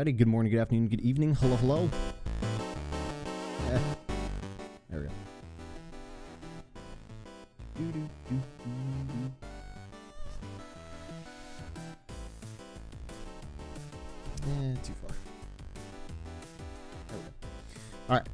Alrighty, good morning, good afternoon, good evening. Hello, hello. There we go. Too far. There we go. Alright.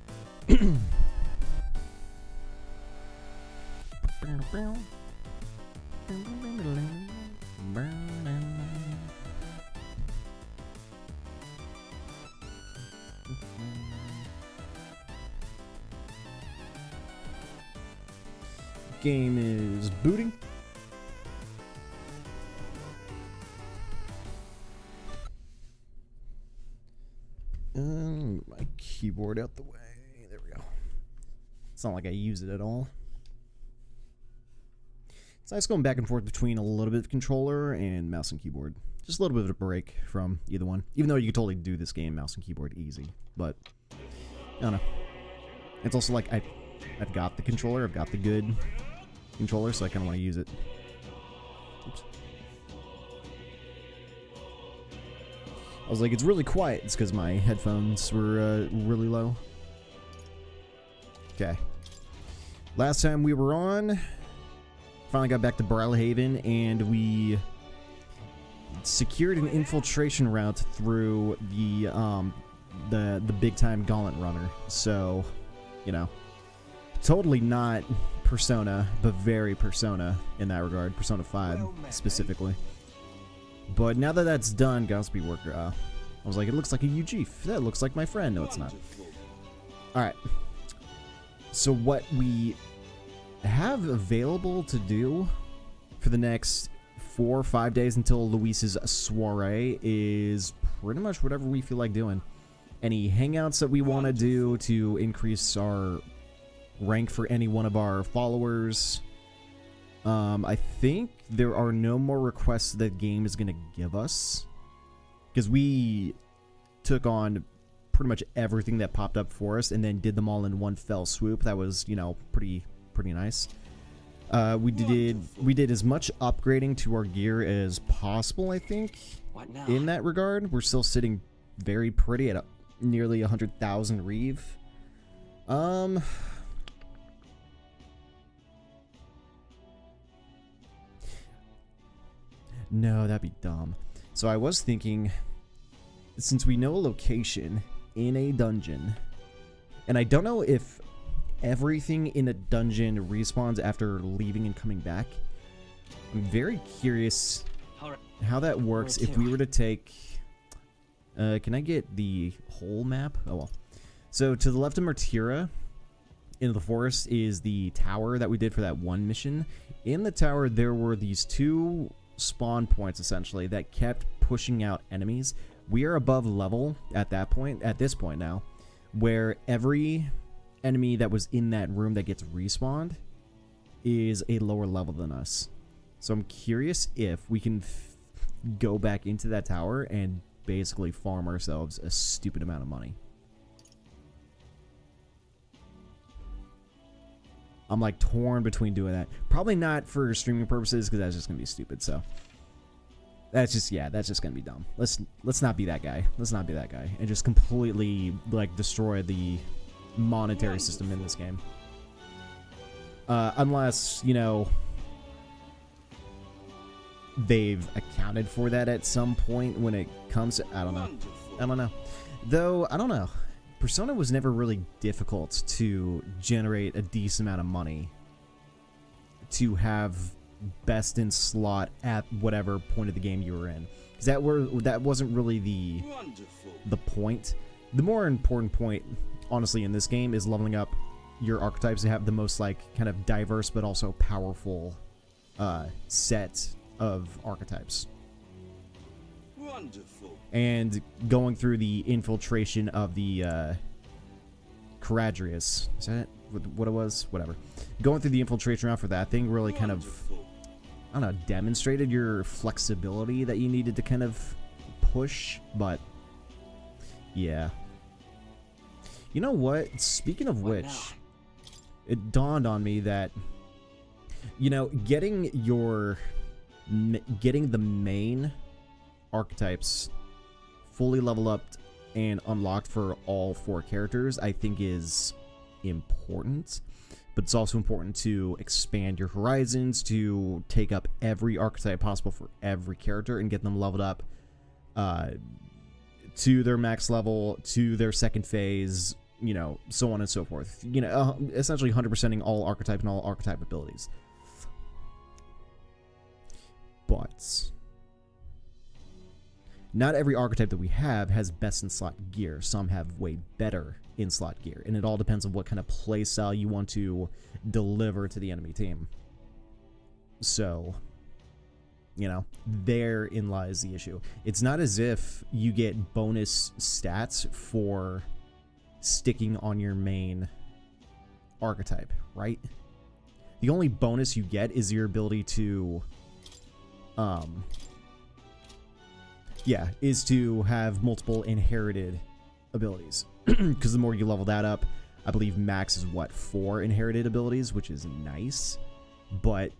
Game is booting. My keyboard out the way. There we go. It's not like I use it at all. It's nice going back and forth between a little bit of controller and mouse and keyboard. Just a little bit of a break from either one. Even though you could totally do this game mouse and keyboard easy. But, I don't know. It's also like I've got the controller. I've got the good controller, so I kind of want to use it. Oops. I was like, it's really quiet. It's because my headphones were really low. Okay. Last time we were on, finally got back to Brawlhaven, and we secured an infiltration route through the big time Gauntlet runner. So, you know, totally not Persona, but very Persona in that regard. Persona 5 specifically. But now that that's done, Godspeed Worker, I was like, it looks like a UG. That looks like my friend. No, it's not. Alright. So what we have available to do for the next 4 or 5 days until Luis's soiree is pretty much whatever we feel like doing. Any hangouts that we want to do to increase our rank for any one of our followers. I think there are no more requests that game is going to give us, because we took on pretty much everything that popped up for us and then did them all in one fell swoop. That was, you know, pretty nice. We did as much upgrading to our gear as possible, I think. In that regard, we're still sitting very pretty at nearly 100,000 reeve. No, that'd be dumb. So I was thinking, since we know a location in a dungeon, and I don't know if everything in a dungeon respawns after leaving and coming back, I'm very curious how that works if we were to take... can I get the whole map? Oh well. So to the left of Martira, in the forest, is the tower that we did for that one mission. In the tower, there were these two spawn points essentially that kept pushing out enemies. We are above level at this point now, where every enemy that was in that room that gets respawned is a lower level than us. So I'm curious if we can go back into that tower and basically farm ourselves a stupid amount of money. I'm like torn between doing that. Probably not for streaming purposes, because that's just gonna be stupid. So that's just gonna be dumb. Let's not be that guy. Let's not be that guy and just completely like destroy the monetary system in this game. Unless, you know, they've accounted for that at some point when it comes to, I don't know. Though I don't know. Persona was never really difficult to generate a decent amount of money to have best in slot at whatever point of the game you were in. Because that wasn't really the point. The more important point, honestly, in this game is leveling up your archetypes to have the most like kind of diverse but also powerful set of archetypes. Wonderful. And going through the infiltration of the Caradrius. Is that what it was? Whatever. Going through the infiltration route for that thing really kind of, I don't know, demonstrated your flexibility that you needed to kind of push, but yeah. You know what? Speaking of which, it dawned on me that, you know, getting the main archetypes fully level up and unlocked for all 4 characters, I think is important. But it's also important to expand your horizons, to take up every archetype possible for every character and get them leveled up to their max level, to their second phase, you know, so on and so forth. You know, essentially 100%ing all archetype and all archetype abilities. But not every archetype that we have has best in slot gear. Some have way better in slot gear, and it all depends on what kind of play style you want to deliver to the enemy team. So, you know, therein lies the issue. It's not as if you get bonus stats for sticking on your main archetype, right? The only bonus you get is your ability to is to have multiple inherited abilities. Because the more you level that up, I believe max is what, 4 inherited abilities, which is nice, but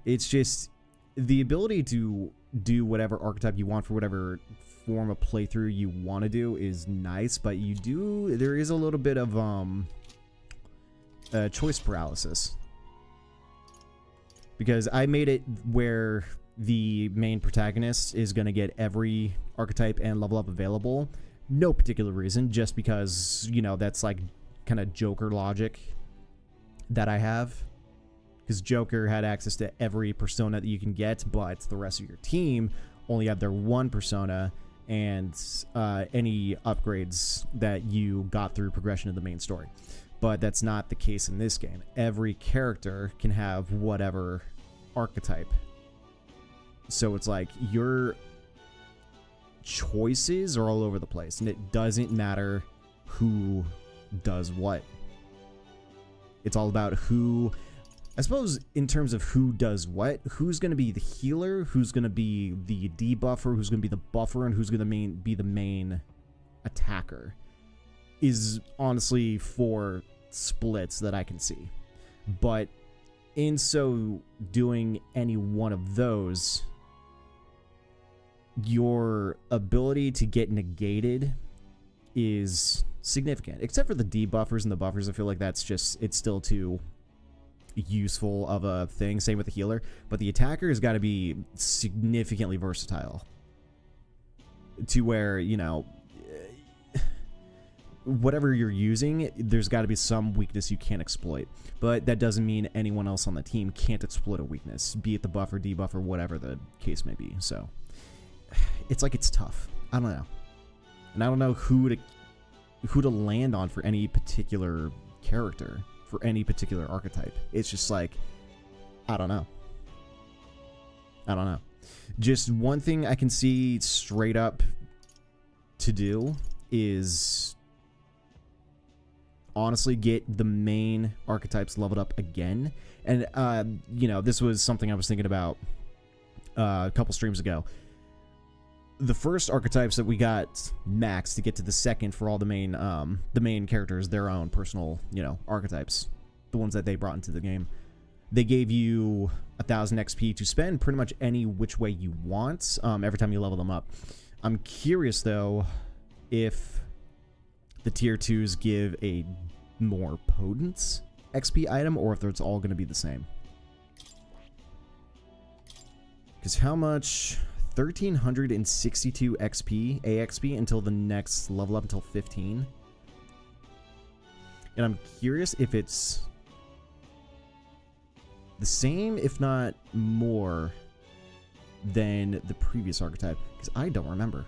it's just the ability to do whatever archetype you want for whatever form of playthrough you want to do is nice, but there is a little bit of choice paralysis. Because I made it where the main protagonist is going to get every archetype and level up available. No particular reason, just because, you know, that's like kind of Joker logic that I have. Because Joker had access to every persona that you can get, but the rest of your team only have their one persona and any upgrades that you got through progression of the main story. But that's not the case in this game. Every character can have whatever archetype. So it's like your choices are all over the place, and it doesn't matter who does what. It's all about who, I suppose, in terms of who does what, who's going to be the healer, who's going to be the debuffer, who's going to be the buffer, and who's going to be the main attacker is honestly 4 splits that I can see. But in so doing any one of those, your ability to get negated is significant. Except for the debuffers and the buffers, I feel like that's just, it's still too useful of a thing. Same with the healer. But the attacker has got to be significantly versatile to where, you know, whatever you're using, there's got to be some weakness you can't exploit. But that doesn't mean anyone else on the team can't exploit a weakness, be it the buffer, debuffer, whatever the case may be. So it's like, it's tough. I don't know. And I don't know who to land on for any particular character, for any particular archetype. It's just like, I don't know. Just one thing I can see straight up to do is honestly get the main archetypes leveled up again. And you know, this was something I was thinking about a couple streams ago. The first archetypes that we got max to get to the second for all the main characters, their own personal, you know, archetypes, the ones that they brought into the game. They gave you 1,000 XP to spend pretty much any which way you want every time you level them up. I'm curious though if the tier 2s give a more potent XP item or if it's all going to be the same. Because how much? 1,362 XP, AXP, until the next level up until 15. And I'm curious if it's the same, if not more, than the previous archetype. Because I don't remember.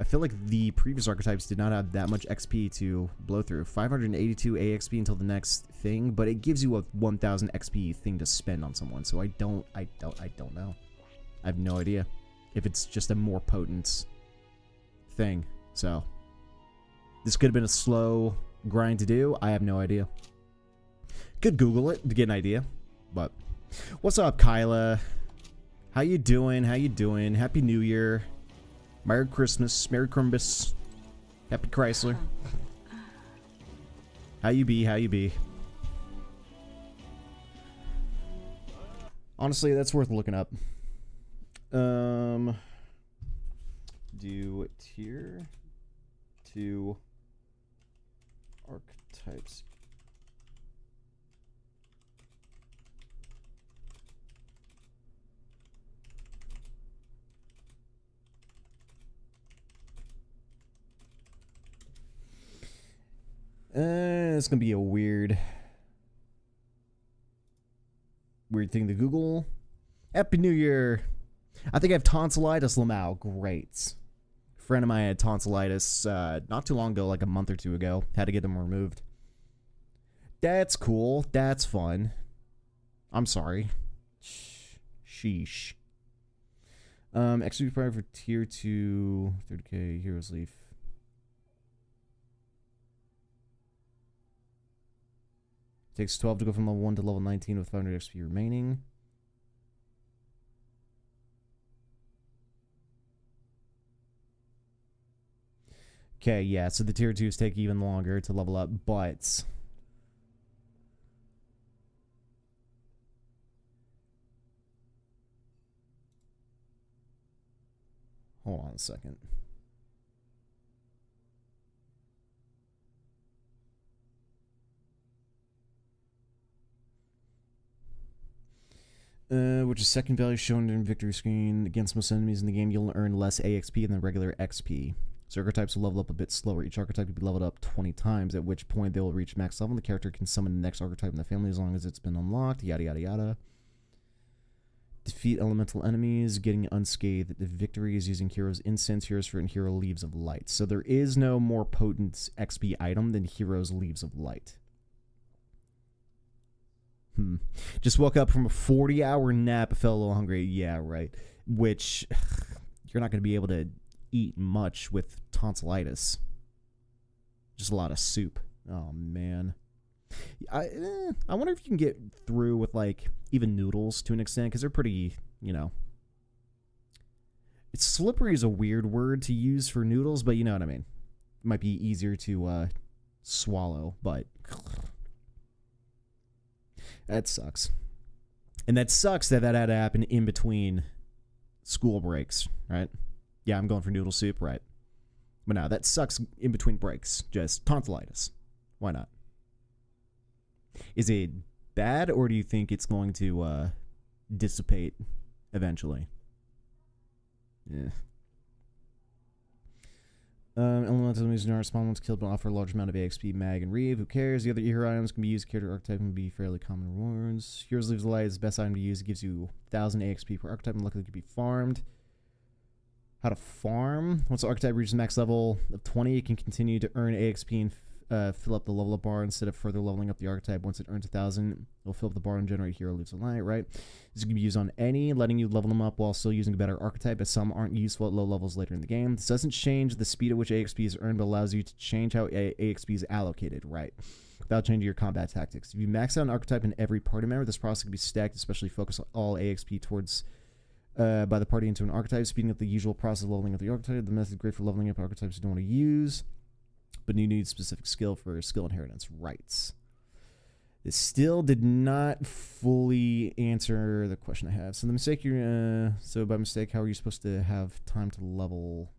I feel like the previous archetypes did not have that much XP to blow through. 582 AXP until the next thing, but it gives you a 1,000 XP thing to spend on someone. So I don't know. I have no idea if it's just a more potent thing. So this could have been a slow grind to do. I have no idea. Could Google it to get an idea. But what's up, Kyla? How you doing? Happy New Year. Merry Christmas. Merry Crimbus. Happy Chrysler. How you be? Honestly, that's worth looking up. Do tier 2 archetypes. It's gonna be a weird thing to Google. Happy New Year. I think I have tonsillitis, Lamau. Great. A friend of mine had tonsillitis not too long ago, like a month or two ago. Had to get them removed. That's cool. That's fun. I'm sorry. Sheesh. XP prior for tier 2, 30k, Heroes Leaf. Takes 12 to go from level 1 to level 19 with 500 XP remaining. Okay, yeah, so the tier 2s take even longer to level up, but... Hold on a second. Which is second value shown in victory screen. Against most enemies in the game, you'll earn less AXP than the regular XP. So archetypes will level up a bit slower. Each archetype will be leveled up 20 times, at which point they will reach max level. The character can summon the next archetype in the family as long as it's been unlocked. Yada, yada, yada. Defeat elemental enemies, getting unscathed. The victory is using Hero's Incense, Hero's Fruit, and Hero Leaves of Light. So there is no more potent XP item than Hero's Leaves of Light. Just woke up from a 40-hour nap. I felt a little hungry. Yeah, right. Which, you're not going to be able to eat much with tonsillitis. Just a lot of soup. Oh, man. I wonder if you can get through with, like, even noodles to an extent, because they're pretty, you know... It's slippery is a weird word to use for noodles, but you know what I mean. It might be easier to swallow, but... That sucks. And that sucks that had to happen in between school breaks, right? Yeah, I'm going for noodle soup, right? But no, that sucks in between breaks. Just tonsillitis. Why not? Is it bad, or do you think it's going to dissipate eventually? Yeah. Elemental enemies are spawn once killed but offer a large amount of AXP, Mag, and Reeve. Who cares? The other hero items can be used. Character archetype can be fairly common rewards. Heroes Leaves of Light is the best item to use. It gives you 1,000 AXP per archetype and luckily it can be farmed. How to farm? Once the archetype reaches max level of 20, it can continue to earn AXP and fill up the level up bar instead of further leveling up the archetype. Once it earns 1,000, it'll fill up the bar and generate Hero Leaves of Light, right? This can be used on any, letting you level them up while still using a better archetype, as some aren't useful at low levels later in the game. This doesn't change the speed at which AXP is earned, but allows you to change how AXP is allocated, right? Without changing your combat tactics. If you max out an archetype in every party member, this process can be stacked, especially focus all AXP towards by the party into an archetype, speeding up the usual process of leveling up the archetype. The method great for leveling up archetypes you don't want to use, but you need specific skill for skill inheritance rights. This still did not fully answer the question I have. So the mistake you're so by mistake, how are you supposed to have time to level?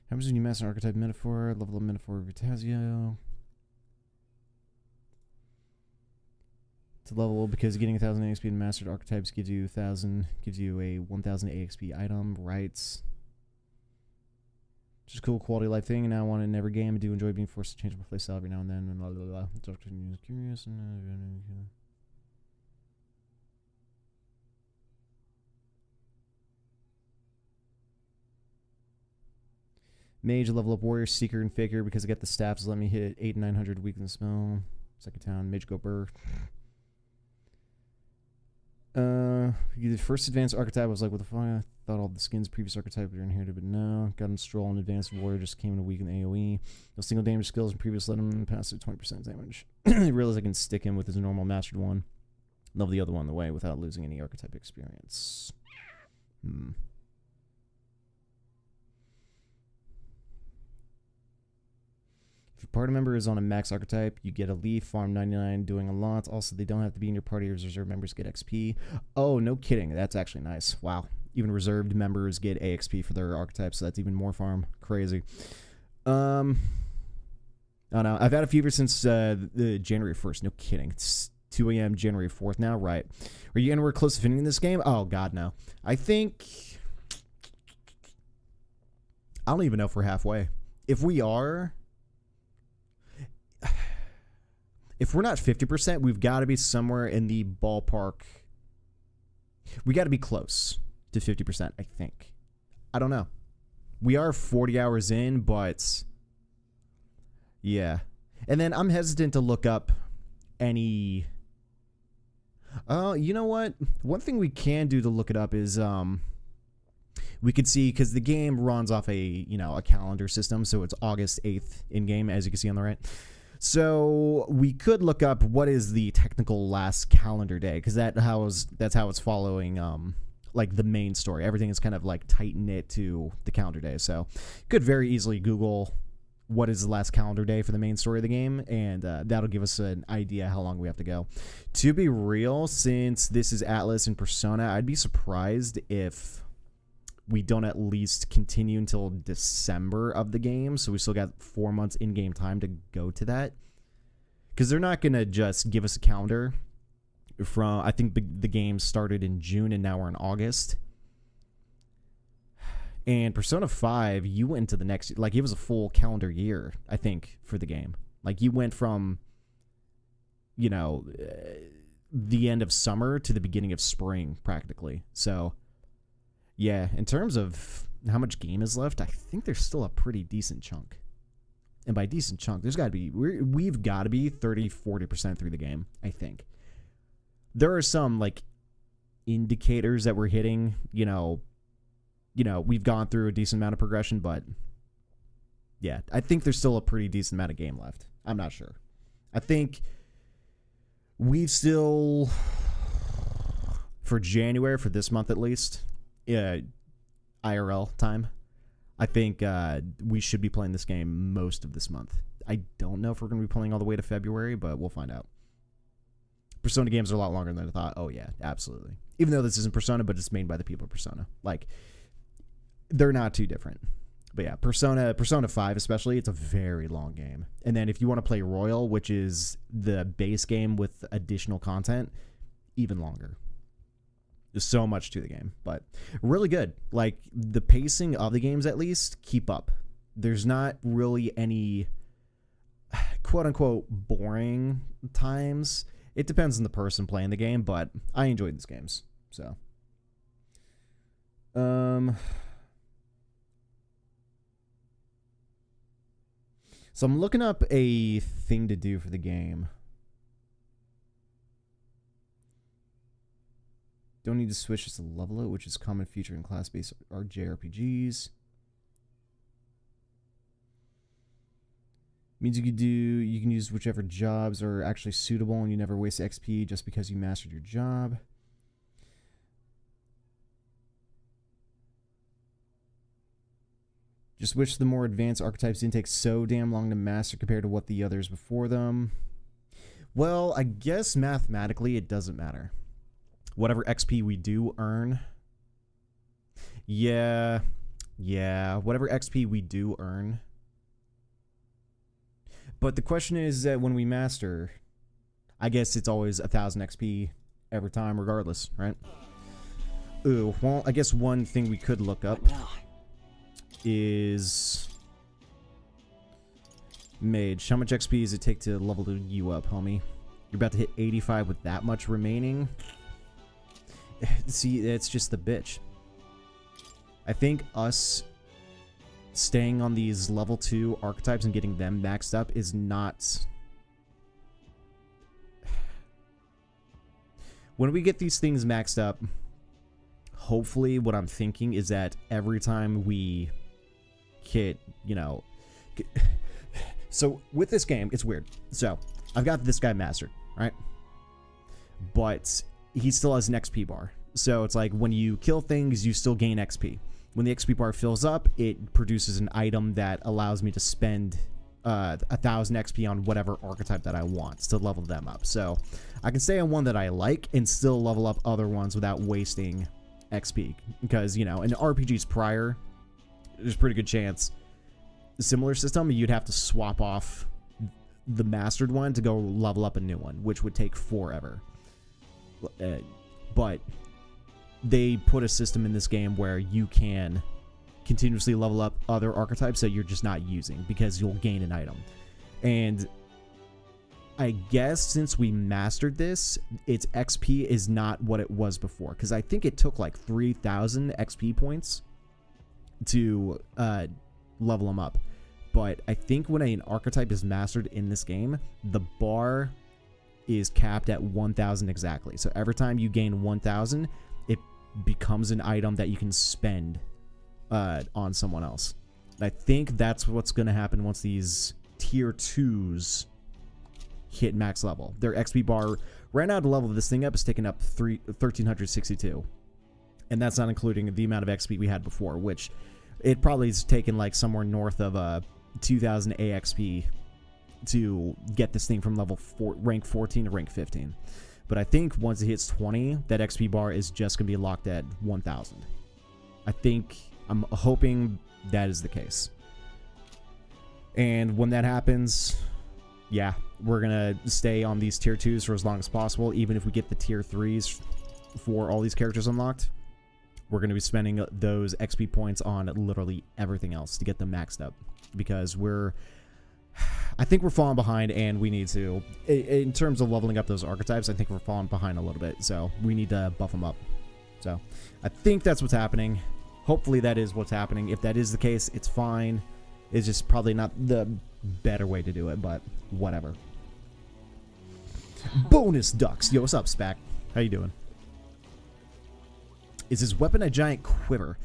How much do you master archetype metaphor? Level of metaphor Vitasio. To level, because getting 1,000 AXP in mastered archetypes gives you a 1,000 AXP item, rights. Just a cool quality of life thing, and I want it in every game. I do enjoy being forced to change my playstyle every now and then. And blah blah blah. Doctor is curious. Mage, level up warrior, seeker, and faker because I get the staffs. Let me hit 800 and 900 weakness spell. Second town, mage go burr. The first advanced archetype, I was like, what the fuck? I thought all the skins previous archetype were inherited, but no. Got him stroll and advanced warrior, just came in a weak in AoE. No single damage skills and previous let him pass through 20% damage. I realized I can stick him with his normal mastered one. level the other one away without losing any archetype experience. If your party member is on a max archetype, you get a leaf, farm 99, doing a lot. Also, they don't have to be in your party as reserve members get XP. Oh, no kidding. That's actually nice. Wow. Even reserved members get AXP for their archetypes, so that's even more farm. Crazy. Oh no, I've had a fever since the January 1st. No kidding. It's 2 a.m. January 4th now, right? Are you anywhere close to finishing this game? Oh, God, no. I think... I don't even know if we're halfway. If we are... If we're not 50%, we've got to be somewhere in the ballpark. We got to be close to 50%, I think. I don't know. We are 40 hours in, but... Yeah. And then I'm hesitant to look up any... you know what? One thing we can do to look it up is... we could see, because the game runs off a calendar system, so it's August 8th in-game, as you can see on the right. So we could look up what is the technical last calendar day, because that's how it's following like the main story. Everything is kind of like tight-knit to the calendar day. So you could very easily Google what is the last calendar day for the main story of the game, and that'll give us an idea how long we have to go. To be real, since this is Atlas and Persona, I'd be surprised if we don't at least continue until December of the game, so we still got 4 months in-game time to go to that. Because they're not going to just give us a calendar from... I think the game started in June, and now we're in August. And Persona 5, you went into the next... Like, it was a full calendar year, I think, for the game. Like, you went from, the end of summer to the beginning of spring, practically. So... Yeah, in terms of how much game is left, I think there's still a pretty decent chunk. And by decent chunk, there's got to be... We've got to be 30-40% through the game, I think. There are some, like, indicators that we're hitting. We've gone through a decent amount of progression, but... Yeah, I think there's still a pretty decent amount of game left. I'm not sure. I think we've still... For January, for this month at least... IRL time, I think we should be playing this game most of this month. I don't know if we're going to be playing all the way to February, but we'll find out. Persona games are a lot longer than I thought. Oh, yeah, absolutely. Even though this isn't Persona, but it's made by the people of Persona. Like, they're not too different. But yeah, Persona 5 especially, it's a very long game. And then if you want to play Royal, which is the base game with additional content, even longer. There's so much to the game, but really good. Like, the pacing of the games, at least, keep up. There's not really any quote-unquote boring times. It depends on the person playing the game, but I enjoyed these games, so. So I'm looking up a thing to do for the game. Don't need to switch, just to level it, which is a common feature in class-based JRPGs. Means you can use whichever jobs are actually suitable, and you never waste XP just because you mastered your job. Just wish the more advanced archetypes didn't take so damn long to master compared to what the others before them. Well, I guess mathematically it doesn't matter. Whatever XP we do earn. Yeah. Whatever XP we do earn. But the question is that when we master, I guess it's always 1,000 XP every time regardless, right? Ooh, well, I guess one thing we could look up is... Mage. How much XP does it take to level you up, homie? You're about to hit 85 with that much remaining? See, it's just the bitch. I think us staying on these level 2 archetypes and getting them maxed up is not... When we get these things maxed up, hopefully what I'm thinking is that every time we hit, So, with this game, it's weird. So, I've got this guy mastered, right? but he still has an XP bar. So it's like when you kill things, you still gain XP. When the XP bar fills up, it produces an item that allows me to spend 1,000 XP on whatever archetype that I want to level them up. So I can stay on one that I like and still level up other ones without wasting XP. Because, you know, in RPGs prior, there's a pretty good chance similar system, you'd have to swap off the mastered one to go level up a new one, which would take forever. But they put a system in this game where you can continuously level up other archetypes that you're just not using because you'll gain an item. And I guess since we mastered this, its XP is not what it was before, because I think it took like 3,000 XP points to level them up. But I think when an archetype is mastered in this game, the bar is capped at 1,000 exactly. So every time you gain 1,000, it becomes an item that you can spend on someone else. And I think that's what's going to happen once these tier 2s hit max level. Their XP bar right now to level this thing up is taking up 1,362. And that's not including the amount of XP we had before, which it probably is taken like somewhere north of 2,000 AXP to get this thing from rank 14 to rank 15. But I think once it hits 20, that XP bar is just going to be locked at 1,000. I'm hoping that is the case. And when that happens, yeah, we're going to stay on these tier 2s for as long as possible. Even if we get the tier 3s for all these characters unlocked, we're going to be spending those XP points on literally everything else to get them maxed up. Because I think we're falling behind, and we need to, in terms of leveling up those archetypes, I think we're falling behind a little bit. So we need to buff them up. So I think that's what's happening. Hopefully that is what's happening. If that is the case, it's fine. It's just probably not the better way to do it, but whatever. Bonus ducks. Yo, what's up, Spac? How you doing? Is his weapon a giant quiver?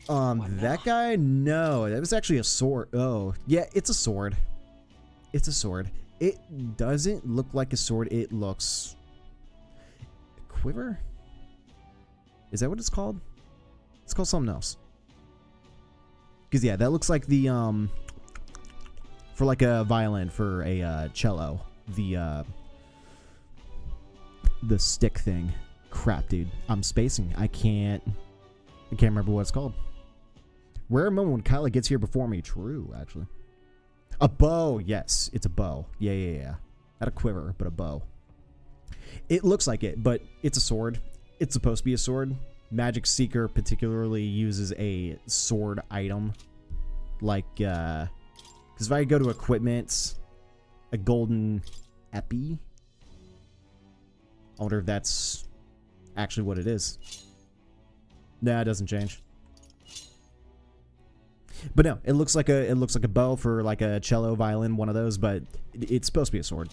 That guy? No, that was actually a sword. Oh, yeah, it's a sword. It's a sword. It doesn't look like a sword. It looks... Quiver? Is that what it's called? It's called something else. Because, yeah, that looks like the, for like a violin, for a, cello. The stick thing. Crap, dude. I'm spacing. I can't remember what it's called. Rare moment when Kyla gets here before me. True, actually. A bow. Yes, it's a bow. Yeah. Not a quiver, but a bow. It looks like it, but it's a sword. It's supposed to be a sword. Magic Seeker particularly uses a sword item. Like, because if I go to equipment, a golden epi. I wonder if that's actually what it is. Nah, it doesn't change. But no, it looks like a bow for like a cello, violin, one of those, but it's supposed to be a sword.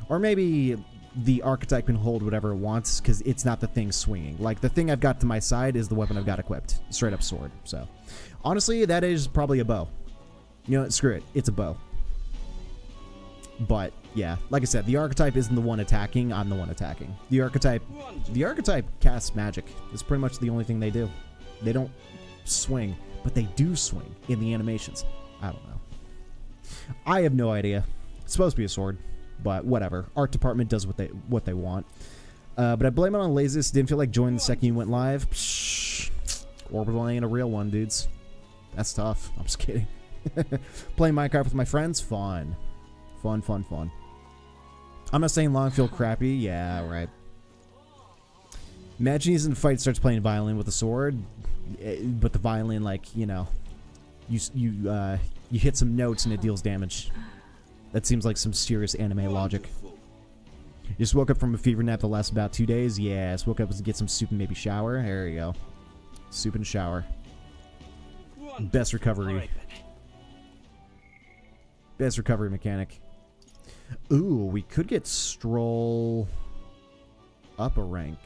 Or maybe the archetype can hold whatever it wants because it's not the thing swinging. Like the thing I've got to my side is the weapon I've got equipped. Straight up sword. So honestly, that is probably a bow. You know what? Screw it. It's a bow. But yeah, like I said, the archetype isn't the one attacking. I'm the one attacking. The archetype casts magic. It's pretty much the only thing they do. They don't swing, but they do swing in the animations. I don't know. I have no idea. It's supposed to be a sword, but whatever. Art department does what they want. But I blame it on laziness. Didn't feel like joining the second you went live. Psh, Orbital ain't a real one, dudes. That's tough. I'm just kidding. Playing Minecraft with my friends, fun. Fun. I'm not saying long feel crappy. Yeah, right. Imagine he's in a fight, starts playing violin with a sword, but the violin, like, you know, you hit some notes and it deals damage. That seems like some serious anime logic. Just woke up from a fever nap that lasts about 2 days. Yeah, just woke up to get some soup and maybe shower. There you go. Soup and shower. Best recovery. Best recovery mechanic. Ooh, we could get Stroll up a rank.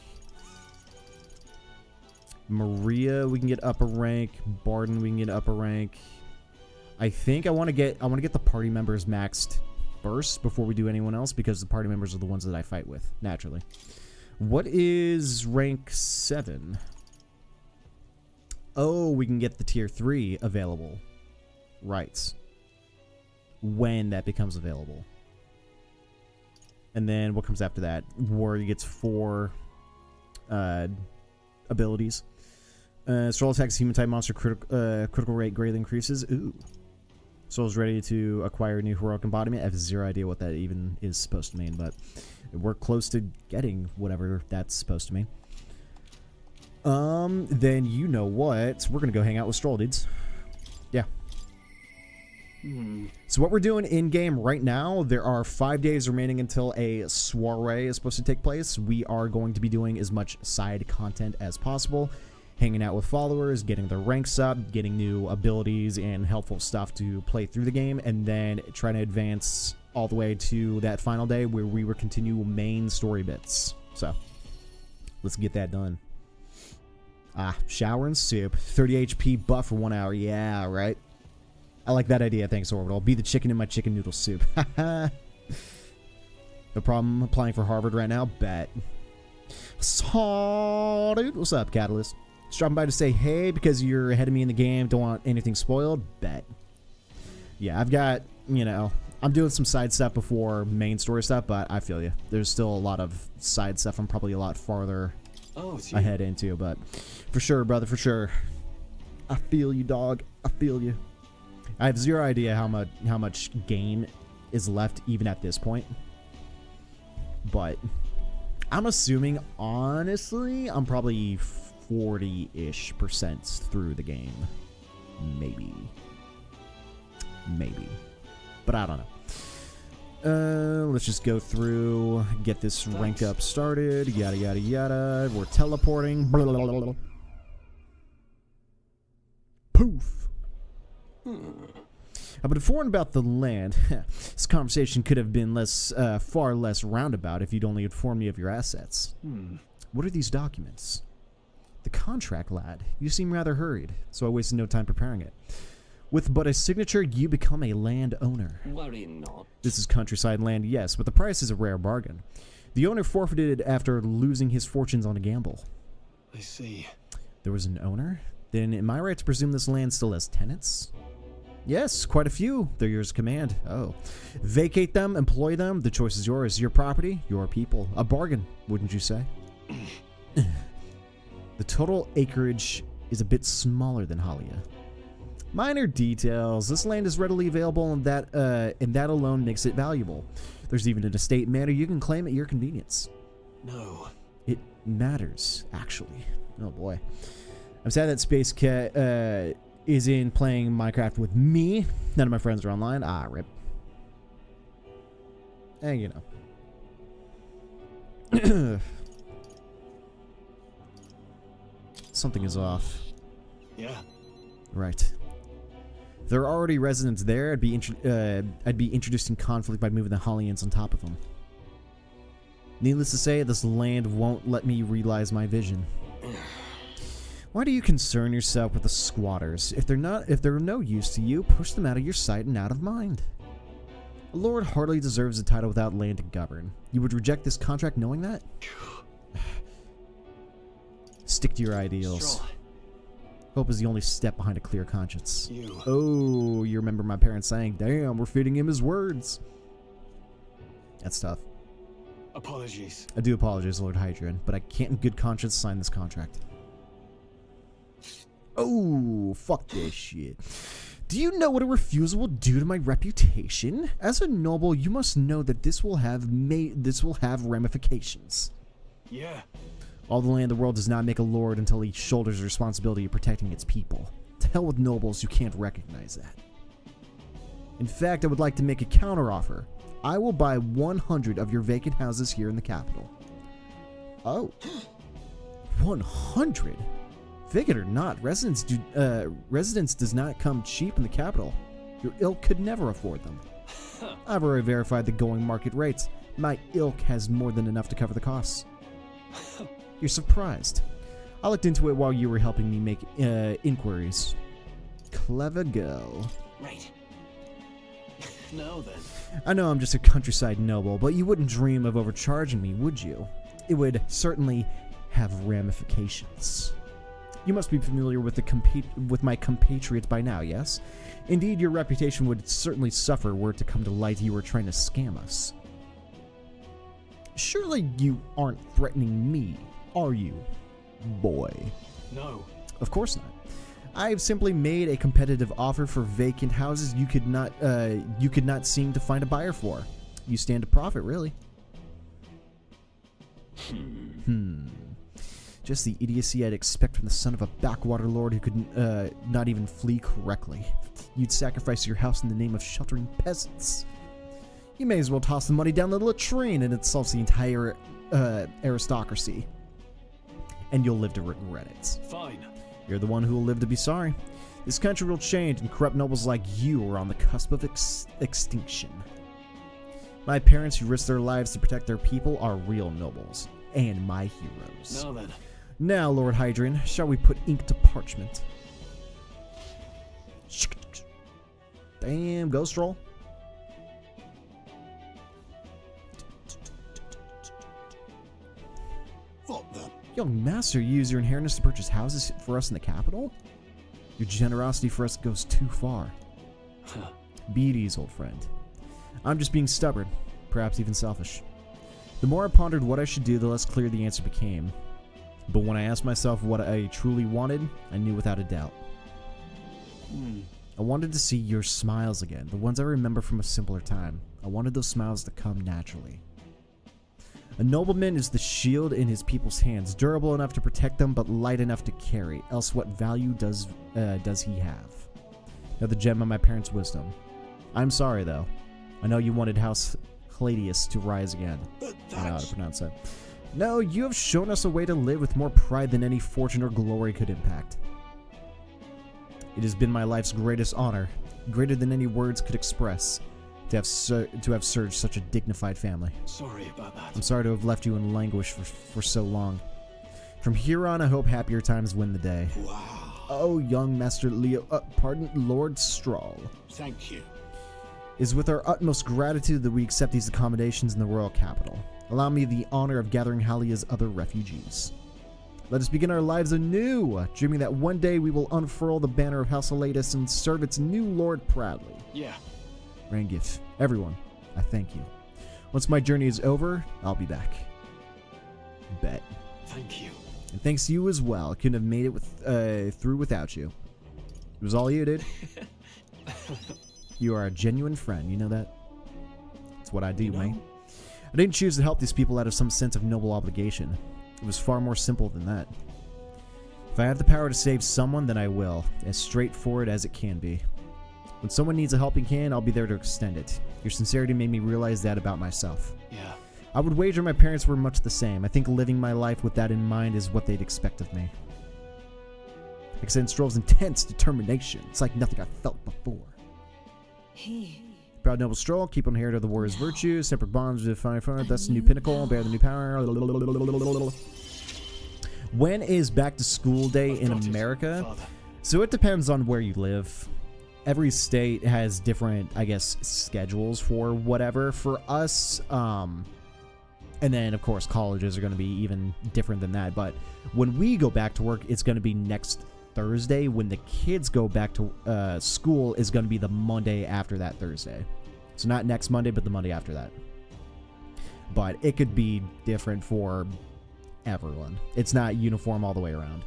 Maria, we can get up a rank. Barden, we can get up a rank. I think I want to get the party members maxed first before we do anyone else because the party members are the ones that I fight with, naturally. What is rank 7? Oh, we can get the tier 3 available. Right. When that becomes available. And then what comes after that? Warrior gets 4 abilities. Stroll attacks human type monster critical rate greatly increases. Ooh. Soul's ready to acquire a new heroic embodiment. I have zero idea what that even is supposed to mean, but we're close to getting whatever that's supposed to mean. Then you know what? We're gonna go hang out with Stroll, dudes. Yeah. So what we're doing in-game right now, there are 5 days remaining until a soiree is supposed to take place. We are going to be doing as much side content as possible. Hanging out with followers, getting their ranks up, getting new abilities and helpful stuff to play through the game, and then trying to advance all the way to that final day where we will continue main story bits. So, let's get that done. Shower and soup. 30 HP buff for 1 hour. Yeah, right. I like that idea. Thanks, Orbital. Be the chicken in my chicken noodle soup. No problem applying for Harvard right now. Bet. So, dude, what's up, Catalyst? Just dropping by to say hey because you're ahead of me in the game. Don't want anything spoiled. Bet. Yeah, I've got, you know, I'm doing some side stuff before main story stuff, but I feel you. There's still a lot of side stuff I'm probably a lot farther ahead into, but for sure, brother, for sure. I feel you, dog. I feel you. I have zero idea how much game is left even at this point, but I'm assuming, honestly, I'm probably 40-ish% through the game. Maybe. But I don't know. Let's just go through, get this rank up started, yada yada yada. We're teleporting. Blah, blah, blah, blah. Poof. I've been informed about the land. This conversation could have been far less roundabout if you'd only informed me of your assets. What are these documents? The contract, lad. You seem rather hurried, so I wasted no time preparing it. With but a signature, you become a landowner. Worry not. This is countryside land, yes, but the price is a rare bargain. The owner forfeited after losing his fortunes on a gamble. I see. There was an owner? Then am I right to presume this land still has tenants? Yes, quite a few. They're yours to command. Oh. Vacate them, employ them. The choice is yours. Your property, your people. A bargain, wouldn't you say? The total acreage is a bit smaller than Halia. Minor details. This land is readily available, and that alone makes it valuable. There's even an estate manor you can claim at your convenience. No. It matters, actually. Oh boy. I'm sad that Space Cat is in playing Minecraft with me. None of my friends are online. Rip. And you know. Something is off. Yeah. Right. If there are already residents there, I'd be introducing conflict by moving the Hollians on top of them. Needless to say, this land won't let me realize my vision. Why do you concern yourself with the squatters? If they're of no use to you, push them out of your sight and out of mind. A lord hardly deserves a title without land to govern. You would reject this contract knowing that? Stick to your ideals. Straw. Hope is the only step behind a clear conscience. You. Oh, you remember my parents saying, damn, we're feeding him his words. That's tough. Apologies. I do apologize, Lord Hydrian, but I can't in good conscience sign this contract. Oh, fuck this shit. Do you know what a refusal will do to my reputation? As a noble, you must know that this will have ramifications. Yeah. All the land in the world does not make a lord until he shoulders the responsibility of protecting its people. To hell with nobles who can't recognize that. In fact, I would like to make a counteroffer. I will buy 100 of your vacant houses here in the capital. Oh. 100? Vacant or not, residence does not come cheap in the capital. Your ilk could never afford them. I've already verified the going market rates. My ilk has more than enough to cover the costs. You're surprised. I looked into it while you were helping me make inquiries. Clever girl. Right. Now then. I know I'm just a countryside noble, but you wouldn't dream of overcharging me, would you? It would certainly have ramifications. You must be familiar with my compatriots by now, yes? Indeed, your reputation would certainly suffer were it to come to light you were trying to scam us. Surely you aren't threatening me, are you, boy? No. Of course not. I've simply made a competitive offer for vacant houses you could not seem to find a buyer for. You stand to profit, really. Just the idiocy I'd expect from the son of a backwater lord who could not even flee correctly. You'd sacrifice your house in the name of sheltering peasants. You may as well toss the money down the latrine and insults the entire aristocracy. And you'll live to regret it. Fine. You're the one who will live to be sorry. This country will change, and corrupt nobles like you are on the cusp of extinction. My parents who risked their lives to protect their people are real nobles, and my heroes. Now then. Now, Lord Hadrian, shall we put ink to parchment? Damn, ghost roll. What the? Young master, you use your inheritance to purchase houses for us in the capital? Your generosity for us goes too far. Be at ease, old friend. I'm just being stubborn, perhaps even selfish. The more I pondered what I should do, the less clear the answer became. But when I asked myself what I truly wanted, I knew without a doubt. I wanted to see your smiles again, the ones I remember from a simpler time. I wanted those smiles to come naturally. A nobleman is the shield in his people's hands, durable enough to protect them, but light enough to carry. Else what value does he have? Now the gem of my parents' wisdom. I'm sorry, though. I know you wanted House Cladius to rise again. I know how to pronounce that. No, you have shown us a way to live with more pride than any fortune or glory could impact. It has been my life's greatest honor, greater than any words could express, to have served such a dignified family. Sorry about that. I'm sorry to have left you in languish for so long. From here on, I hope happier times win the day. Wow. Oh, young Master Leo, Lord Strahl. Thank you. It is with our utmost gratitude that we accept these accommodations in the royal capital. Allow me the honor of gathering Halia's other refugees. Let us begin our lives anew, dreaming that one day we will unfurl the banner of House Atlas and serve its new lord proudly. Yeah. Rangif, everyone, I thank you. Once my journey is over, I'll be back. Bet. Thank you. And thanks to you as well. I couldn't have made it through without you. It was all you, dude. You are a genuine friend, you know that? That's what I do, mate. I didn't choose to help these people out of some sense of noble obligation. It was far more simple than that. If I have the power to save someone, then I will, as straightforward as it can be. When someone needs a helping hand, I'll be there to extend it. Your sincerity made me realize that about myself. Yeah. I would wager my parents were much the same. I think living my life with that in mind is what they'd expect of me. Like I said, Stroll's intense determination. It's like nothing I've felt before. Proud noble Stroll, keep on here to the warrior's virtue, separate bonds with fire, thus the new pinnacle, bear the new power. When is back to school day in America? So it depends on where you live. Every state has different, I guess, schedules for whatever. For us, and then of course colleges are going to be even different than that. But when we go back to work, it's going to be next Thursday. When the kids go back to school is going to be the Monday after that Thursday. So not next Monday, but the Monday after that. But it could be different for everyone. It's not uniform all the way around.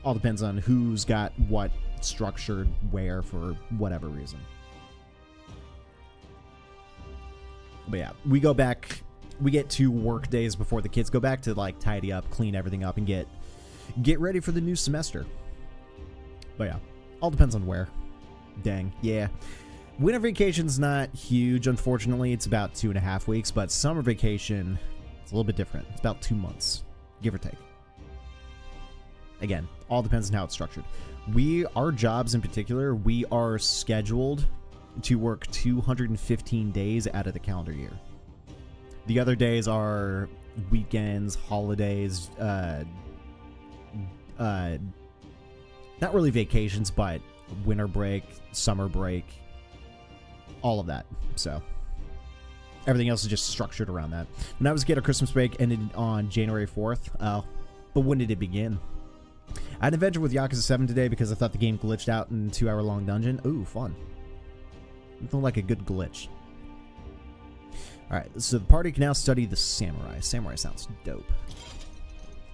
All depends on who's got what structured where for whatever reason. But yeah, we go back, we get 2 work days before the kids go back to like tidy up, clean everything up, and get ready for the new semester. But yeah, all depends on where. Dang, yeah. Winter vacation's not huge, unfortunately. It's about 2.5 weeks, but summer vacation, it's a little bit different. It's about 2 months, give or take. Again, all depends on how it's structured. Our jobs in particular, we are scheduled to work 215 days out of the calendar year. The other days are weekends, holidays, not really vacations, but winter break, summer break, all of that. So everything else is just structured around that. When I was a kid, our Christmas break ended on January 4th. But when did it begin? I had an adventure with Yakuza 7 today because I thought the game glitched out in a 2-hour-long dungeon. Ooh, fun. Nothing like a good glitch. Alright, so the party can now study the samurai. Samurai sounds dope.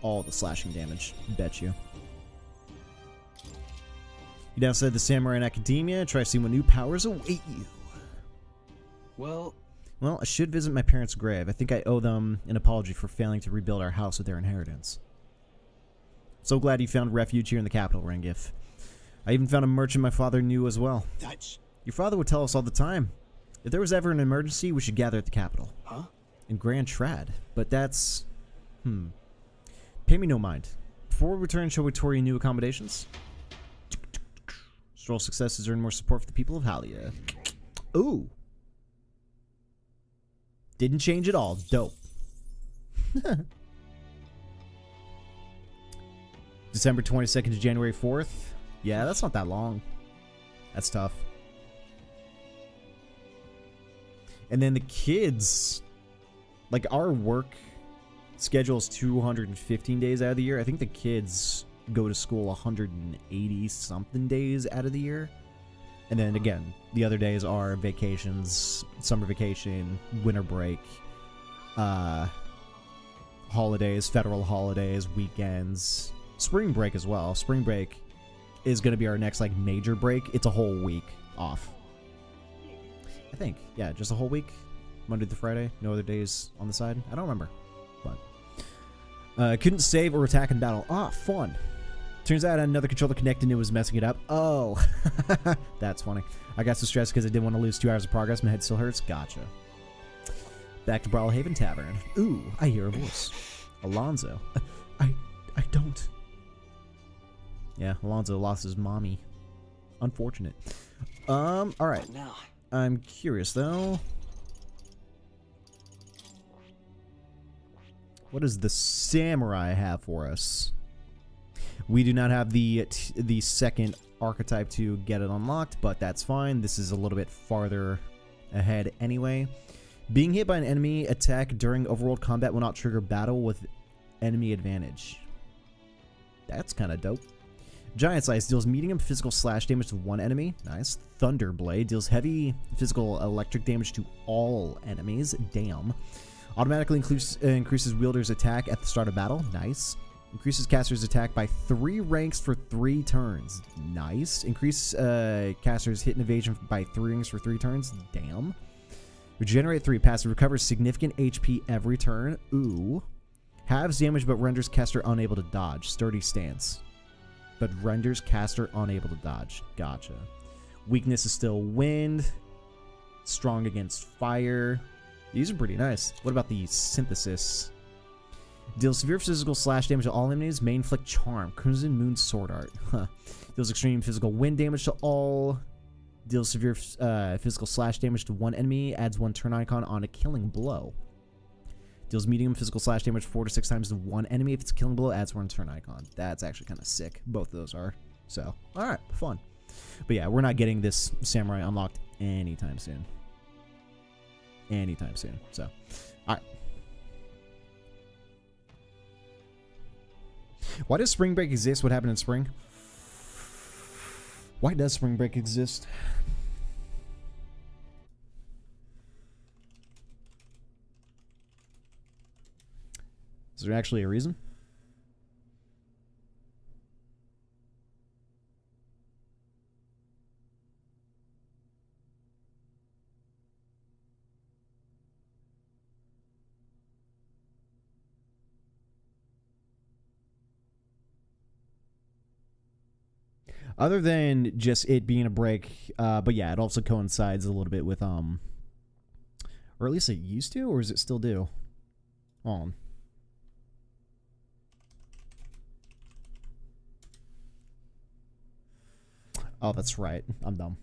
All the slashing damage, bet you. You now said the samurai in academia. Try seeing what new powers await you. Well, I should visit my parents' grave. I think I owe them an apology for failing to rebuild our house with their inheritance. So glad you found refuge here in the capital, Rengif. I even found a merchant my father knew as well. that's... Your father would tell us all the time. If there was ever an emergency, we should gather at the capital. Huh? In Grand Trad. But that's... Pay me no mind. Before we return, shall we tour your new accommodations? Stroll successes earn more support for the people of Halia. Ooh. Didn't change at all. Dope. December 22nd to January 4th. Yeah, that's not that long. That's tough. And then the kids, like our work schedule is 215 days out of the year. I think the kids go to school 180 something days out of the year. And then again, the other days are vacations, summer vacation, winter break, holidays, federal holidays, weekends, spring break as well. Spring break is going to be our next like major break. It's a whole week off. I think. Yeah, just a whole week. Monday through Friday. No other days on the side. I don't remember. But couldn't save or attack in battle. Ah, fun. Turns out I had another controller connected and it was messing it up. Oh. That's funny. I got so stressed because I didn't want to lose 2 hours of progress. My head still hurts. Gotcha. Back to Brawlhaven Tavern. Ooh, I hear a voice. Alonzo. I don't. Yeah, Alonzo lost his mommy. Unfortunate. Alright. Now. I'm curious, though. What does the samurai have for us? We do not have the second archetype to get it unlocked, but that's fine. This is a little bit farther ahead anyway. Being hit by an enemy attack during overworld combat will not trigger battle with enemy advantage. That's kind of dope. Giant Slice deals medium physical slash damage to one enemy. Nice. Thunder Blade deals heavy physical electric damage to all enemies. Damn. Automatically increases wielder's attack at the start of battle. Nice. Increases caster's attack by 3 ranks for 3 turns. Nice. Increase caster's hit and evasion by 3 ranks for 3 turns. Damn. Regenerate 3. Passive recovers significant HP every turn. Ooh. Halves damage but renders caster unable to dodge. Sturdy stance. But renders caster unable to dodge. Gotcha. Weakness is still wind. Strong against fire. These are pretty nice. What about the synthesis? Deals severe physical slash damage to all enemies. May inflict charm. Crimson Moon Sword Art. Huh. Deals extreme physical wind damage to all. Deals severe physical slash damage to one enemy. Adds 1 turn icon on a killing blow. Deals medium physical slash damage 4 to 6 times to one enemy. If it's a killing blow, adds 1 turn icon. That's actually kind of sick. Both of those are. So, alright, fun. But yeah, we're not getting this samurai unlocked anytime soon. Anytime soon. So, alright. Why does spring break exist? What happened in spring? Why does spring break exist? Is there actually a reason? Other than just it being a break, but yeah, it also coincides a little bit with, or at least it used to, or is it still do? Hold on. Oh, that's right. I'm dumb.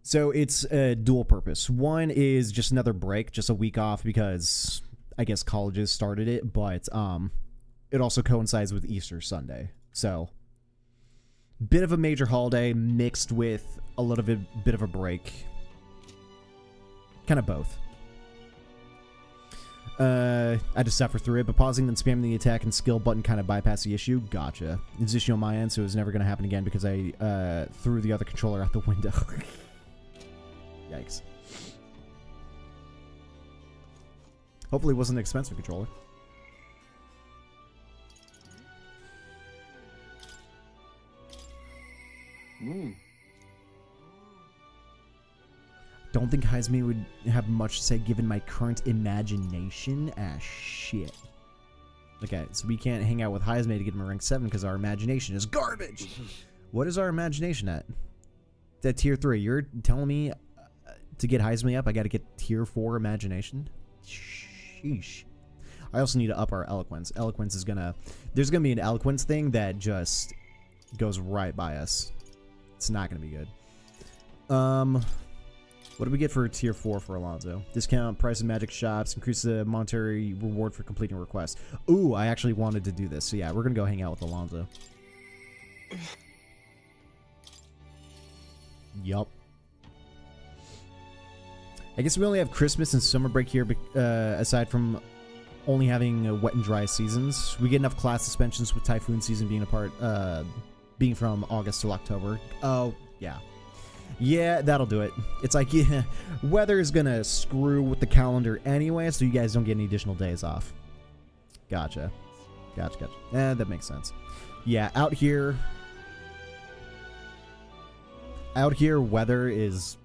So it's a dual purpose. One is just another break, just a week off because I guess colleges started it, but it also coincides with Easter Sunday. So bit of a major holiday mixed with a little bit of a break. Kind of both. I just suffer through it, but pausing then spamming the attack and skill button kind of bypass the issue. Gotcha. It's an issue on my end, so it was never going to happen again because I threw the other controller out the window. Yikes. Hopefully it wasn't an expensive controller. Don't think Heisman would have much to say given my current imagination. Ah, shit. Okay, so we can't hang out with Heisman to get him a rank 7 because our imagination is garbage. What is our imagination at? It's at tier 3. You're telling me to get Heisman up, I got to get tier 4 imagination? Sheesh. I also need to up our eloquence. Eloquence is gonna... There's gonna be an eloquence thing that just goes right by us. It's not gonna be good. What do we get for tier 4 for Alonzo? Discount price of magic shops, increase the monetary reward for completing requests. Ooh, I actually wanted to do this. So yeah, we're gonna go hang out with Alonzo. Yup. I guess we only have Christmas and summer break here, aside from only having wet and dry seasons. We get enough class suspensions with typhoon season being from August to October. Oh, yeah. Yeah, that'll do it. It's like, yeah, weather is going to screw with the calendar anyway, so you guys don't get any additional days off. Gotcha. Gotcha. That makes sense. Yeah, out here, weather is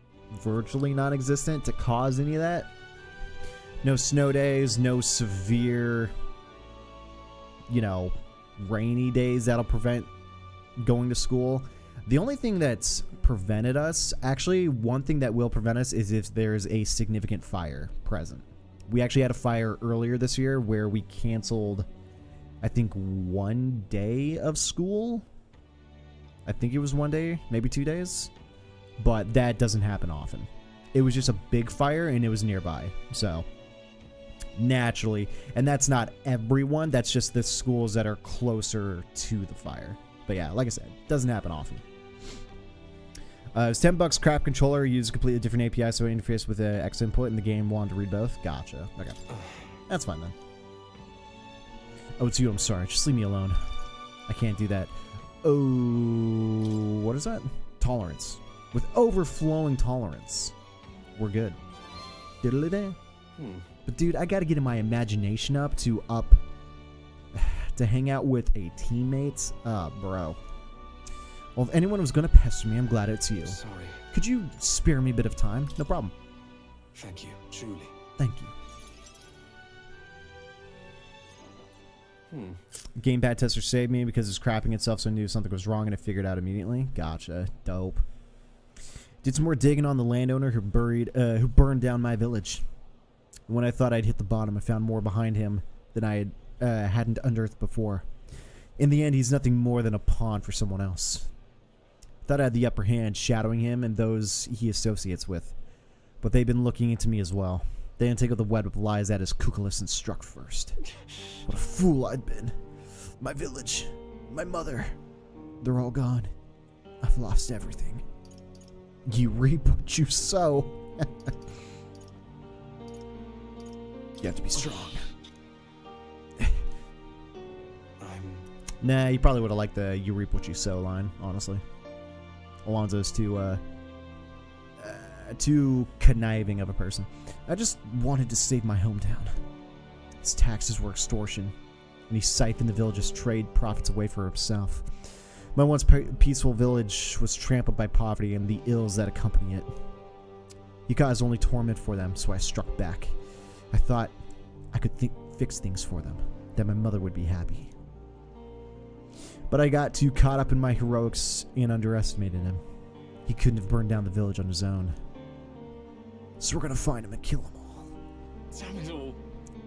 virtually non-existent to cause any of that. No snow days, no severe, rainy days that'll prevent going to school. The only thing that's prevented us, actually, one thing that will prevent us is if there's a significant fire present. We actually had a fire earlier this year where we canceled, I think, 1 day of school. I think it was 1 day, maybe 2 days. But that doesn't happen often. It was just a big fire and it was nearby. So, naturally, and that's not everyone, that's just the schools that are closer to the fire. But yeah, like I said, doesn't happen often. It's $10 crap controller. Use a completely different API, so it interface with the X input, and the game wanted to read both. Gotcha. Okay, that's fine then. Oh, it's you. I'm sorry. Just leave me alone. I can't do that. Oh, what is that? Tolerance. With overflowing tolerance, we're good. Diddle-a-day. But dude, I gotta get my imagination up to hang out with a teammate. Bro. Well, if anyone was gonna pester me, I'm glad it's you. Sorry. Could you spare me a bit of time? No problem. Thank you, truly. Thank you. Gamepad tester saved me because it's crapping itself, so I knew something was wrong and it figured out immediately. Gotcha. Dope. Did some more digging on the landowner who burned down my village. When I thought I'd hit the bottom, I found more behind him than I hadn't unearthed before. In the end, he's nothing more than a pawn for someone else. Thought I had the upper hand, shadowing him and those he associates with. But they've been looking into me as well. They didn't take up the web of lies that his Kukulus and struck first. What a fool I'd been. My village, my mother, they're all gone. I've lost everything. You reap what you sow. You have to be strong. Nah, you probably would have liked the "you reap what you sow" line, honestly. Alonzo's too conniving of a person. I just wanted to save my hometown. His taxes were extortion, and he siphoned the village's trade profits away for himself. My once peaceful village was trampled by poverty and the ills that accompany it. He caused only torment for them, so I struck back. I thought I could fix things for them, that my mother would be happy. But I got too caught up in my heroics and underestimated him. He couldn't have burned down the village on his own. So we're gonna find him and kill them all. Damn it all.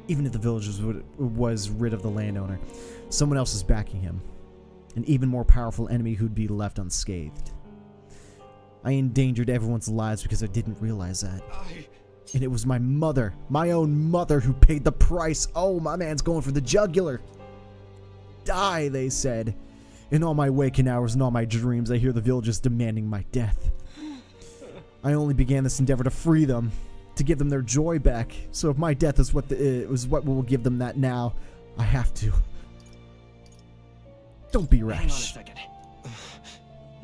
Even if the village was rid of the landowner, someone else is backing him. An even more powerful enemy who'd be left unscathed. I endangered everyone's lives because I didn't realize that. And it was my mother, my own mother, who paid the price. Oh, my man's going for the jugular. Die, they said. In all my waking hours and all my dreams, I hear the villagers demanding my death. I only began this endeavor to free them, to give them their joy back. So if my death is what will give them that now, I have to. Don't be rash. Hang on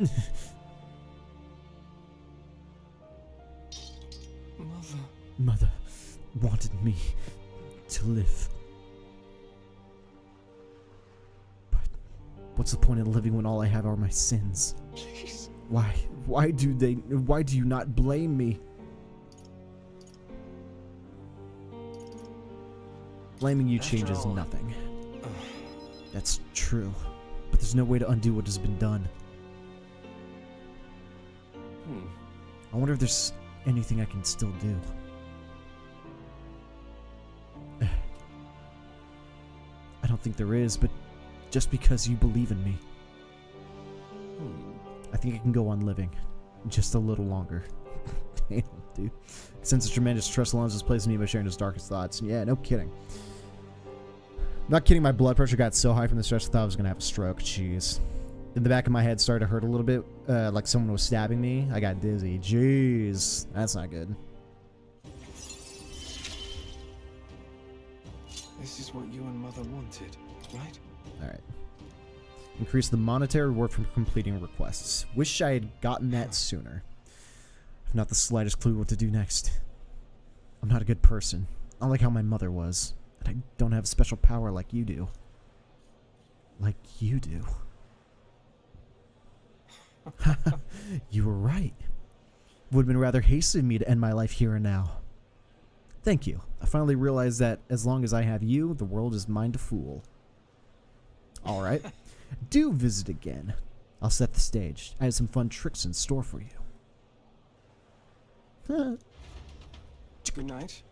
a second. Mother wanted me to live. But what's the point of living when all I have are my sins? Please. Why do you not blame me? Blaming you After changes all, nothing. That's true. But there's no way to undo what has been done. I wonder if there's anything I can still do. I don't think there is, but just because you believe in me, I think I can go on living just a little longer. Damn, dude. Since a tremendous trust Alonso's placed in me by sharing his darkest thoughts. Yeah, no kidding. Not kidding, my blood pressure got so high from the stress I thought I was going to have a stroke. Jeez. In the back of my head started to hurt a little bit, like someone was stabbing me. I got dizzy. Jeez. That's not good. This is what you and Mother wanted, right? Alright. Increase the monetary reward from completing requests. Wish I had gotten that sooner. I've not the slightest clue what to do next. I'm not a good person. Not like how my mother was. And I don't have special power like you do. Like you do. You were right. Would have been rather hasty of me to end my life here and now. Thank you. I finally realized that as long as I have you, the world is mine to fool. Alright. Do visit again. I'll set the stage. I have some fun tricks in store for you. Good night.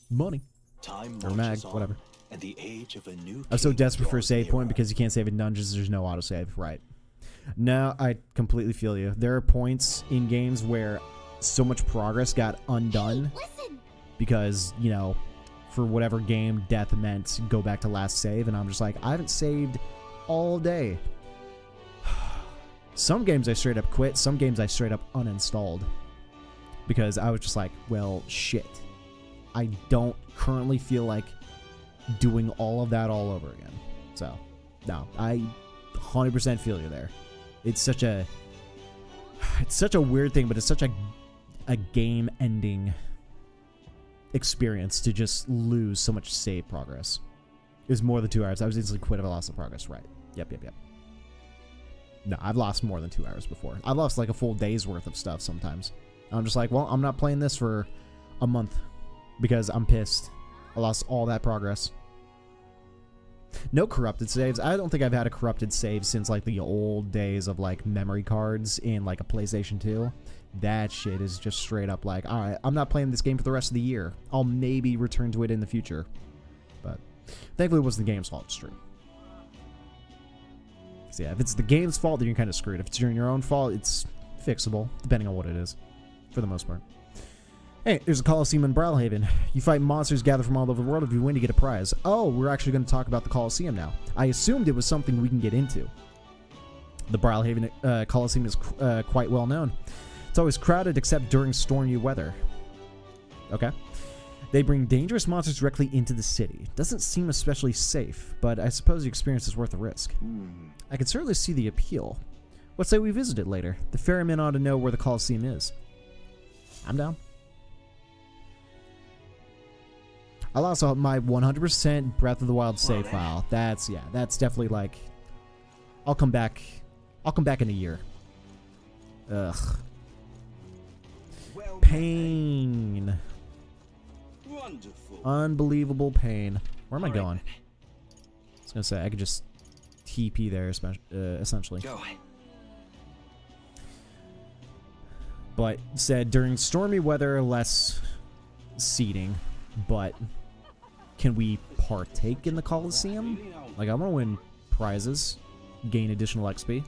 Money. Time Or mag, marches on, whatever. and the age of a new I'm so king desperate for a draws save point nearer. because you can't save in dungeons. There's no autosave. Right. No, I completely feel you. There are points in games where so much progress got undone because, you know, for whatever game death meant, go back to last save. And I'm just like, I haven't saved all day. Some games I straight up quit. Some games I straight up uninstalled because I was just like, well, shit. I don't currently feel like doing all of that all over again. So, no, I 100% feel you there. It's such a weird thing, but it's such a game-ending experience to just lose so much save progress. It was more than 2 hours. I was instantly quit if I lost the progress. Right. Yep. No, I've lost more than 2 hours before. I've lost like a full day's worth of stuff sometimes. I'm just like, well, I'm not playing this for a month because I'm pissed. I lost all that progress. No corrupted saves. I don't think I've had a corrupted save since like the old days of like memory cards in like a PlayStation 2. That shit is just straight up like, alright, I'm not playing this game for the rest of the year. I'll maybe return to it in the future. But thankfully it wasn't the game's fault, it's true. So yeah, if it's the game's fault, then you're kind of screwed. If it's your own fault, it's fixable, depending on what it is, for the most part. Hey, there's a Coliseum in Brawlhaven. You fight monsters gathered from all over the world. If you win, you get a prize. Oh, we're actually going to talk about the Coliseum now. I assumed it was something we can get into. The Brawlhaven Coliseum is quite well known. It's always crowded except during stormy weather. Okay. They bring dangerous monsters directly into the city. Doesn't seem especially safe, but I suppose the experience is worth the risk. I can certainly see the appeal. What say we visit it later? The ferryman ought to know where the Coliseum is. I'm down. I lost my 100% Breath of the Wild save file. That's definitely like, I'll come back in a year. Ugh. Pain. Wonderful. Unbelievable pain. Where am I going? I was gonna say I could just TP there, essentially. Go. But said during stormy weather, less seating. But can we partake in the Coliseum? Like, I want to win prizes, gain additional XP.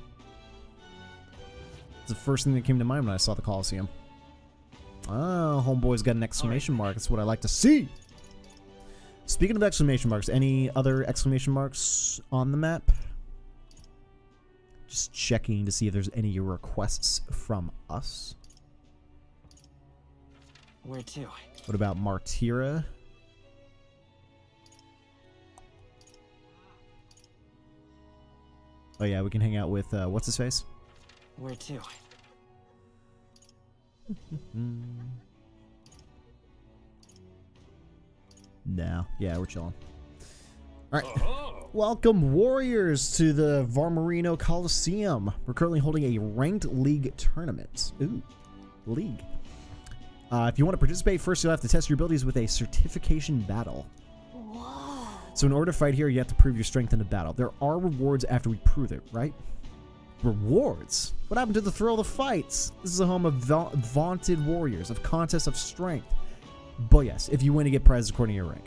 It's the first thing that came to mind when I saw the Coliseum. Oh, homeboy's got an exclamation mark. That's what I like to see. Speaking of exclamation marks, any other exclamation marks on the map? Just checking to see if there's any requests from us. Where to? What about Martyra? Oh yeah, we can hang out with, what's his face? Where to? No. Yeah, we're chilling. Alright. Welcome, Warriors, to the Varmarino Coliseum. We're currently holding a ranked league tournament. Ooh. League. If you want to participate, first you'll have to test your abilities with a certification battle. Whoa. So in order to fight here, you have to prove your strength in a battle. There are rewards after we prove it, right? Rewards? What happened to the thrill of the fights? This is a home of vaunted warriors, of contests of strength. But yes, if you win, you get prizes according to your rank.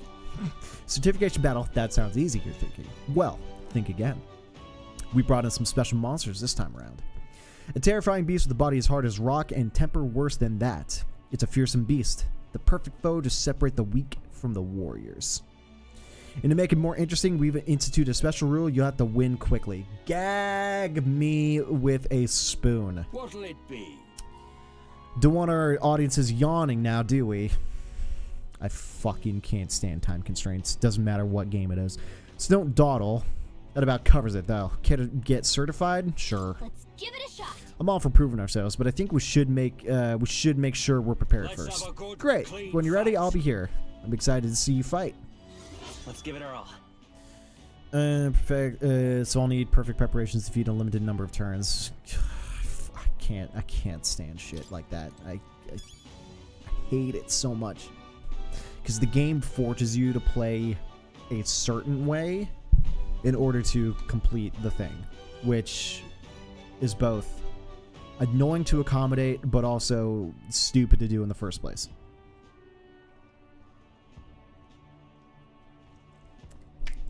Certification battle, that sounds easy, you're thinking. Well, think again. We brought in some special monsters this time around. A terrifying beast with a body as hard as rock and temper worse than that. It's a fearsome beast, the perfect foe to separate the weak from the warriors. And to make it more interesting, we've instituted a special rule: you have to win quickly. Gag me with a spoon. What'll it be? Don't want our audiences yawning now, do we? I fucking can't stand time constraints. Doesn't matter what game it is. So don't dawdle. That about covers it, though. Get certified? Sure. Let's give it a shot. I'm all for proving ourselves, but I think we should make sure we're prepared first. Great. When you're ready, I'll be here. I'm excited to see you fight. Let's give it our all. So I'll need perfect preparations to defeat a limited number of turns. I can't stand shit like that. I hate it so much. Because the game forces you to play a certain way in order to complete the thing, which is both annoying to accommodate, but also stupid to do in the first place.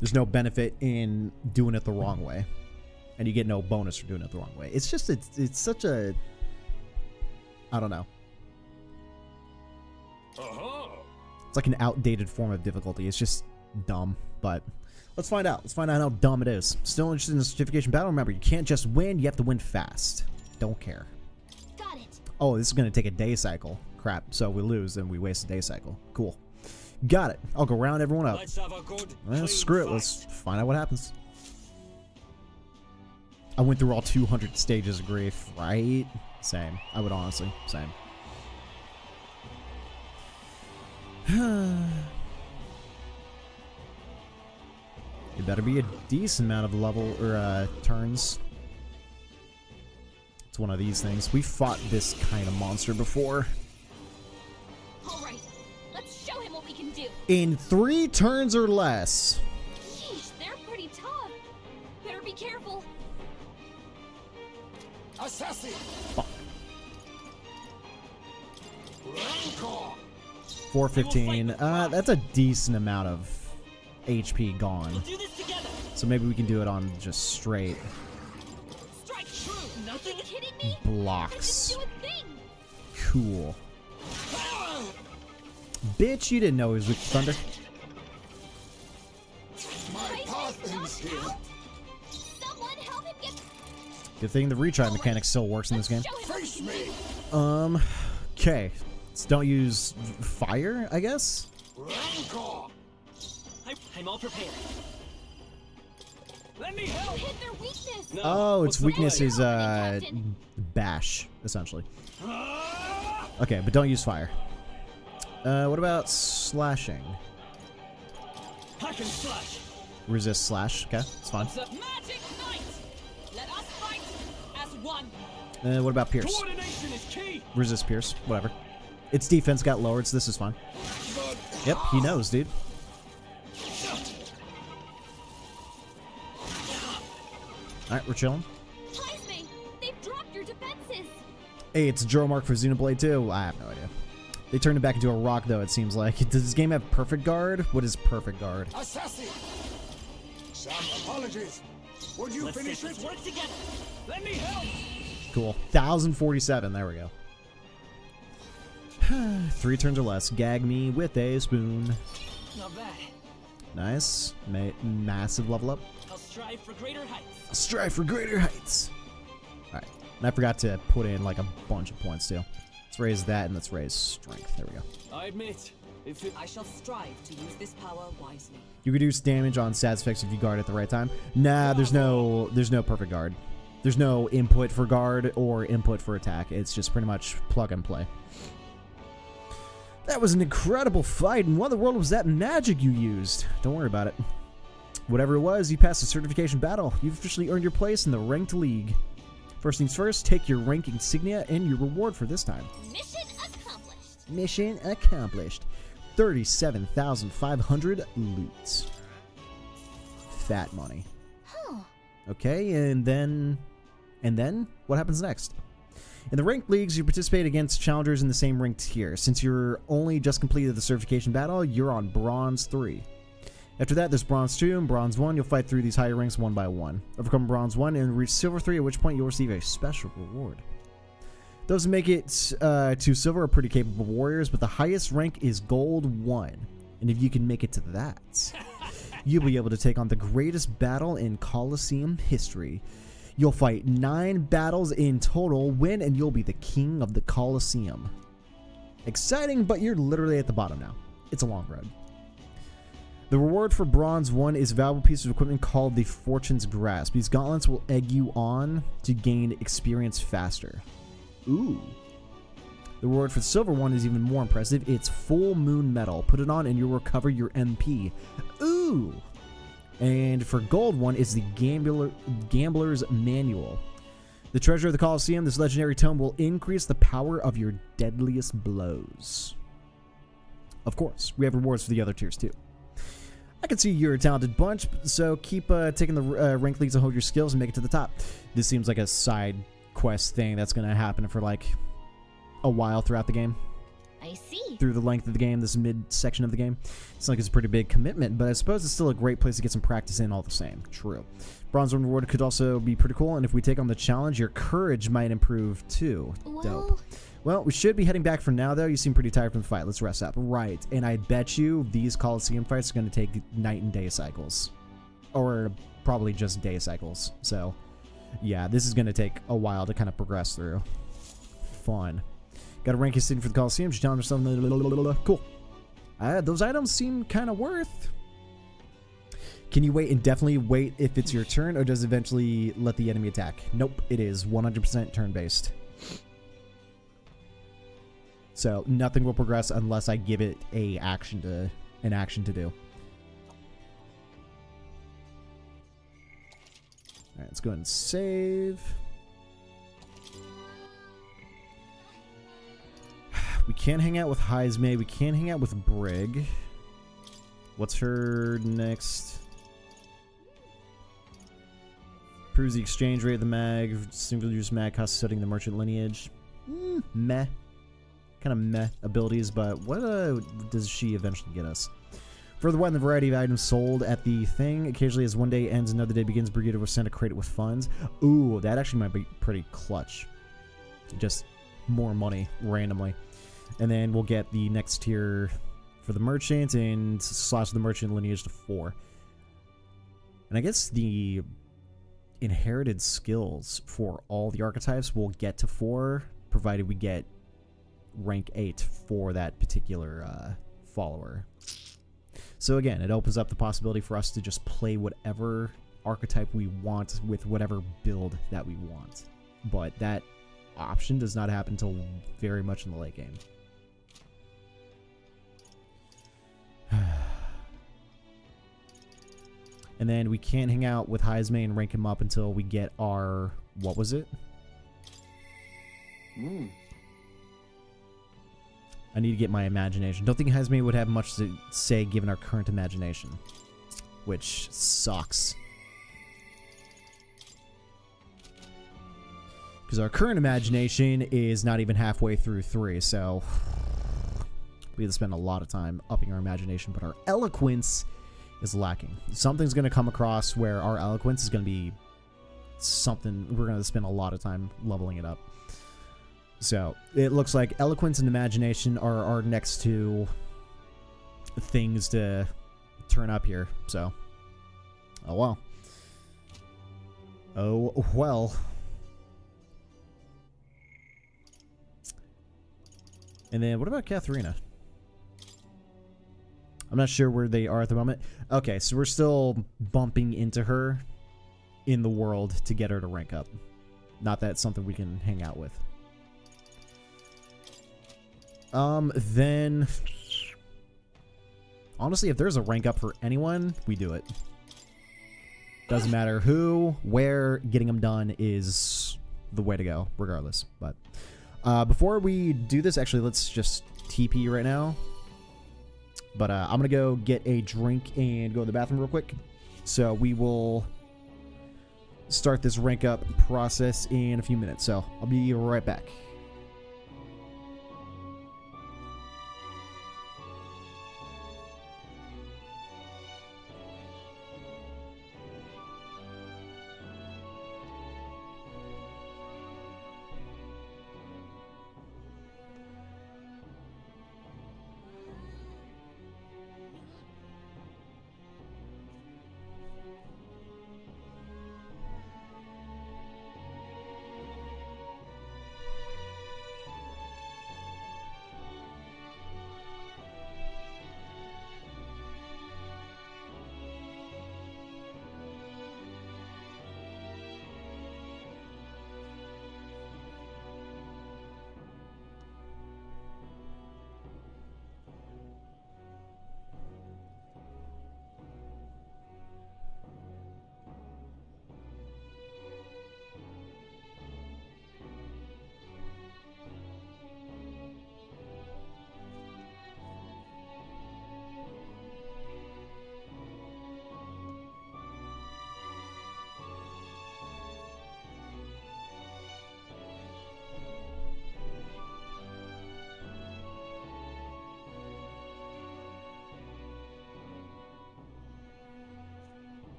There's no benefit in doing it the wrong way, and you get no bonus for doing it the wrong way. It's just, it's such a, I don't know. It's like an outdated form of difficulty. It's just dumb, but let's find out. Let's find out how dumb it is. Still interested in the certification battle? Remember, you can't just win, you have to win fast. Don't care. Got it. Oh, this is going to take a day cycle. Crap. So we lose and we waste a day cycle. Cool. Got it. I'll go round everyone up. Let's have a good, Screw it. Let's find out what happens. I went through all 200 stages of grief, right? Same. I would honestly. Same. It better be a decent amount of level or turns. It's one of these things. We fought this kind of monster before. All right. Let's show him what we can do. In 3 turns or less. Sheesh, they're pretty tough. Better be careful. Assassin. Fuck. 415. That's a decent amount of HP gone. We'll do this together. So maybe we can do it on just straight Strike true. Nothing. Are you kidding me? blocks. Just do a thing. Cool. Bitch, you didn't know he was with thunder. My path ends here. Someone help him get. Good thing the retry mechanic still works in this game. Show him Face me. Okay. So don't use fire, I guess? Rancor. I'm all prepared. Let me help. hit their weakness. No. Oh, its What's the weakness point? is bash, essentially. Okay, but don't use fire. What about slashing? I can slash. Resist slash. Okay, it's fine. It's a magic knight. Let us fight as one. What about pierce? Coordination is key. Resist pierce. Whatever. Its defense got lowered, so this is fine. Yep, he knows, dude. Alright, we're chilling. Heisme, they've dropped your defenses. Hey, it's a draw mark for Xenoblade 2. I have no idea. They turned it back into a rock, though, it seems like. Does this game have perfect guard? What is perfect guard? Assassin. Some apologies. Would you Let's finish let's it? work together. Let me help. Cool. 1047. There we go. 3 turns or less. Gag me with a spoon. Not bad. Nice. Massive level up. I'll strive for greater heights. Strive for greater heights. Alright. And I forgot to put in like a bunch of points too. Let's raise that and let's raise strength. There we go. I admit, if it... I shall strive to use this power wisely. You reduce damage on stats effects if you guard at the right time. Nah, there's no perfect guard. There's no input for guard or input for attack. It's just pretty much plug and play. That was an incredible fight, and what in the world was that magic you used? Don't worry about it. Whatever it was, you passed the certification battle. You've officially earned your place in the ranked league. First things first, take your rank insignia and your reward for this time. Mission accomplished. Mission accomplished. 37,500 loot. Fat money. Huh. Okay, and then what happens next? In the ranked leagues, you participate against challengers in the same ranked tier. Since you're only just completed the certification battle, you're on Bronze 3. After that, there's Bronze 2 and Bronze 1. You'll fight through these higher ranks one by one. Overcome Bronze 1 and reach Silver 3, at which point you'll receive a special reward. Those who make it to Silver are pretty capable warriors, but the highest rank is Gold 1. And if you can make it to that, you'll be able to take on the greatest battle in Colosseum history. You'll fight 9 battles in total, win, and you'll be the king of the Colosseum. Exciting, but you're literally at the bottom now. It's a long road. The reward for Bronze 1 is a valuable piece of equipment called the Fortune's Grasp. These gauntlets will egg you on to gain experience faster. Ooh. The reward for the Silver 1 is even more impressive. It's Full Moon Medal. Put it on and you'll recover your MP. Ooh. And for Gold 1 is the Gambler's Manual. The treasure of the Colosseum, this legendary tome will increase the power of your deadliest blows. Of course, we have rewards for the other tiers too. I can see you're a talented bunch, so keep taking the rank leagues and hold your skills and make it to the top. This seems like a side quest thing that's going to happen for like a while throughout the game. I see. Through the length of the game, this mid-section of the game. It's like it's a pretty big commitment, but I suppose it's still a great place to get some practice in all the same. True. Bronze 1 reward could also be pretty cool, and if we take on the challenge, your courage might improve too. Dope. Well, we should be heading back for now, though. You seem pretty tired from the fight. Let's rest up. Right, and I bet you these Colosseum fights are going to take night and day cycles. Or probably just day cycles. So, yeah, this is going to take a while to kind of progress through. Fun. Got a rank your city for the Colosseum. Just telling yourself, cool. Those items seem kind of worth. Can you wait indefinitely wait if it's your turn, or does it eventually let the enemy attack? Nope, it is 100% turn-based. So nothing will progress unless I give it an action to do. All right, let's go ahead and save. We can't hang out with Heismay. We can't hang out with Brig. What's her next? Proves the exchange rate of the mag. Single use mag cost studying the merchant lineage. Meh. Kind of meh abilities, but what does she eventually get us? Further widen the variety of items sold at the thing. Occasionally, as one day ends, another day begins. Brigadier will send a crate with funds. Ooh, that actually might be pretty clutch. Just more money randomly. And then we'll get the next tier for the merchant and slash the merchant lineage to 4. And I guess the inherited skills for all the archetypes will get to 4, provided we get rank 8 for that particular follower. So again, it opens up the possibility for us to just play whatever archetype we want with whatever build that we want. But that option does not happen until very much in the late game. And then we can't hang out with Heismay and rank him up until we get our... what was it? I need to get my imagination. Don't think Heismay would have much to say given our current imagination. Which sucks. Because our current imagination is not even halfway through 3, so... we have to spend a lot of time upping our imagination, but our eloquence is lacking. Something's going to come across where our eloquence is going to be something... we're going to spend a lot of time leveling it up. So, it looks like eloquence and imagination are our next two things to turn up here. So, oh well. Oh well. And then what about Katharina? I'm not sure where they are at the moment. Okay, so we're still bumping into her in the world to get her to rank up. Not that it's something we can hang out with. Then... honestly, if there's a rank up for anyone, we do it. Doesn't matter who, where, getting them done is the way to go, regardless. But before we do this, actually, let's just TP right now. But I'm going to go get a drink and go to the bathroom real quick. So we will start this rank up process in a few minutes. So I'll be right back.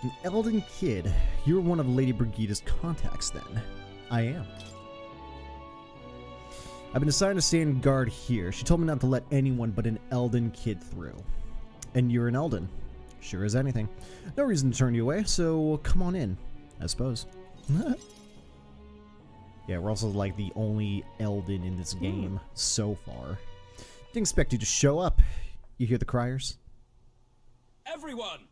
An Elden kid. You're one of Lady Brigida's contacts, then. I am. I've been assigned to stand guard here. She told me not to let anyone but an Elden kid through. And you're an Elden. Sure as anything. No reason to turn you away, so come on in, I suppose. Yeah, we're also like the only Elden in this game so far. Didn't expect you to show up. You hear the criers? Everyone!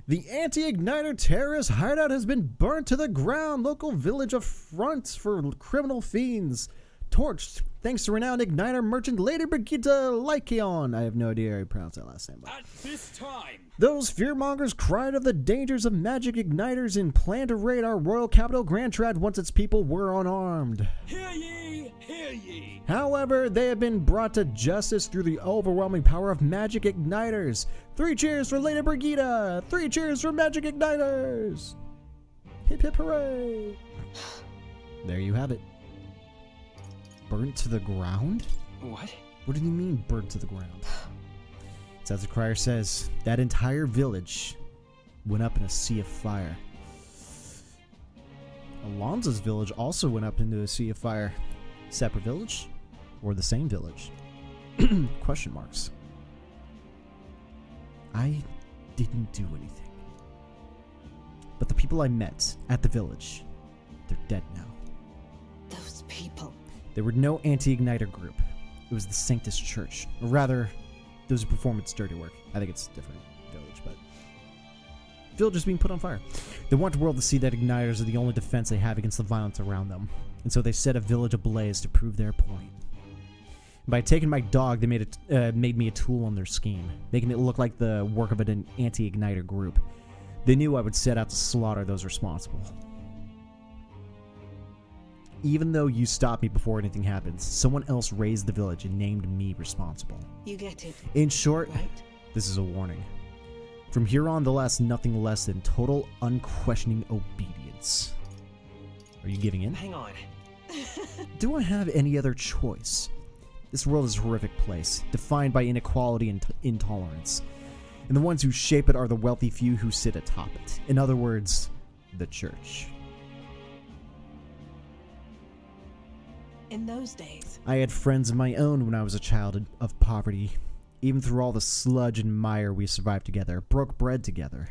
The anti-igniter terrorist hideout has been burnt to the ground. Local village a front for criminal fiends. Torched, thanks to renowned igniter merchant Lady Brigida Lycaon. I have no idea how you pronounce that last name. But At this time! those fearmongers cried of the dangers of magic igniters and planned to raid our royal capital Grand Trad once its people were unarmed. Hear ye! Hear ye! However, they have been brought to justice through the overwhelming power of magic igniters. 3 cheers for Lady Brigida! 3 cheers for magic igniters! Hip hip hooray! There you have it. Burnt to the ground? What? What do you mean, burnt to the ground? It's as the crier says, that entire village went up in a sea of fire. Alonzo's village also went up into a sea of fire. Separate village? Or the same village? Question marks. I didn't do anything. But the people I met at the village, they're dead now. Those people. There were no anti-igniter group. It was the Sanctus Church. Or rather, those who perform its dirty work. I think it's a different village, but... village is being put on fire. They want the world to see that igniters are the only defense they have against the violence around them. And so they set a village ablaze to prove their point. By taking my dog, they made me a tool on their scheme, making it look like the work of an anti-igniter group. They knew I would set out to slaughter those responsible. Even though you stopped me before anything happens, someone else raised the village and named me responsible. You get it, In short, right? this is a warning. From here on, they'll ask nothing less than total, unquestioning obedience. Are you giving in? Hang on. Do I have any other choice? This world is a horrific place, defined by inequality and intolerance. And the ones who shape it are the wealthy few who sit atop it. In other words, the church. In those days, I had friends of my own when I was a child of poverty. Even through all the sludge and mire, we survived together, broke bread together.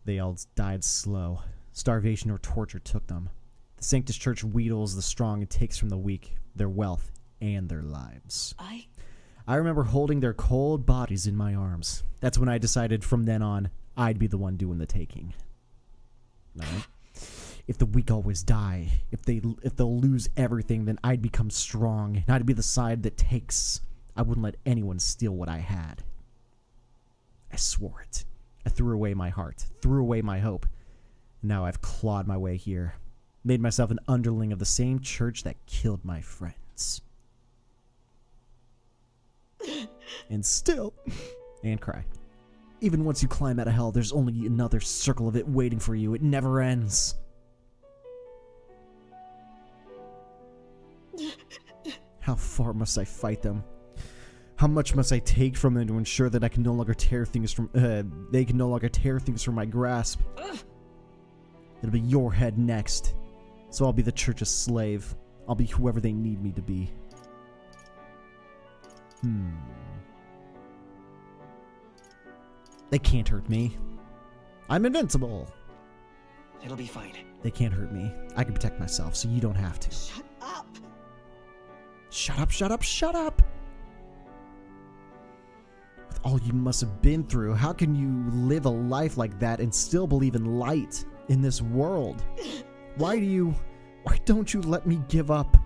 They all died slow. Starvation or torture took them. The Sanctus Church wheedles the strong and takes from the weak their wealth and their lives. I remember holding their cold bodies in my arms. That's when I decided from then on, I'd be the one doing the taking. All right? If the weak always die, if they'll lose everything, then I'd become strong, and I'd be the side that takes. I wouldn't let anyone steal what I had. I swore it. I threw away my heart, threw away my hope. Now I've clawed my way here, made myself an underling of the same church that killed my friends. And still, and cry. Even once you climb out of hell, there's only another circle of it waiting for you. It never ends. How far must I fight them? How much must I take from them to ensure that I can no longer tear things from they can no longer tear things from my grasp? It'll be your head next. So I'll be the church's slave. I'll be whoever they need me to be. They can't hurt me. I'm invincible. it'll be fine. They can't hurt me. I can protect myself, so you don't have to. Shut up! Shut up, shut up, shut up! With all you must have been through, how can you live a life like that and still believe in light in this world? Why don't you let me give up?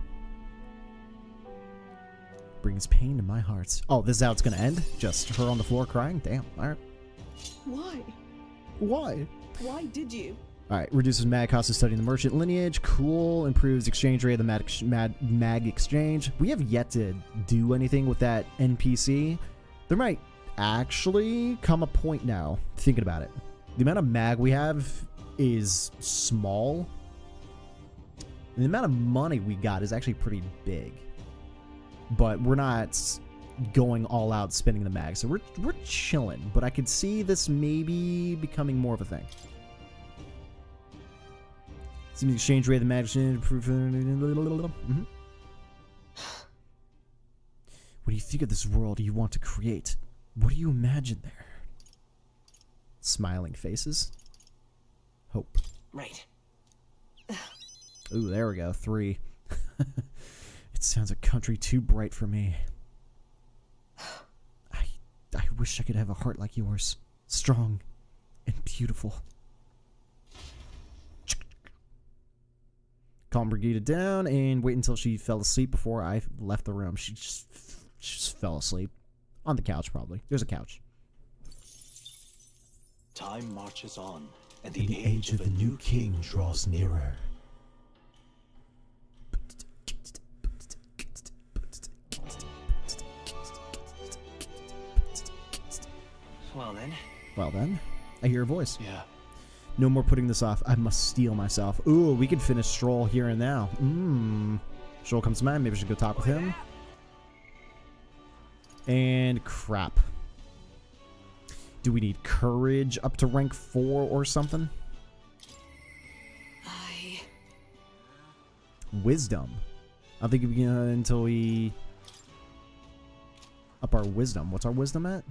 Brings pain to my heart. Oh, this is how it's gonna end? Just her on the floor crying? Damn, alright. Why? Why? Why did you? Alright, reduces mag cost of studying the merchant lineage. Cool. Improves exchange rate of the mag exchange. We have yet to do anything with that NPC. There might actually come a point now, thinking about it. The amount of mag we have is small. And the amount of money we got is actually pretty big. But we're not going all out spending the mag, so we're chilling. But I could see this maybe becoming more of a thing. See the exchange rate of the mag. When you think of this world you want to create, what do you imagine there? Smiling faces. Hope. Right. Ooh, there we go. 3. It sounds a country too bright for me. I wish I could have a heart like yours. Strong and beautiful. Calm Brigida down and wait until she fell asleep before I left the room. She just fell asleep. On the couch, probably. There's a couch. Time marches on, and the age of the new king draws nearer. Well then. I hear a voice. Yeah. No more putting this off. I must steel myself. Ooh, we could finish Stroll here and now. Stroll comes to mind. Maybe I should go talk with him. And crap. Do we need courage up to rank 4 or something? Wisdom. I think we can until we up our wisdom. What's our wisdom at?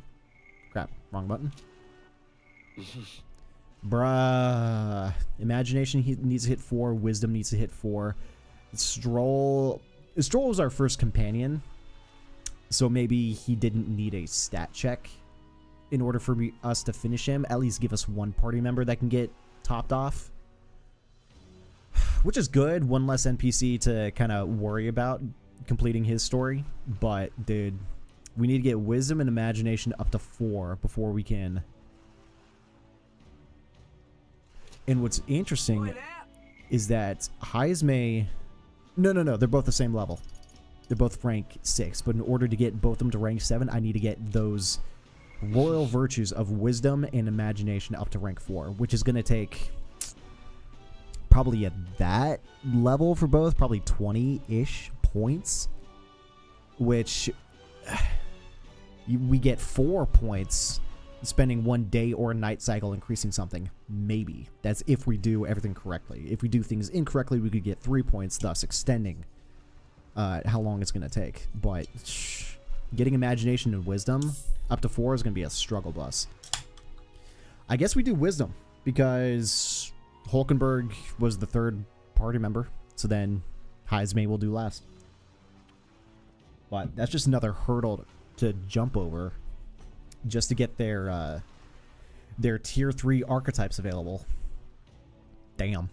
Crap, wrong button. Bruh. Imagination needs to hit 4. Wisdom needs to hit 4. Stroll was our first companion, so maybe he didn't need a stat check in order for us to finish him. At least give us one party member that can get topped off. which is good. One less NPC to kind of worry about completing his story. But, dude, we need to get wisdom and imagination up to 4 before we can. And what's interesting is that Heismay... No, they're both the same level. They're both rank 6, but in order to get both of them to rank 7, I need to get those royal virtues of wisdom and imagination up to rank 4, which is going to take probably at that level for both, probably 20-ish points, which we get 4 points spending 1 day or night cycle increasing something. Maybe. That's if we do everything correctly. If we do things incorrectly, we could get 3 points, thus extending how long it's going to take. But getting imagination and wisdom up to 4 is going to be a struggle bus. I guess we do wisdom because Hulkenberg was the 3rd party member. So then Heismay will do last. But that's just another hurdle to jump over just to get their tier 3 archetypes available. Damn.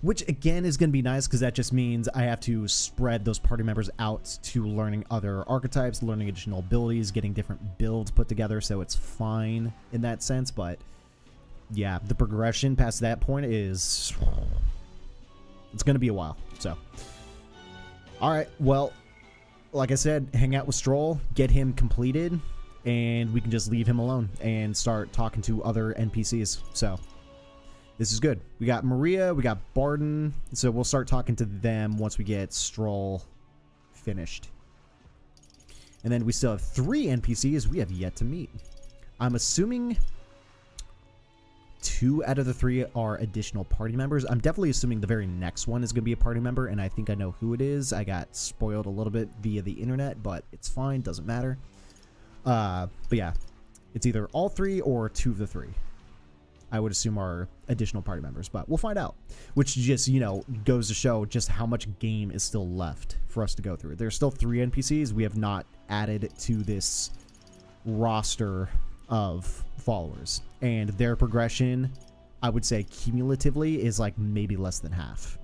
Which, again, is going to be nice because that just means I have to spread those party members out to learning other archetypes, learning additional abilities, getting different builds put together, so it's fine in that sense. But, yeah, the progression past that point is... It's going to be a while, so... Alright, well, like I said, hang out with Stroll, get him completed, and we can just leave him alone and start talking to other NPCs, so... This is good. We got Maria, we got Barden, so we'll start talking to them once we get Stroll finished. And then we still have 3 NPCs we have yet to meet. I'm assuming 2 out of the 3 are additional party members. I'm definitely assuming the very next one is going to be a party member, and I think I know who it is. I got spoiled a little bit via the internet, but it's fine, doesn't matter. But yeah, it's either all 3 or 2 of the 3. I would assume are additional party members, but we'll find out. Which just, you know, goes to show just how much game is still left for us to go through. There's still 3 NPCs we have not added to this roster of followers. And their progression, I would say cumulatively, is like maybe less than half.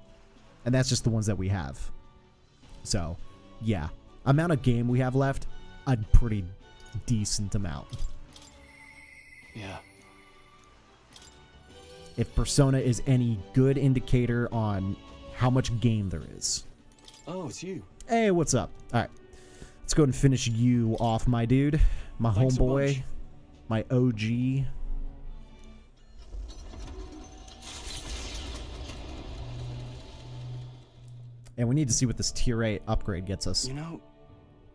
And that's just the ones that we have. So, yeah. Amount of game we have left, a pretty decent amount. Yeah. If Persona is any good indicator on how much game there is. Oh, it's you. Hey, what's up? All right. Let's go ahead and finish you off, my dude. My Thanks a homeboy. bunch. My OG. And we need to see what this tier 8 upgrade gets us. You know,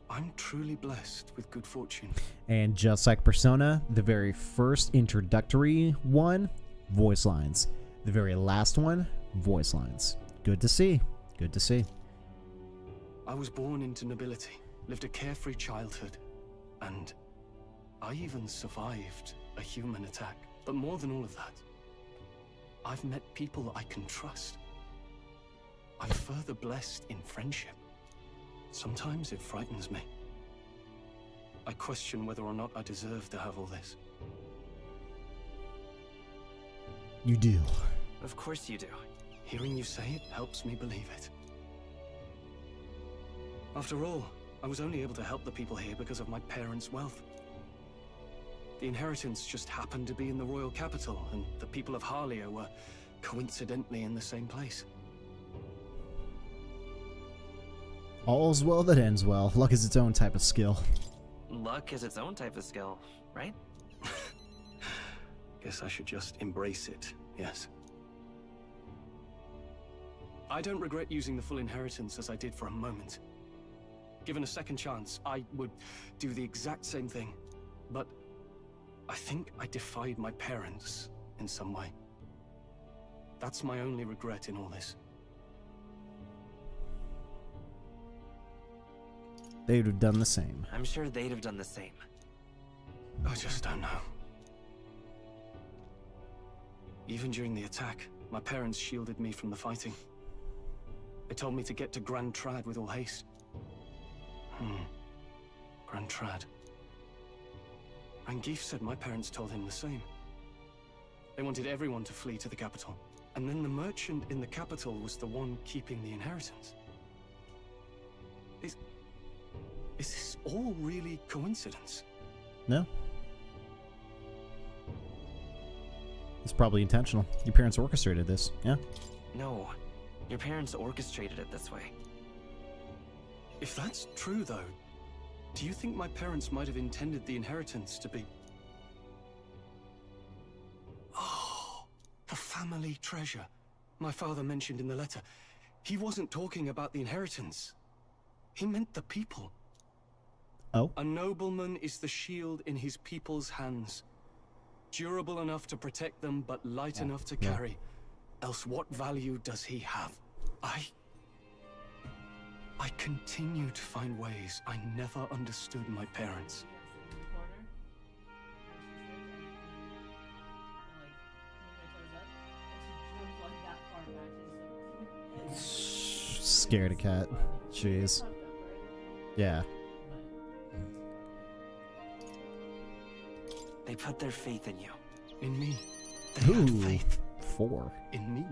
I'm truly blessed with good fortune. And just like Persona, the very first introductory one, voice lines. The very last one, voice lines. Good to see. Good to see. I was born into nobility, lived a carefree childhood, and I even survived a human attack. But more than all of that, I've met people I can trust. I'm further blessed in friendship. Sometimes it frightens me. I question whether or not I deserve to have all this. You do. Of course you do. Hearing you say it helps me believe it. After all, I was only able to help the people here because of my parents' wealth. The inheritance just happened to be in the royal capital, and the people of Harlia were coincidentally in the same place. All's well that ends well. Luck is its own type of skill. Luck is its own type of skill, right? Guess I should just embrace it, yes. I don't regret using the full inheritance as I did for a moment. Given a second chance, I would do the exact same thing. But I think I defied my parents in some way. That's my only regret in all this. They would have done the same. I'm sure they'd have done the same. I just don't know. Even during the attack, my parents shielded me from the fighting. They told me to get to Grand Trad with all haste. Grand Trad. Rangif said my parents told him the same. They wanted everyone to flee to the capital. And then the merchant in the capital was the one keeping the inheritance. Is this all really coincidence? No. It's probably intentional. Your parents orchestrated this, yeah? No, your parents orchestrated it this way. If that's true, though, do you think my parents might have intended the inheritance to be... Oh, the family treasure my father mentioned in the letter. He wasn't talking about the inheritance. He meant the people. Oh? A nobleman is the shield in his people's hands. Durable enough to protect them, but light enough to carry. Else what value does he have? I continue to find ways I never understood my parents. Scared a cat. Jeez. Yeah. They put their faith in you. In me. They had Ooh. faith 4. in me.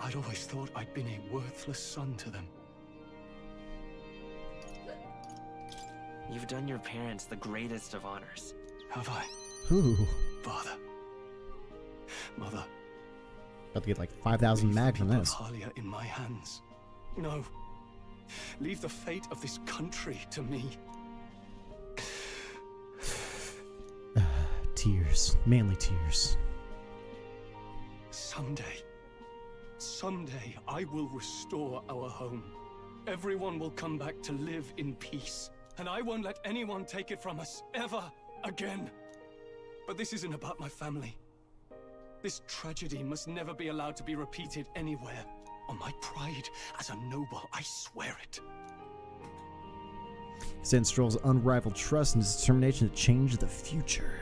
I'd always thought I'd been a worthless son to them. You've done your parents the greatest of honors. Have I? Ooh. Father. Mother. About to get like 5,000 mag from Leave the this. people of Halia in my hands. No. Leave the fate of this country to me. Tears. Manly tears. Someday I will restore our home. Everyone will come back to live in peace. And I won't let anyone take it from us, ever again. But this isn't about my family. This tragedy must never be allowed to be repeated anywhere. On my pride as a noble, I swear it. Zen Stroll's unrivaled trust and his determination to change the future.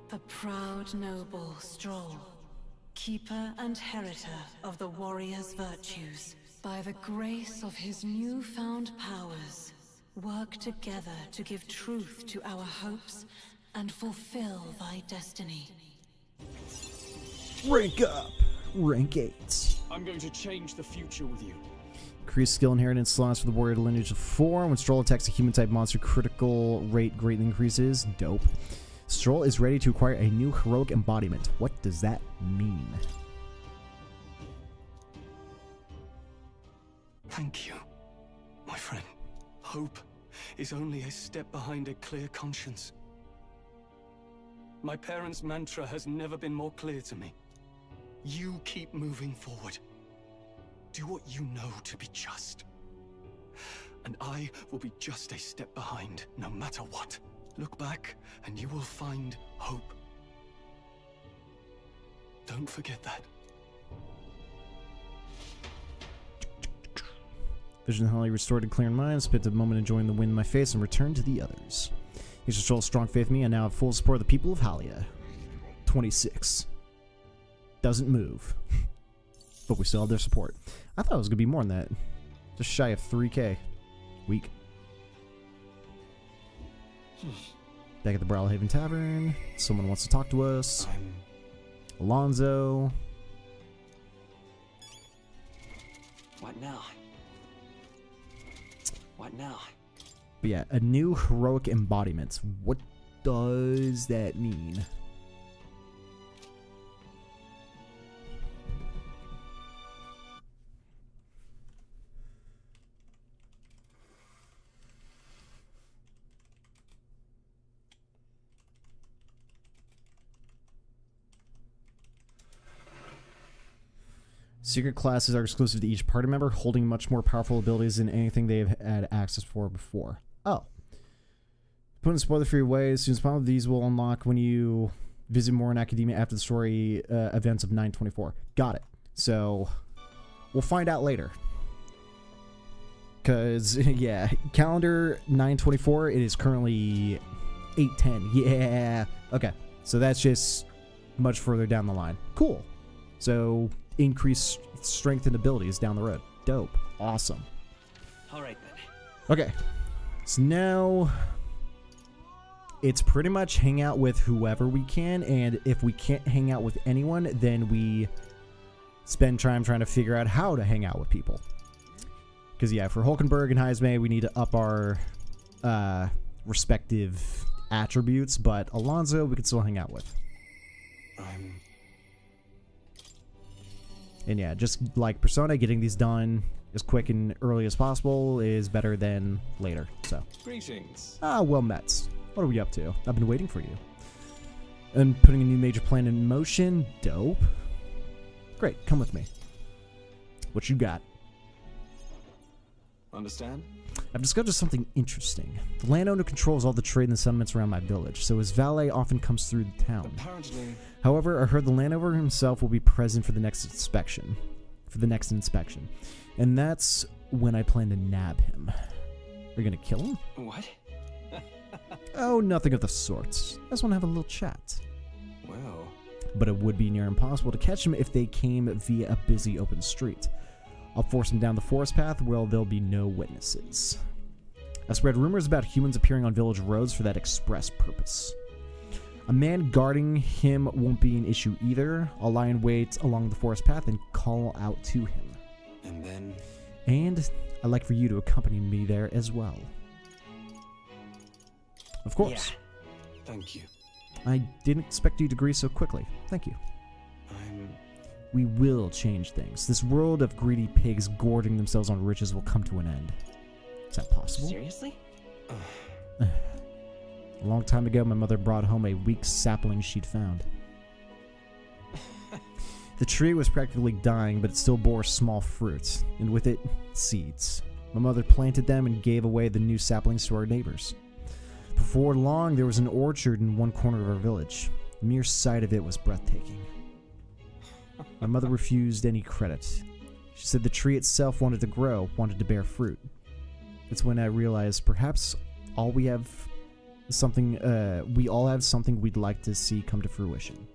The proud noble Stroll, keeper and heritor of the warrior's virtues, by the grace of his newfound powers, work together to give truth to our hopes and fulfill thy destiny. Rank up! Rank 8. I'm going to change the future with you. Increased skill inheritance slots for the warrior lineage of 4. When Stroll attacks a human-type monster, critical rate greatly increases. Dope. Stroll is ready to acquire a new heroic embodiment. What does that mean? Thank you, my friend. Hope is only a step behind a clear conscience. My parents' mantra has never been more clear to me. You keep moving forward. Do what you know to be just. And I will be just a step behind, no matter what. Look back, and you will find hope. Don't forget that. Vision Holly restored to clear in mind, spent a moment enjoying the wind in my face, and returned to the others. You should show strong faith in me, and now have full support of the people of Halia. 26. Doesn't move. But we still have their support. I thought it was going to be more than that. Just shy of 3k. Weak. Back at the Brawlhaven Tavern. Someone wants to talk to us. Alonzo. What now? What now? But yeah, a new heroic embodiment. What does that mean? Secret classes are exclusive to each party member, holding much more powerful abilities than anything they have had access for before. Oh. Put in spoiler-free way, as soon as possible, these will unlock when you visit Morin Academia after the story events of 924. Got it. So, we'll find out later. Because, yeah, calendar 924, it is currently 810. Yeah. Okay. So that's just much further down the line. Cool. So, increased strength and abilities down the road. Dope. Awesome. All right then. Okay. So now it's pretty much hang out with whoever we can, and if we can't hang out with anyone, then we spend time trying to figure out how to hang out with people. Because, yeah, for Hulkenberg and Heismay, we need to up our respective attributes, but Alonso we can still hang out with. And yeah, just like Persona, getting these done as quick and early as possible is better than later. So, Greetings. well met. What are we up to? I've been waiting for you. And putting a new major plan in motion. Dope. Great, come with me. What you got? Understand? I've discovered something interesting. The landowner controls all the trade and the settlements around my village, so his valet often comes through the town. Apparently. However, I heard the landowner himself will be present for the next inspection. And that's when I plan to nab him. Are you gonna kill him? What? Oh, nothing of the sorts. I just want to have a little chat. Well. But it would be near impossible to catch him if they came via a busy open street. I'll force him down the forest path where there'll be no witnesses. I've spread rumors about humans appearing on village roads for that express purpose. A man guarding him won't be an issue either. I'll lie in wait along the forest path and call out to him. And then? And I'd like for you to accompany me there as well. Of course. Yeah. Thank you. I didn't expect you to agree so quickly. Thank you. We will change things. This world of greedy pigs gorging themselves on riches will come to an end. Is that possible? Seriously? A long time ago, my mother brought home a weak sapling she'd found. The tree was practically dying, but it still bore small fruit, and with it, seeds. My mother planted them and gave away the new saplings to our neighbors. Before long, there was an orchard in one corner of our village. The mere sight of it was breathtaking. My mother refused any credit. She said the tree itself wanted to grow, wanted to bear fruit. It's when I realized perhaps we all have something we'd like to see come to fruition.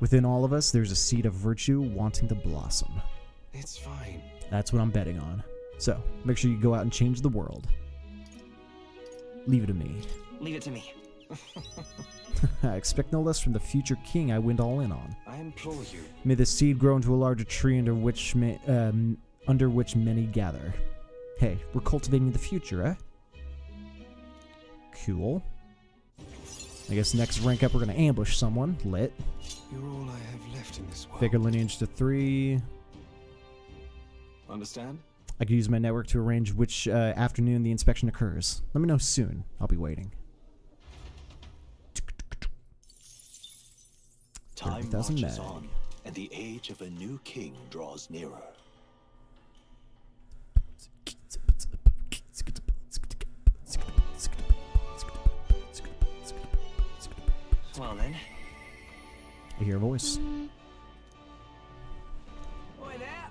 Within all of us, there's a seed of virtue wanting to blossom. It's fine. That's what I'm betting on. So, make sure you go out and change the world. Leave it to me. Leave it to me. I expect no less from the future king I went all in on. I implore you. May the seed grow into a larger tree under which many gather. Hey, we're cultivating the future, eh? Cool. I guess next rank up we're gonna ambush someone. Lit. You're all I have left in this world. Figure lineage to 3. Understand? I could use my network to arrange which afternoon the inspection occurs. Let me know soon. I'll be waiting. Time 30,000 marches mag. on, and the age of a new king draws nearer. Well then. I hear a voice.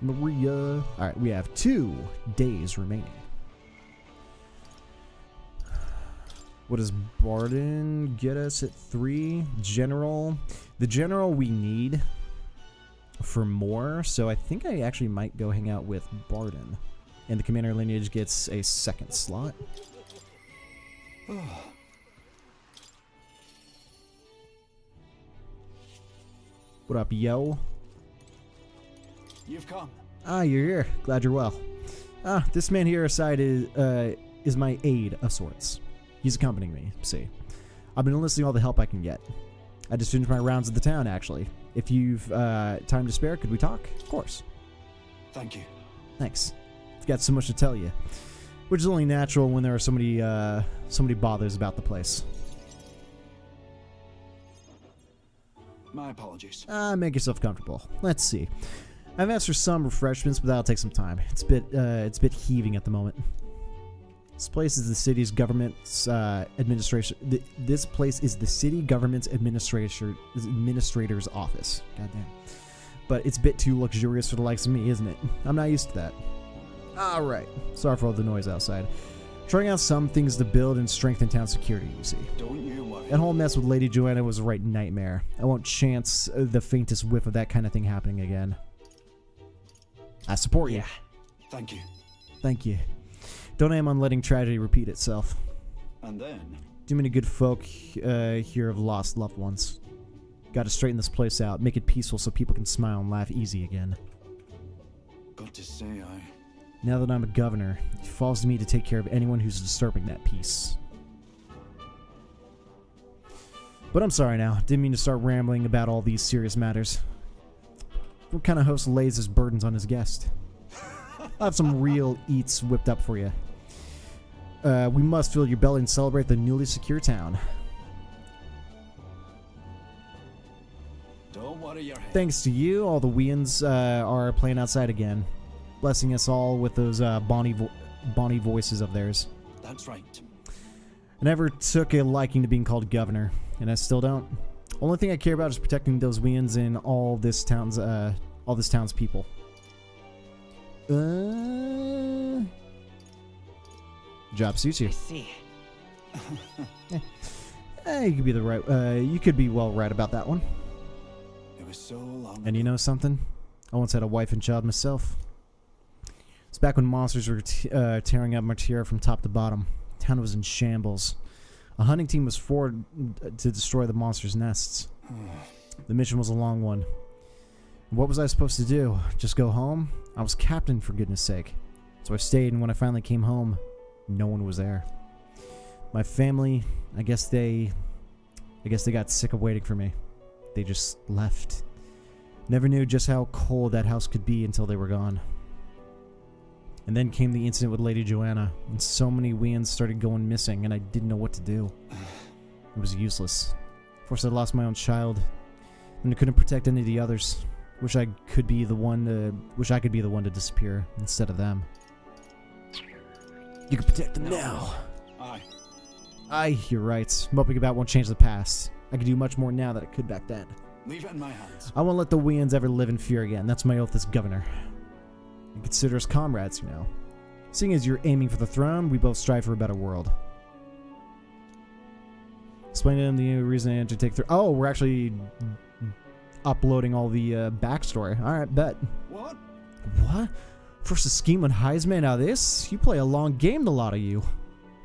Maria. Alright, we have 2 days remaining. What does Barden get us at 3? General. The general we need for more, so I think I actually might go hang out with Barden. And the commander lineage gets a 2nd slot. What up, yo? You've come. Ah, you're here. Glad you're well. Ah, this man here aside is my aide of sorts. He's accompanying me, see. I've been enlisting all the help I can get. I just finished my rounds of the town, actually. If you've time to spare, could we talk? Of course. Thank you. Thanks. I've got so much to tell you. Which is only natural when there are so many bothers about the place. My apologies. Make yourself comfortable. Let's see. I've asked for some refreshments, but that'll take some time. It's a bit heaving at the moment. This place is the city's government's administration. This place is the city government's administrator's office. Goddamn. But it's a bit too luxurious for the likes of me, isn't it? I'm not used to that. All right. Sorry for all the noise outside. Trying out some things to build and strengthen town security, you see. Don't you worry. That whole mess with Lady Joanna was a right nightmare. I won't chance the faintest whiff of that kind of thing happening again. I support you. Thank you. Thank you. Don't aim on letting tragedy repeat itself. And then, Too many good folk here have lost loved ones. Gotta straighten this place out, make it peaceful so people can smile and laugh easy again. got to say, Now that I'm a governor, it falls to me to take care of anyone who's disturbing that peace. But I'm sorry now, didn't mean to start rambling about all these serious matters. What kind of host lays his burdens on his guest? I'll have some real eats whipped up for you. We must fill your belly and celebrate the newly secure town. don't worry your head. Thanks to you, all the Weans are playing outside again, blessing us all with those bonny voices of theirs. That's right. I never took a liking to being called governor, and I still don't. Only thing I care about is protecting those Weans and all this town's people. Job suits you. I see. You could be the right. You could be well right about that one. It was so long. And you know something? I once had a wife and child myself. It's back when monsters were tearing up Martyra from top to bottom. The town was in shambles. A hunting team was forward to destroy the monsters' nests. The mission was a long one. What was I supposed to do? Just go home? I was captain, for goodness sake. So I stayed, and when I finally came home, no one was there. My family, I guess they got sick of waiting for me. They just left. Never knew just how cold that house could be until they were gone. And then came the incident with Lady Joanna, and so many Weans started going missing, and I didn't know what to do. It was useless. First I lost my own child, and I couldn't protect any of the others. Wish I could be the one to disappear instead of them. You can protect them now. Aye, you're right. Moping about won't change the past. I can do much more now than I could back then. Leave it in my hands. I won't let the Weans ever live in fear again. That's my oath as governor. And consider us comrades, you know. Seeing as you're aiming for the throne, we both strive for a better world. Explain to him the reason I had to take through. Oh, we're actually uploading all the backstory. Alright, bet. What? What? First a scheme on Heisman, now this? You play a long game, the lot of you.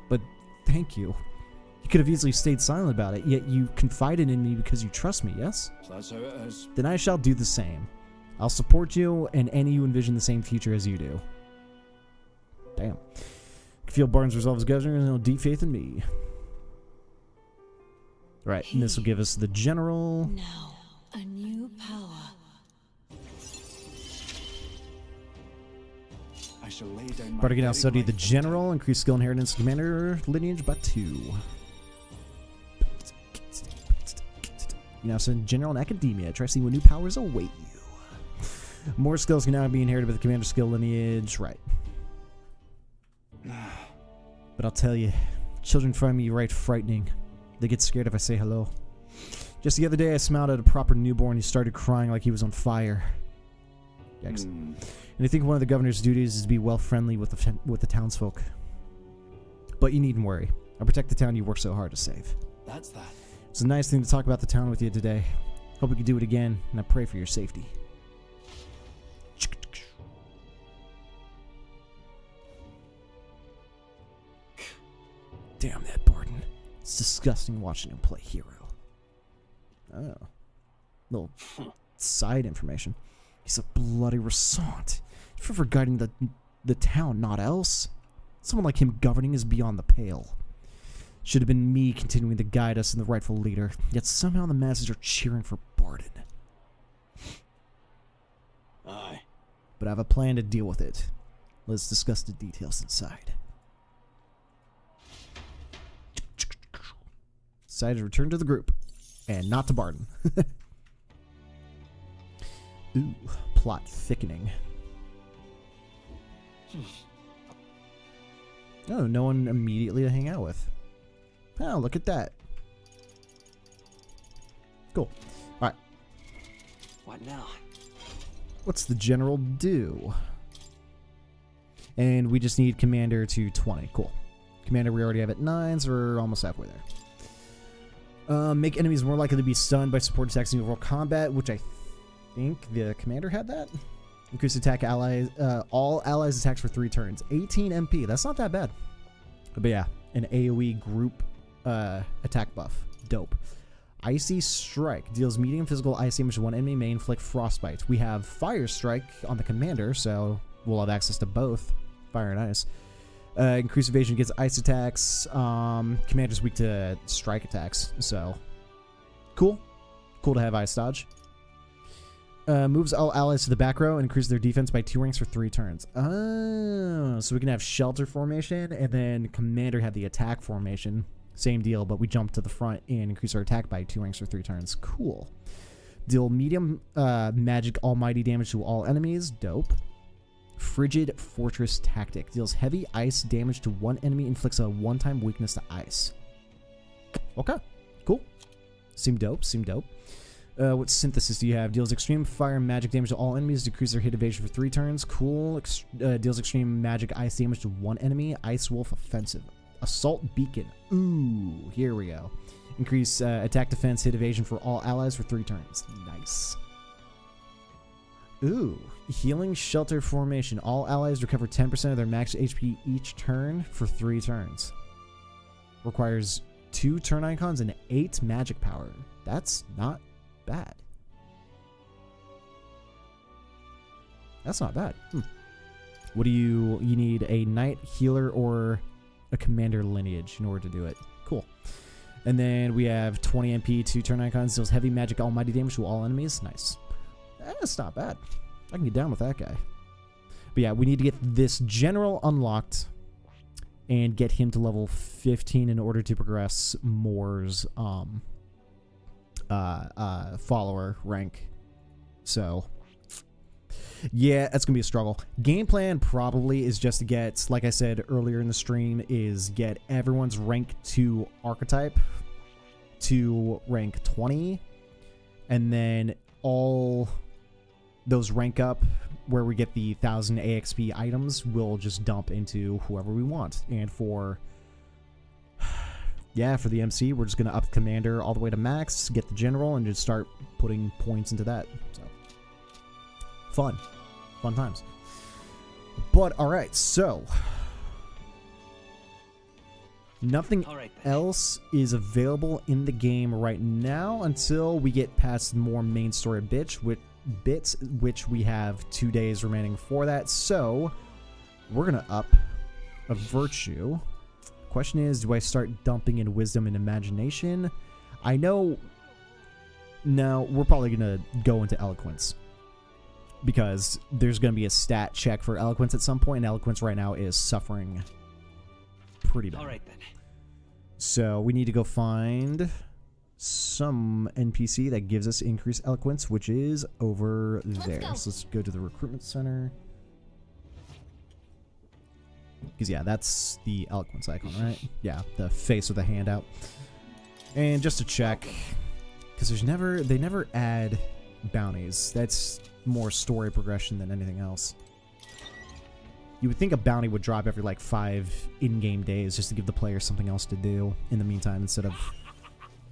But thank you. You could have easily stayed silent about it, yet you confided in me because you trust me, yes? So that's how it is. Then I shall do the same. I'll support you and any who envision the same future as you do. Damn. I feel Barnes resolve as governor and he'll deep faith in me. Right, and this will give us the general. Now, a new power. I shall lay down my Bardic now very study the life. general, increase skill inheritance commander lineage by 2. You now send general in academia. Try seeing what new powers await you. More skills can now be inherited with the commander skill lineage. Right. But I'll tell you, children find me right frightening. They get scared if I say hello. Just the other day, I smiled at a proper newborn. He started crying like he was on fire. Yikes. And I think one of the governor's duties is to be well friendly with the townsfolk. But you needn't worry. I'll protect the town you worked so hard to save. That's that. It's a nice thing to talk about the town with you today. Hope we can do it again, and I pray for your safety. Damn that Barton. It's disgusting watching him play hero. Oh. Little side information. He's a bloody Rassant. For guiding the town, not else. Someone like him governing is beyond the pale. Should have been me continuing to guide us in the rightful leader, yet somehow the masses are cheering for Barton. Aye. But I have a plan to deal with it. Let's discuss the details inside. Decided to return to the group, and not to Barton. Ooh, plot thickening. Oh, no one immediately to hang out with. Oh, look at that. Cool. Alright. What now? What's the general do? And we just need commander to 20. Cool. Commander we already have at 9, so we're almost halfway there. Make enemies more likely to be stunned by support attacks in overall combat, which I think the commander had that. Increase attack allies, all allies attacks for 3 turns. 18 MP. That's not that bad. But yeah, an AoE group attack buff. Dope. Icy Strike deals medium physical ice damage to one enemy, may inflict frostbite. We have Fire Strike on the commander, so we'll have access to both fire and ice. Increased evasion against ice attacks. Commander's weak to strike attacks, so cool. Cool to have ice dodge. Moves all allies to the back row and increases their defense by 2 ranks for 3 turns. Oh, so we can have shelter formation and then commander have the attack formation. Same deal, but we jump to the front and increase our attack by 2 ranks for 3 turns. Cool. Deal medium magic almighty damage to all enemies. Dope. Frigid Fortress Tactic. Deals heavy ice damage to one enemy. Inflicts a one-time weakness to ice. Okay. Cool. Seem dope. Seem dope. What synthesis do you have? Deals extreme fire and magic damage to all enemies. Decrease their hit evasion for 3 turns. Cool. Deals extreme magic ice damage to one enemy. Ice Wolf Offensive. Assault Beacon. Ooh, here we go. Increase attack, defense, hit evasion for all allies for 3 turns. Nice. Ooh, Healing Shelter Formation. All allies recover 10% of their max HP each turn for 3 turns. Requires 2 turn icons and 8 magic power. That's not bad. That's not bad. What do you need? A knight, healer, or a commander lineage in order to do it. Cool. And then we have 20 MP, 2 turn icons, deals heavy magic almighty damage to all enemies. Nice. That's not bad. I can get down with that guy. But yeah, we need to get this general unlocked and get him to level 15 in order to progress Moore's follower rank. So yeah, that's gonna be a struggle. Game plan probably is just to get, like I said earlier in the stream, is get everyone's rank 2 archetype to rank 20, and then all those rank up where we get the 1000 AXP items will just dump into whoever we want. And for for the MC, we're just gonna up commander all the way to max, get the general, and just start putting points into that. So fun times. But all right, so nothing else is available in the game right now until we get past more main story bits, which we have 2 days remaining for that. So we're gonna up a virtue. Question is, do I start dumping in wisdom and imagination? I know. No, we're probably gonna go into eloquence, because there's going to be a stat check for eloquence at some point, and eloquence right now is suffering pretty bad. All right, then. So we need to go find some NPC that gives us increased eloquence, which is over there. So let's go to the recruitment center. Because, yeah, that's the eloquence icon, right? Yeah, the face with the hand out. And just to check, because they never add bounties. That's more story progression than anything else. You would think a bounty would drop every like 5 in-game days just to give the player something else to do in the meantime instead of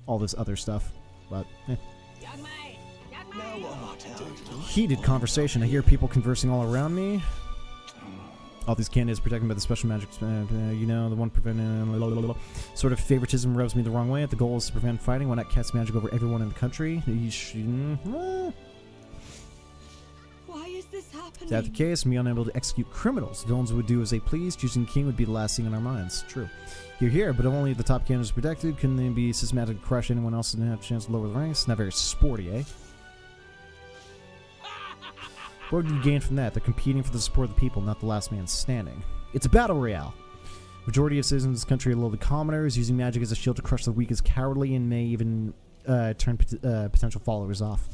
all this other stuff. But heated conversation. I hear people conversing all around me. All these candidates protected by the special magic, you know, the one preventing sort of favoritism rubs me the wrong way. If the goal is to prevent fighting, why not cast magic over everyone in the country? Why is this happening? Is that the case? Me unable to execute criminals. Villains would do as they please. Choosing king would be the last thing on our minds. True. Here, but if only the top candidates are protected, couldn't they be systematic to crush anyone else and have a chance to lower the ranks? Not very sporty, eh? What would you gain from that? They're competing for the support of the people, not the last man standing. It's a battle royale. Majority of citizens in this country are low to commoners. Using magic as a shield to crush the weak is cowardly and may even turn potential followers off.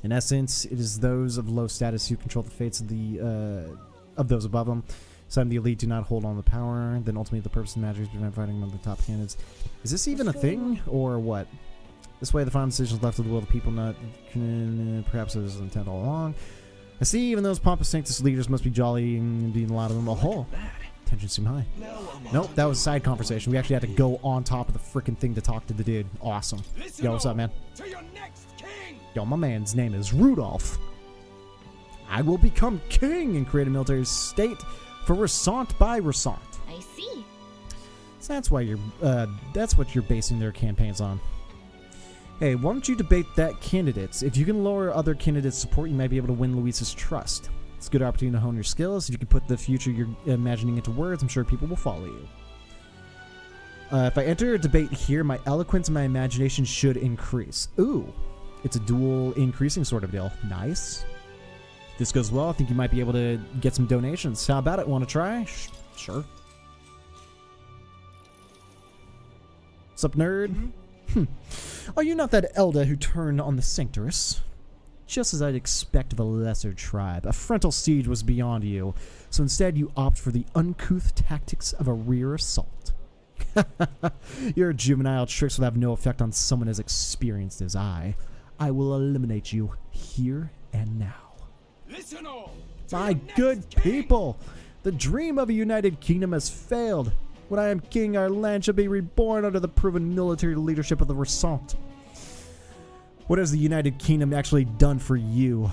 In essence, it is those of low status who control the fates of those above them. Some of the elite do not hold on to power. Then ultimately the purpose of magic is to prevent fighting among the top candidates. Is this even a thing, or what? This way, the final decision is left to the will of the people, not perhaps it was intent all along. I see even those pompous sanctus leaders must be jolly and being a lot of them. Oh, tension seemed high. Nope, that was a side conversation. We actually had to go on top of the freaking thing to talk to the dude. Awesome. Yo, what's up, man? Yo, my man's name is Rudolph. I will become king and create a military state for Ressant by Ressant. I see. So that's why that's what you're basing their campaigns on. Hey, why don't you debate that candidates? If you can lower other candidates' support, you might be able to win Luis's trust. It's a good opportunity to hone your skills. If you can put the future you're imagining into words, I'm sure people will follow you. If I enter a debate here, my eloquence and my imagination should increase. Ooh, it's a dual increasing sort of deal. Nice. If this goes well, I think you might be able to get some donations. How about it? Want to try? Sure. What's up, nerd? Are you not that elder who turned on the Sanctorus? Just as I'd expect of a lesser tribe, a frontal siege was beyond you, so instead you opt for the uncouth tactics of a rear assault. Your juvenile tricks will have no effect on someone as experienced as I. I will eliminate you here and now. Listen all. My good people, the dream of a united kingdom has failed. When I am king, our land shall be reborn under the proven military leadership of the Resant. What has the United Kingdom actually done for you?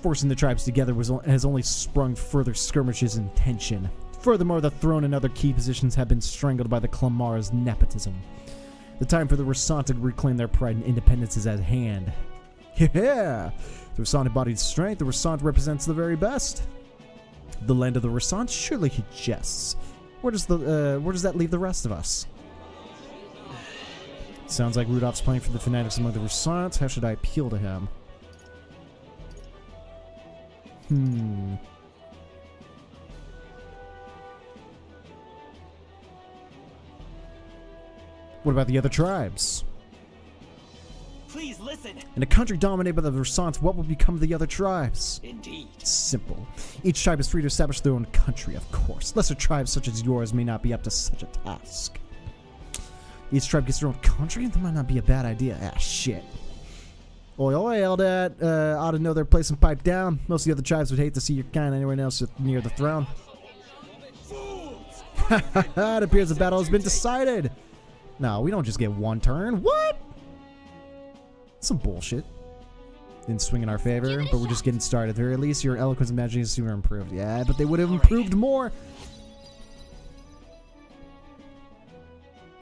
Forcing the tribes together has only sprung further skirmishes and tension. Furthermore, the throne and other key positions have been strangled by the Clamara's nepotism. The time for the Resant to reclaim their pride and independence is at hand. Yeah! The Resant embodies strength. The Resant represents the very best. The land of the Resant? Surely he jests. Where does that leave the rest of us? Sounds like Rudolph's playing for the fanatics among the Resants. How should I appeal to him? What about the other tribes? Please listen. In a country dominated by the Resants, what will become of the other tribes? Indeed. Simple. Each tribe is free to establish their own country, of course. Lesser tribes such as yours may not be up to such a task. Each tribe gets their own country? That might not be a bad idea. Ah, shit. Oi, oi, Eldad. Ought to know their place and pipe down. Most of the other tribes would hate to see your kind anywhere else near the throne. It appears the battle has been decided. No, we don't just get one turn. What? Some bullshit. Didn't swing in our favor, but we're just getting started. At the very least, your eloquence and imagination sooner improved. Yeah, but they would have improved more.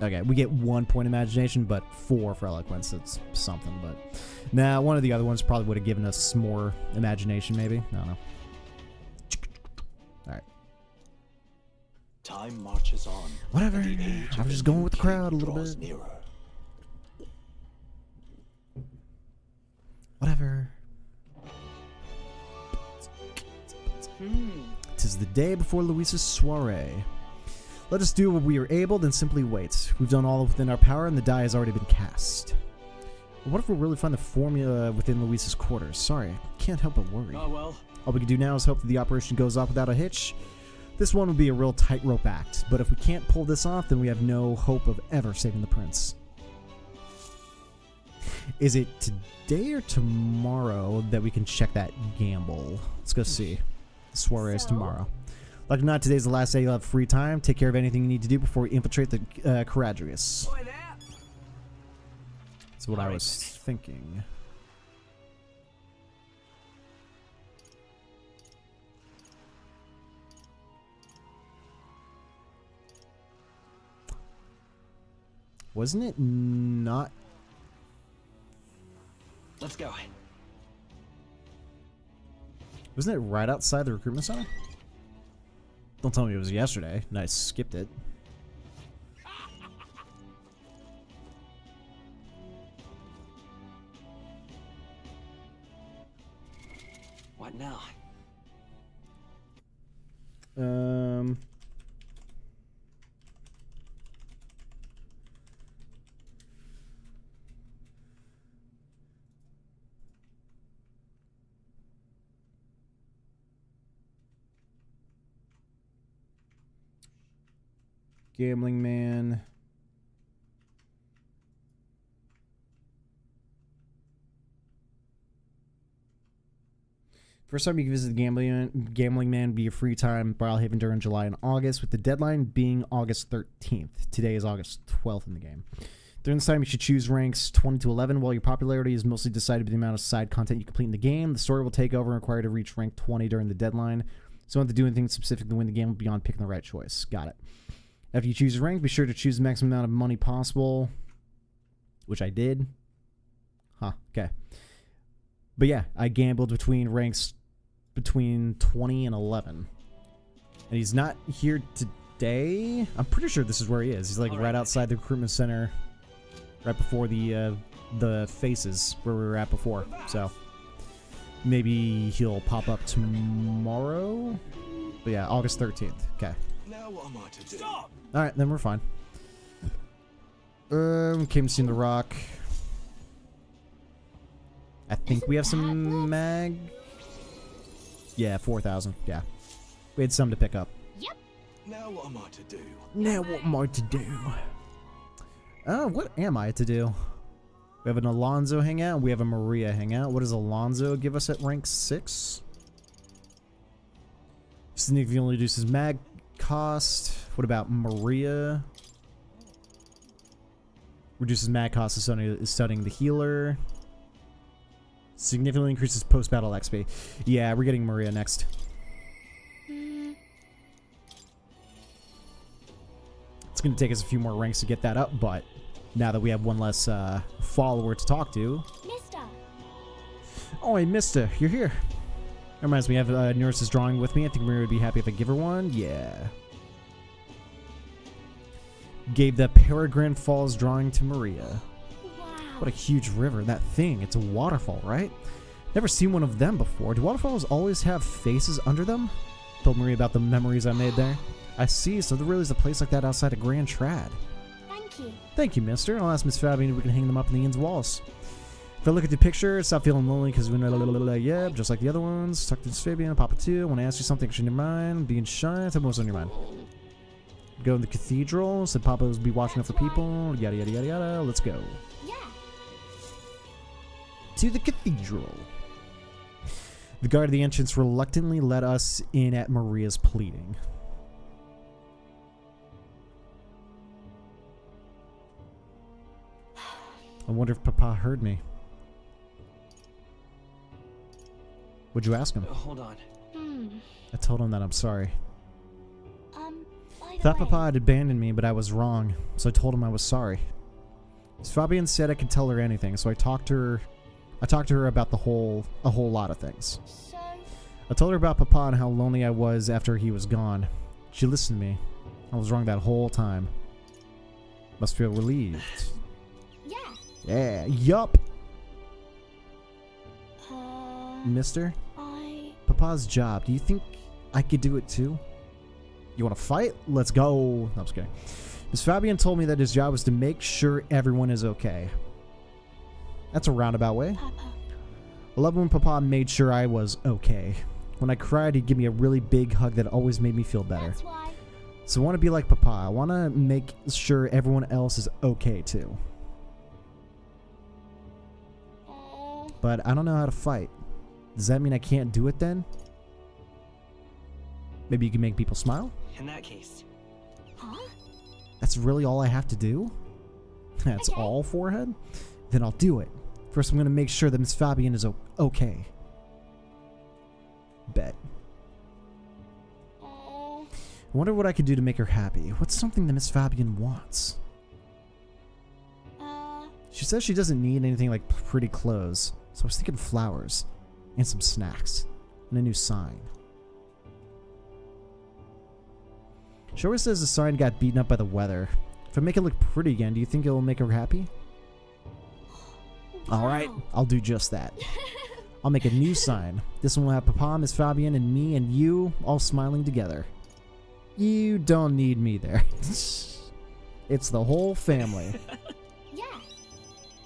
Okay, we get 1 point imagination, but 4 for eloquence. That's something, but... Nah, one of the other ones probably would have given us more imagination, maybe. I don't know. Alright. Time marches on. Whatever. I'm just going with the crowd a little bit. Nearer. Whatever. 'Tis the day before Luis's soiree. Let us do what we are able, then simply wait. We've done all within our power, and the die has already been cast. But what if we really find the formula within Luis's quarters? Sorry, I can't help but worry. Oh well. All we can do now is hope that the operation goes off without a hitch. This one would be a real tightrope act, but if we can't pull this off, then we have no hope of ever saving the prince. Is it today or tomorrow that we can check that gamble? Let's go see. The soiree is tomorrow. Like or not, today's the last day you'll have free time. Take care of anything you need to do before we infiltrate the Caradrius. That's what I was thinking. Wasn't it not? Let's go. Wasn't it right outside the recruitment center? Don't tell me it was yesterday and I skipped it. What now? Gambling man. First time you can visit the gambling man be your free time, Brawlhaven during July and August, with the deadline being August 13th. Today is August 12th in the game. During this time, you should choose ranks 20 to 11. While your popularity is mostly decided by the amount of side content you complete in the game, the story will take over and require you to reach rank 20 during the deadline. So you don't have to do anything specific to win the game beyond picking the right choice. Got it. After you choose your rank, be sure to choose the maximum amount of money possible, which I did. Huh, okay. But yeah, I gambled between ranks between 20 and 11. And he's not here today. I'm pretty sure this is where he is. He's like right outside the recruitment center, right before the faces where we were at before. So maybe he'll pop up tomorrow. But yeah, August 13th. Okay. Now what am I to do? Stop! Alright, then we're fine. Came to see the rock. I think we have some mag. Yeah, 4,000. Yeah. We had some to pick up. Yep. Now what am I to do? Now what am I to do? What am I to do? We have an Alonzo hangout. We have a Maria hangout. What does Alonzo give us at rank 6? Significantly reduces mag cost. What about Maria? Reduces mag cost is studying the healer. Significantly increases post-battle XP. Yeah, we're getting Maria next. It's going to take us a few more ranks to get that up, but now that we have one less follower to talk to. Mister. Oh, hey, Mister, you're here. That reminds me, I have Nurse's drawing with me. I think Maria would be happy if I give her one. Yeah. Gave the Peregrine Falls drawing to Maria. Wow. What a huge river. That thing, it's a waterfall, right? Never seen one of them before. Do waterfalls always have faces under them? Told Maria about the memories I made there. I see, so there really is a place like that outside of Grand Trad. Thank you. Thank you, mister. I'll ask Miss Fabian if we can hang them up in the inn's walls. If I look at the picture, stop feeling lonely because we yeah, just like the other ones. Talk to Miss Fabian, Papa too. Want to ask you something in your mind? Being shy? Tell me what's on your mind. Go in the cathedral. Said Papa will be watching out for people. Yada yada yada yada. Let's go. Yeah. To the cathedral. The guard at the entrance reluctantly let us in at Maria's pleading. I wonder if Papa heard me. What'd you ask him? Hold on. I told him that I'm sorry. By the Thought way, Papa had abandoned me, but I was wrong, so I told him I was sorry. Fabian said I could tell her anything, so I talked to her about a whole lot of things. So, I told her about Papa and how lonely I was after he was gone. She listened to me. I was wrong that whole time. Must feel relieved. yeah. Yeah, yup. Mister? Papa's job. Do you think I could do it too? You want to fight? Let's go. No, I'm just kidding. Miss Fabian told me that his job was to make sure everyone is okay. That's a roundabout way. Papa. I love when Papa made sure I was okay. When I cried, he'd give me a really big hug that always made me feel better. That's why. So I want to be like Papa. I want to make sure everyone else is okay too. But I don't know how to fight. Does that mean I can't do it then? Maybe you can make people smile? In that case. Huh? That's really all I have to do? That's Okay. all, forehead? Then I'll do it. First, I'm going to make sure that Miss Fabian is okay. Bet. I wonder what I could do to make her happy. What's something that Miss Fabian wants? She says she doesn't need anything like pretty clothes, so I was thinking flowers, and some snacks, and a new sign. She always says the sign got beaten up by the weather. If I make it look pretty again, do you think it will make her happy? Wow. Alright, I'll do just that. I'll make a new sign. This one will have Papa, Miss Fabian, and me and you all smiling together. You don't need me there. It's the whole family. Yeah.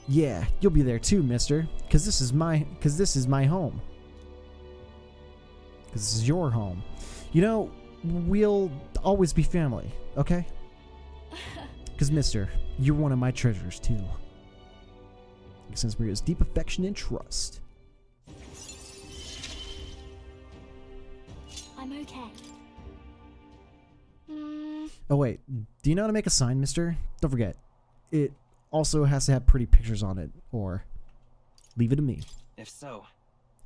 Yeah, you'll be there too, mister. Cause this is my home. Cause this is your home. You know, we'll always be family, okay? Cause mister, you're one of my treasures too. Since Maria's deep affection and trust. I'm okay. Oh wait, do you know how to make a sign, mister? Don't forget, it also has to have pretty pictures on it, or leave it to me. If so.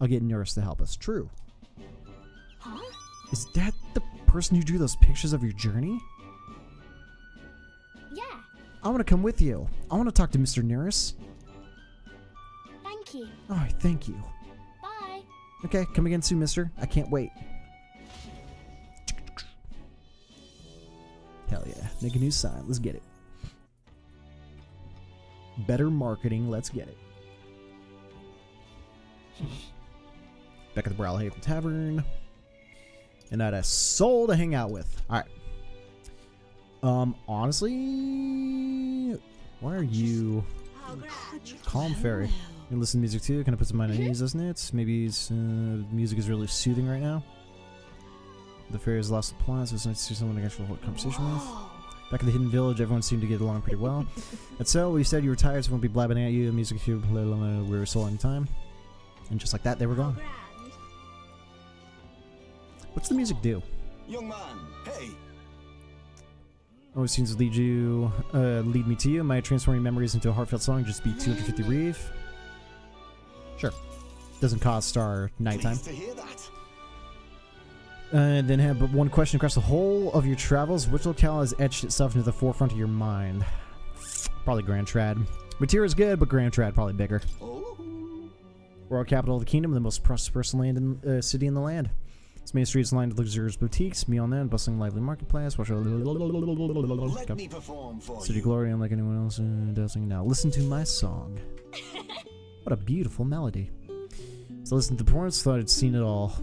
I'll get Nurse to help us. True. Huh? Is that the person who drew those pictures of your journey? I want to come with you. I want to talk to Mr. Nearest. Thank you. Oh, thank you. Bye. Okay, come again soon, mister. I can't wait. Hell yeah. Make a new sign. Let's get it. Better marketing. Let's get it. Back at the Brawlhaven Tavern. And not a soul to hang out with. Alright. Honestly... Why are you... Calm Fairy. You listen to music too? Can I put some mind on ease, doesn't it? Maybe music is really soothing right now. The fairy has lost the plot, so it's nice to see someone to actually hold a conversation with. Back in the hidden village, everyone seemed to get along pretty well. And so, you said you were tired, so we won't be blabbing at you. Music if you we were soul anytime. And just like that, they were gone. What's the music do? Young man, hey. Always seems to lead me to you. My transforming memories into a heartfelt song just beat 250 Reeve. Sure. Doesn't cost our nighttime. Pleased to hear that. And then have but one question across the whole of your travels. Which locale has etched itself into the forefront of your mind? Probably Grand Trad. Materia is good, but Grand Trad probably bigger. Oh. Royal capital of the kingdom, the most prosperous city in the land. Its main streets lined with luxurious boutiques. Beyond that, bustling, lively marketplace. Let me perform for City you. glory, unlike anyone else dancing now. Listen to my song. What a beautiful melody. So listen to the performance. Thought I'd seen it all.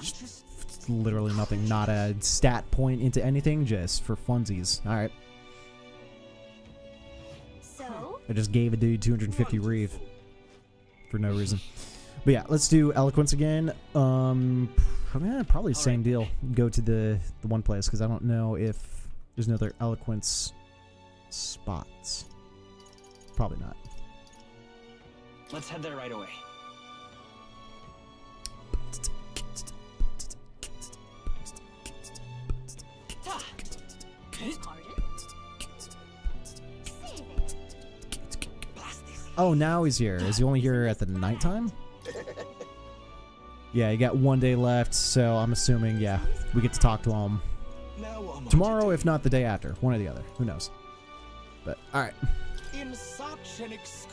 Just literally nothing. Not a stat point into anything. Just for funsies. All right. So? I just gave a dude 250 Reeve for no reason. But yeah, let's do Eloquence again. Probably the same deal. Go to the one place because I don't know if there's another Eloquence spots. Probably not. Let's head there right away. Oh, now he's here. Is he only here at the nighttime? Yeah, you got 1 day left, so I'm assuming, yeah, we get to talk to him tomorrow, if not the day after. One or the other. Who knows? But, alright.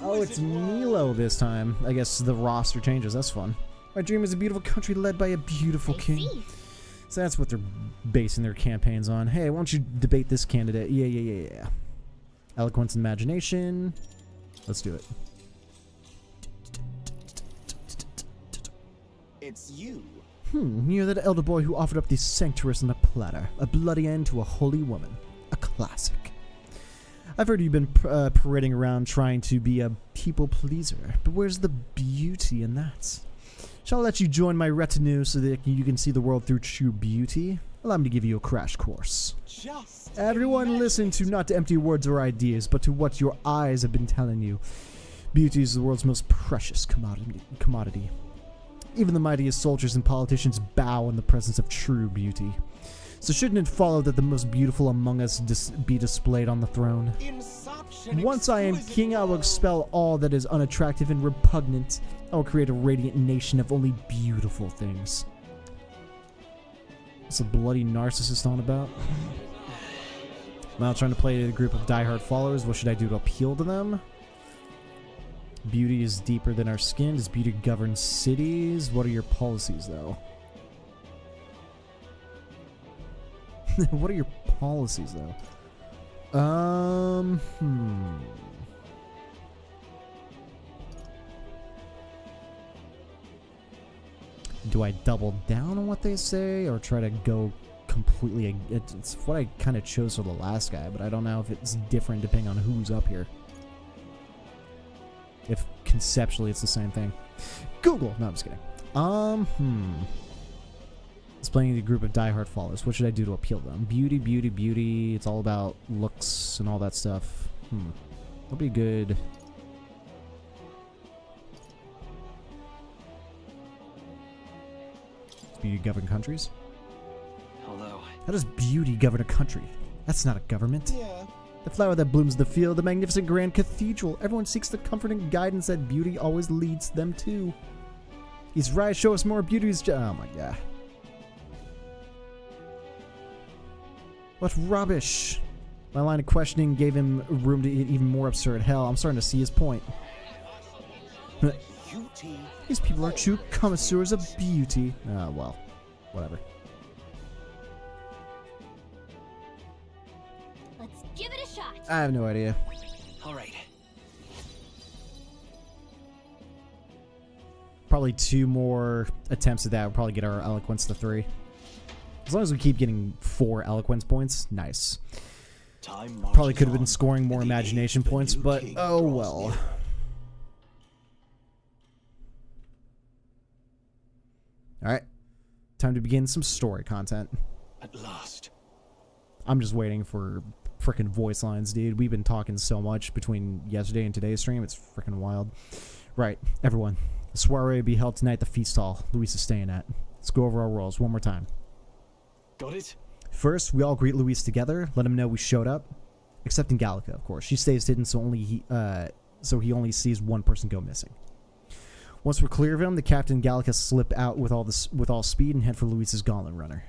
Oh, it's Milo this time. I guess the roster changes. That's fun. My dream is a beautiful country led by a beautiful king. So that's what they're basing their campaigns on. Hey, why don't you debate this candidate? Yeah. Eloquence and imagination. Let's do it. It's you. You're that elder boy who offered up the sanctuaries on a platter. A bloody end to a holy woman. A classic. I've heard you've been parading around trying to be a people pleaser, but where's the beauty in that? Shall I let you join my retinue so that you can see the world through true beauty? Allow me to give you a crash course. Everyone listen to not to empty words or ideas, but to what your eyes have been telling you. Beauty is the world's most precious commodity. Even the mightiest soldiers and politicians bow in the presence of true beauty. So shouldn't it follow that the most beautiful among us be displayed on the throne? Once I am king, I will expel all that is unattractive and repugnant. I will create a radiant nation of only beautiful things. What's a bloody narcissist on about? I'm now trying to play a group of diehard followers. What should I do to appeal to them? Beauty is deeper than our skin. Does beauty govern cities? What are your policies, though? What are your policies, though? Do I double down on what they say or try to go completely? It's what I kind of chose for the last guy, but I don't know if it's different depending on who's up here. If conceptually it's the same thing. Google! No, I'm just kidding. It's playing a group of diehard followers. What should I do to appeal to them? Beauty, beauty, beauty. It's all about looks and all that stuff. That'll be good. Does beauty govern countries? Hello. How does beauty govern a country? That's not a government. Yeah. The flower that blooms in the field, the magnificent grand cathedral. Everyone seeks the comfort and guidance that beauty always leads them to. He's right. Show us more beauty. Oh my god. What rubbish! My line of questioning gave him room to get even more absurd. Hell, I'm starting to see his point. These people are true connoisseurs of beauty. Well, whatever. Let's give it a shot. I have no idea. All right. Probably 2 more attempts at that would probably get our eloquence to 3. As long as we keep getting 4 eloquence points, nice. Probably could have been scoring more imagination points, but oh well. Alright. Time to begin some story content. At last. I'm just waiting for frickin' voice lines, dude. We've been talking so much between yesterday and today's stream. It's frickin' wild. Right, everyone. The soiree will be held tonight at the feast hall Luis is staying at. Let's go over our roles one more time. Got it? First, we all greet Luis together, let him know we showed up. Except Angelica, of course. She stays hidden so he only sees one person go missing. Once we're clear of him, the captain and Angelica slip out with all speed and head for Luis's gauntlet runner.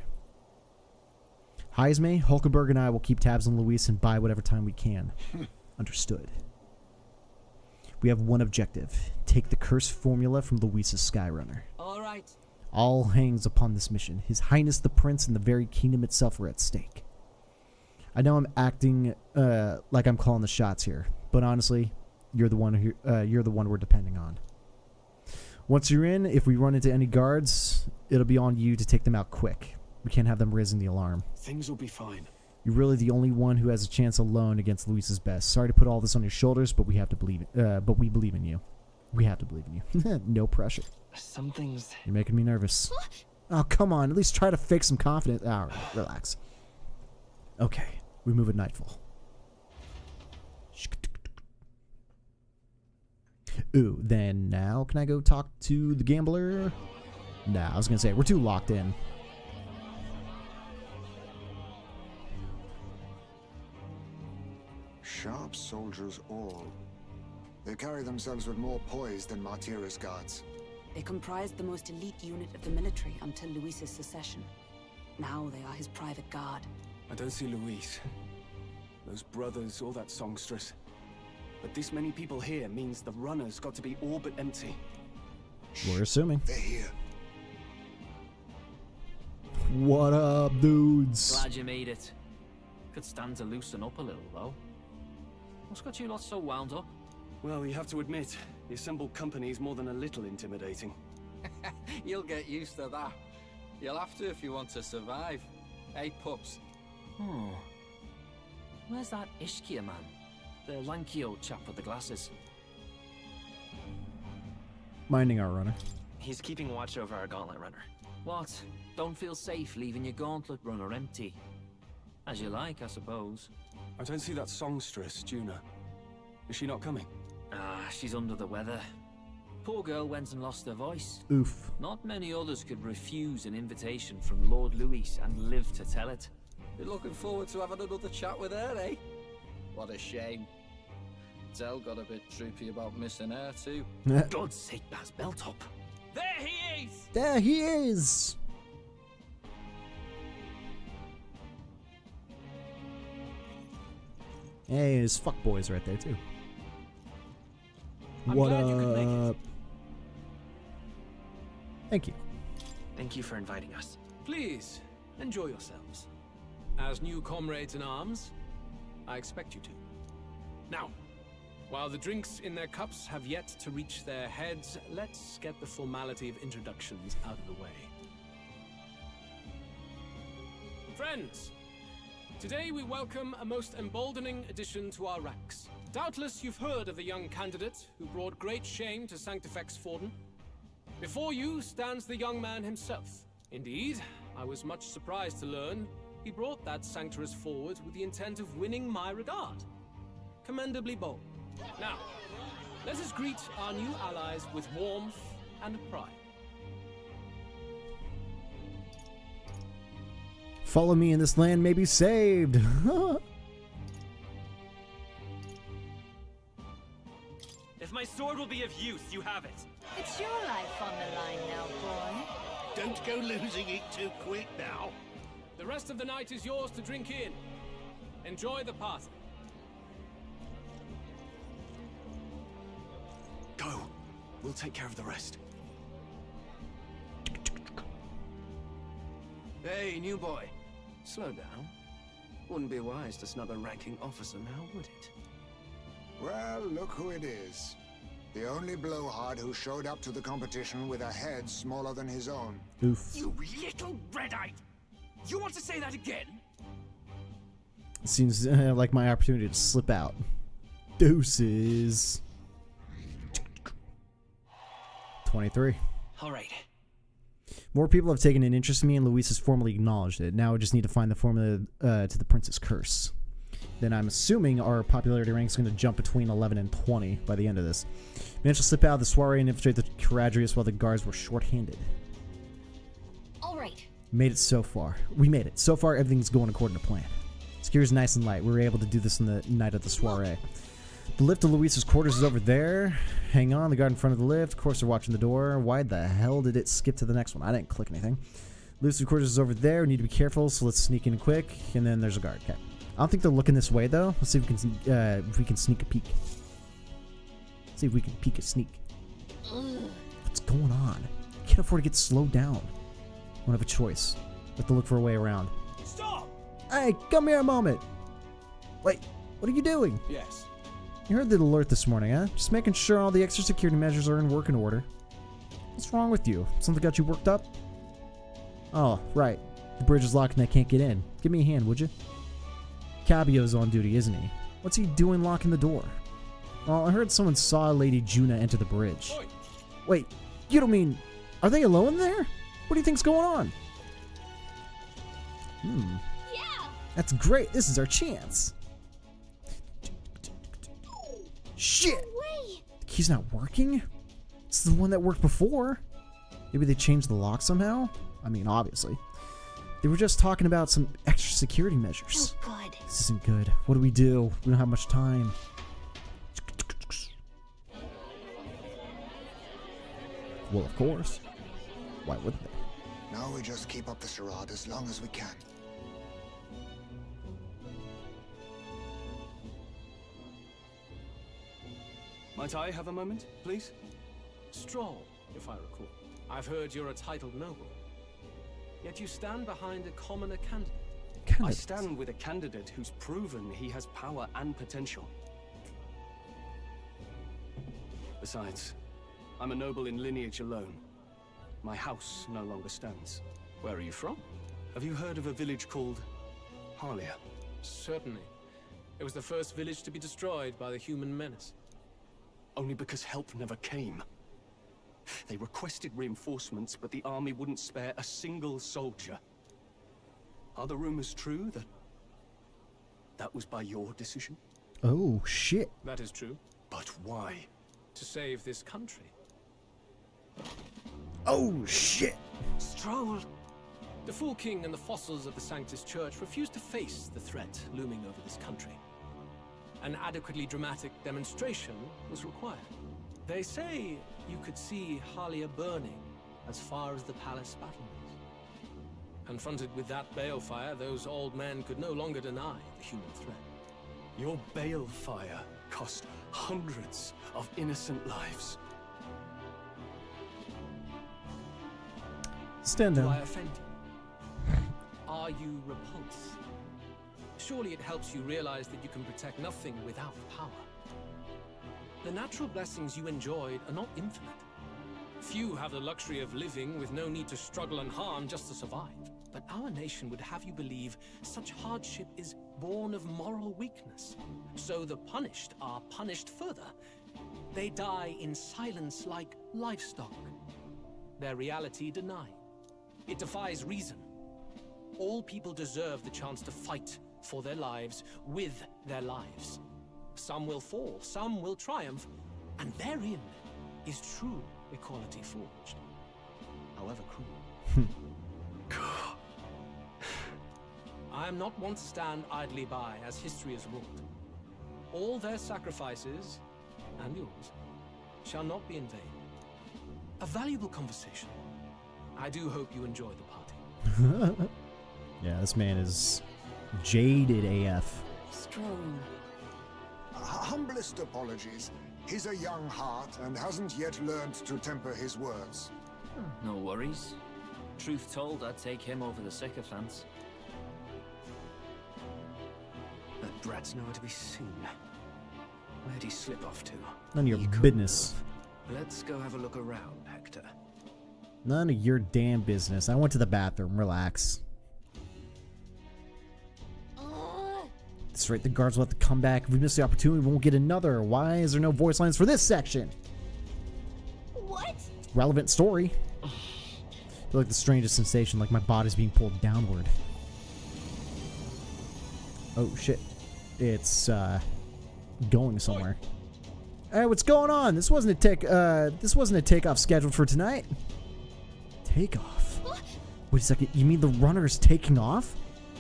Heisme, Hulkenberg, and I will keep tabs on Luis and buy whatever time we can. Understood. We have one objective. Take the cursed formula from Luis's Skyrunner. All right. All hangs upon this mission. His Highness the Prince and the very kingdom itself are at stake. I know I'm acting like I'm calling the shots here, but honestly, you're the one we're depending on. Once you're in, if we run into any guards, it'll be on you to take them out quick. We can't have them raising the alarm. Things will be fine. You're really the only one who has a chance alone against Luis's best. Sorry to put all this on your shoulders, but we have to believe. But we believe in you. We have to believe in you. No pressure. Some things. You're making me nervous. Oh, come on. At least try to fake some confidence. All right, relax. Okay, we move at nightfall. Ooh, then now can I go talk to the gambler? Nah, I was gonna say we're too locked in. Sharp soldiers all. They carry themselves with more poise than Martira's guards. They comprised the most elite unit of the military until Luis's secession. Now they are his private guard. I don't see Luis, those brothers, or that songstress. But this many people here means the runner's got to be all but empty. We're assuming. They're here. What up, dudes? Glad you made it. Could stand to loosen up a little, though. What's got you lot so wound up? Well, you have to admit, the assembled company is more than a little intimidating. You'll get used to that. You'll have to if you want to survive. Hey, pups. Hmm. Where's that Ishkia man? The lanky old chap with the glasses. Minding our runner. He's keeping watch over our gauntlet runner. What? Don't feel safe leaving your gauntlet runner empty? As you like, I suppose. I don't see that songstress, Juna. Is she not coming? Ah, she's under the weather. Poor girl went and lost her voice. Oof. Not many others could refuse an invitation from Lord Luis and live to tell it. You're looking forward to having another chat with her, eh? What a shame. Zell got a bit droopy about missing her, too. God's sake, Baz, belt up. There he is! There he is! Hey, his fuckboys right there, too. I'm What glad you could make it. up? Thank you. Thank you for inviting us. Please, enjoy yourselves. As new comrades in arms, I expect you to. Now, while the drinks in their cups have yet to reach their heads, let's get the formality of introductions out of the way. Friends, today we welcome a most emboldening addition to our ranks. Doubtless you've heard of the young candidate who brought great shame to Sanctifex Forden. Before you stands the young man himself. Indeed, I was much surprised to learn he brought that Sanctorus forward with the intent of winning my regard. Commendably bold. Now, let us greet our new allies with warmth and pride. Follow me and this land may be saved. If my sword will be of use, you have it. It's your life on the line now, boy. Don't go losing it too quick now. The rest of the night is yours to drink in. Enjoy the party. Go. We'll take care of the rest. Hey, new boy. Slow down. Wouldn't be wise to snub a ranking officer now, would it? Well, look who it is. The only blowhard who showed up to the competition with a head smaller than his own. Oof. You little red-eyed! You want to say that again? Seems like my opportunity to slip out. Deuces. 23. All right. More people have taken an interest in me, and Luis has formally acknowledged it. Now I just need to find the formula to the Prince's Curse. Then I'm assuming our popularity rank is going to jump between 11 and 20 by the end of this. Managed to slip out of the soiree and infiltrate the Caradrius while the guards were short-handed. All right. Made it so far. We made it. So far, everything's going according to plan. Security's nice and light. We were able to do this on the night of the soiree. The lift to Luis's quarters is over there. Hang on, the guard in front of the lift. Of course, they're watching the door. Why the hell did it skip to the next one? I didn't click anything. Luis's quarters is over there. We need to be careful, so let's sneak in quick. And then there's a guard. Okay. I don't think they're looking this way, though. Let's see if we can sneak a peek. See if we can peek a sneak. What's going on? I can't afford to get slowed down. Won't have a choice. We have to look for a way around. Stop! Hey, come here a moment. Wait, what are you doing? Yes. You heard the alert this morning, huh? Just making sure all the extra security measures are in working order. What's wrong with you? Something got you worked up? Oh, right. The bridge is locked and I can't get in. Give me a hand, would you? Cabio's on duty, isn't he? What's he doing locking the door? Well, I heard someone saw Lady Juna enter the bridge. Oi. Wait, you don't mean... Are they alone there? What do you think's going on? Yeah. That's great. This is our chance. Shit! Wait. The key's not working? It's the one that worked before. Maybe they changed the lock somehow? I mean, obviously. They were just talking about some extra security measures. Oh, good. This isn't good. What do? We don't have much time. Well, of course. Why wouldn't they? Now we just keep up the charade as long as we can. Might I have a moment, please? Stroll, if I recall. I've heard you're a titled noble. Yet you stand behind a commoner candidate. I stand with a candidate who's proven he has power and potential. Besides, I'm a noble in lineage alone. My house no longer stands. Where are you from? Have you heard of a village called Harlia? Certainly. It was the first village to be destroyed by the human menace. Only because help never came. They requested reinforcements, but the army wouldn't spare a single soldier. Are the rumors true that was by your decision? Oh, shit. That is true. But why? To save this country. Oh, shit. Stroll! The Fool King and the fossils of the Sanctus Church refused to face the threat looming over this country. An adequately dramatic demonstration was required. They say you could see Harlia burning as far as the palace battlements. Confronted with that balefire, those old men could no longer deny the human threat. Your balefire cost hundreds of innocent lives. Stand Do down. I offend you? Are you repulsed? Surely it helps you realize that you can protect nothing without power. The natural blessings you enjoyed are not infinite. Few have the luxury of living with no need to struggle and harm just to survive. But our nation would have you believe such hardship is born of moral weakness. So the punished are punished further. They die in silence like livestock. Their reality denied. It defies reason. All people deserve the chance to fight for their lives with their lives. Some will fall, some will triumph, and therein is true equality forged, however cruel. I am not one to stand idly by as history is wrought. All their sacrifices, and yours, shall not be in vain. A valuable conversation. I do hope you enjoy the party. Yeah, this man is jaded AF. Strong. Humblest apologies. He's a young heart and hasn't yet learned to temper his words. No worries. Truth told, I'd take him over the sycophants. That brat's nowhere to be seen. Where'd he slip off to? None of your business. Let's go have a look around, Hector. None of your damn business. I went to the bathroom. Relax. That's right, the guards will have to come back. If we miss the opportunity, we won't get another. Why is there no voice lines for this section? What? Relevant story. I feel like the strangest sensation, like my body's being pulled downward. Oh shit. It's going somewhere. Hey, what's going on? This wasn't a takeoff scheduled for tonight. Takeoff? Wait a second, you mean the runner is taking off?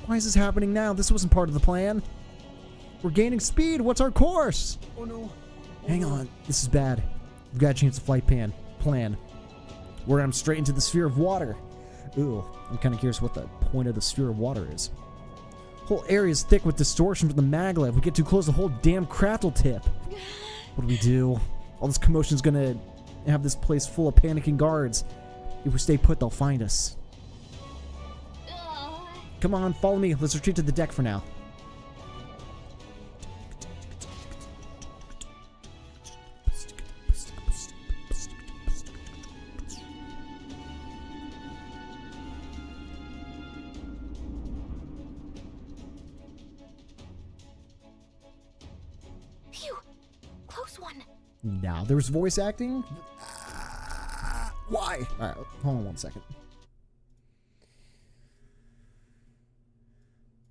Why is this happening now? This wasn't part of the plan. We're gaining speed. What's our course? Oh no. Hang on. This is bad. We've got to change the flight plan. We're going straight into the sphere of water. Ooh, I'm kind of curious what the point of the sphere of water is. Whole area is thick with distortion from the maglev. If we get too close, the whole damn craft will tip. What do we do? All this commotion is going to have this place full of panicking guards. If we stay put, they'll find us. Come on, follow me. Let's retreat to the deck for now. Phew! Close one. Now there's voice acting? Why? Alright, hold on one second.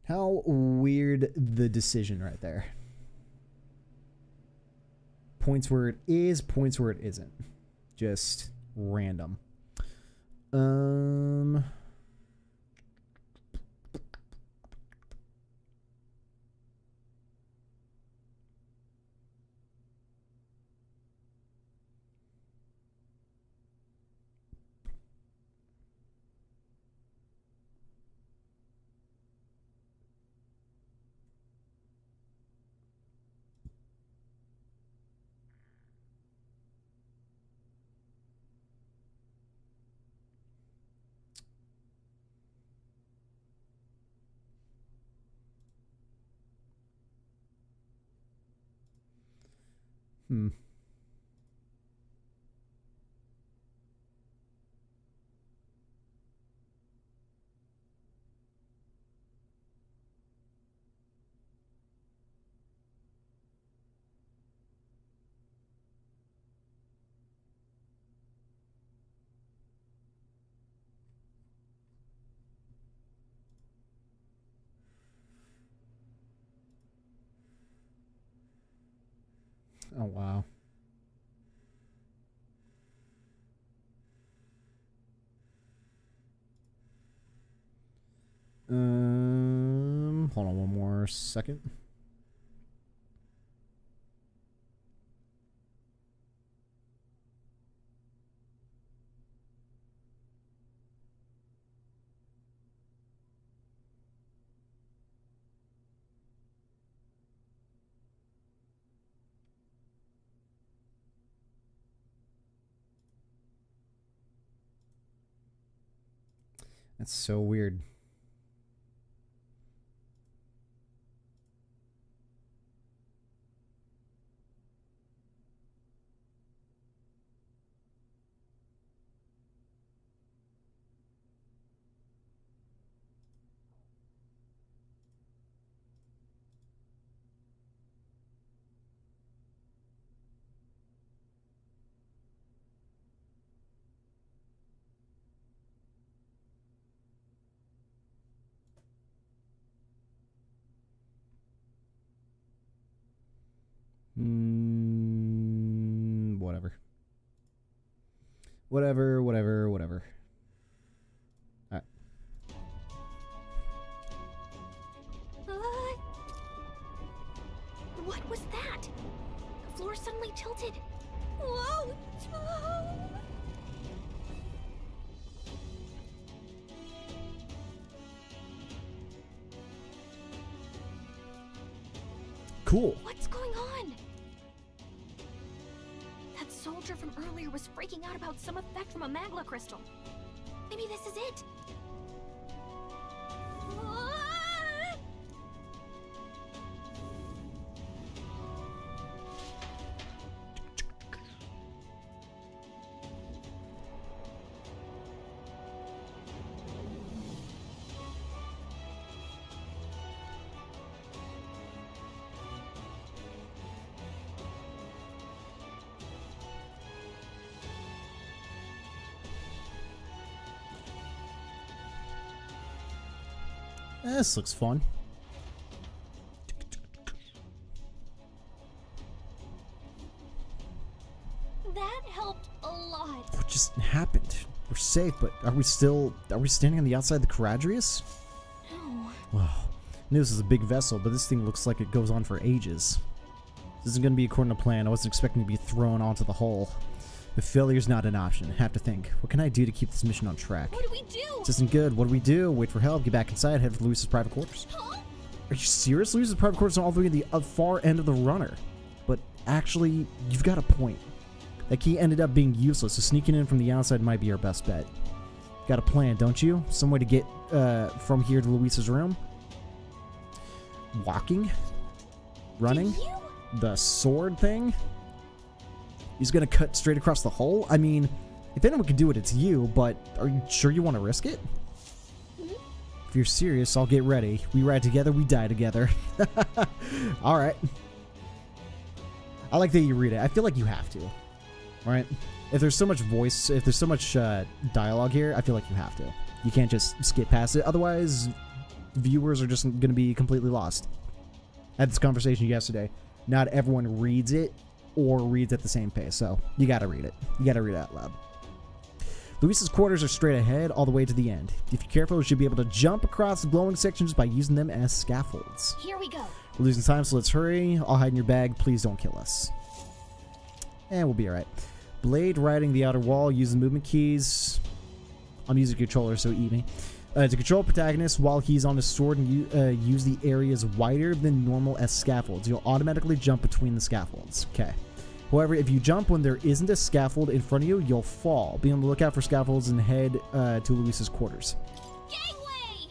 How weird the decision right there. Points where it is, points where it isn't. Just random. Oh, wow. Hold on one more second. That's so weird. Whatever. Whatever. Alright. What was that? The floor suddenly tilted. Whoa! Cool. What's going on? That soldier from earlier was freaking out about some effect from a magla crystal. Maybe this is it. Ah! This looks fun. That helped a lot. What just happened? We're safe, but are we standing on the outside of the Caradrius? No. Wow. I knew this is a big vessel, but this thing looks like it goes on for ages. This isn't going to be according to plan. I wasn't expecting to be thrown onto the hull. If failure's not an option, I have to think, what can I do to keep this mission on track? What do we do? This isn't good. What do we do? Wait for help, get back inside, head for Luis's private quarters. Huh? Are you serious? Luis's private quarters are all the way at the far end of the runner. But actually, you've got a point. That key ended up being useless, so sneaking in from the outside might be our best bet. Got a plan, don't you? Some way to get from here to Luis's room? Walking? Running? The sword thing? He's gonna cut straight across the hull? I mean, if anyone can do it, it's you, but are you sure you want to risk it? If you're serious, I'll get ready. We ride together, we die together. Alright. I like that you read it. I feel like you have to. Right? If there's so much voice, if there's so much dialogue here, I feel like you have to. You can't just skip past it. Otherwise, viewers are just going to be completely lost. I had this conversation yesterday. Not everyone reads it or reads at the same pace, so you got to read it. You got to read it out loud. Luis's quarters are straight ahead all the way to the end. If you're careful, you should be able to jump across the glowing sections by using them as scaffolds. Here we go. We're losing time, so let's hurry. I'll hide in your bag. Please don't kill us. And we'll be alright. Blade riding the outer wall. Use the movement keys. I'm using controller, so eat me. To control protagonist while he's on his sword and use the areas wider than normal as scaffolds. You'll automatically jump between the scaffolds. Okay. However, if you jump when there isn't a scaffold in front of you, you'll fall. Be on the lookout for scaffolds and head to Luis's quarters. Gangway!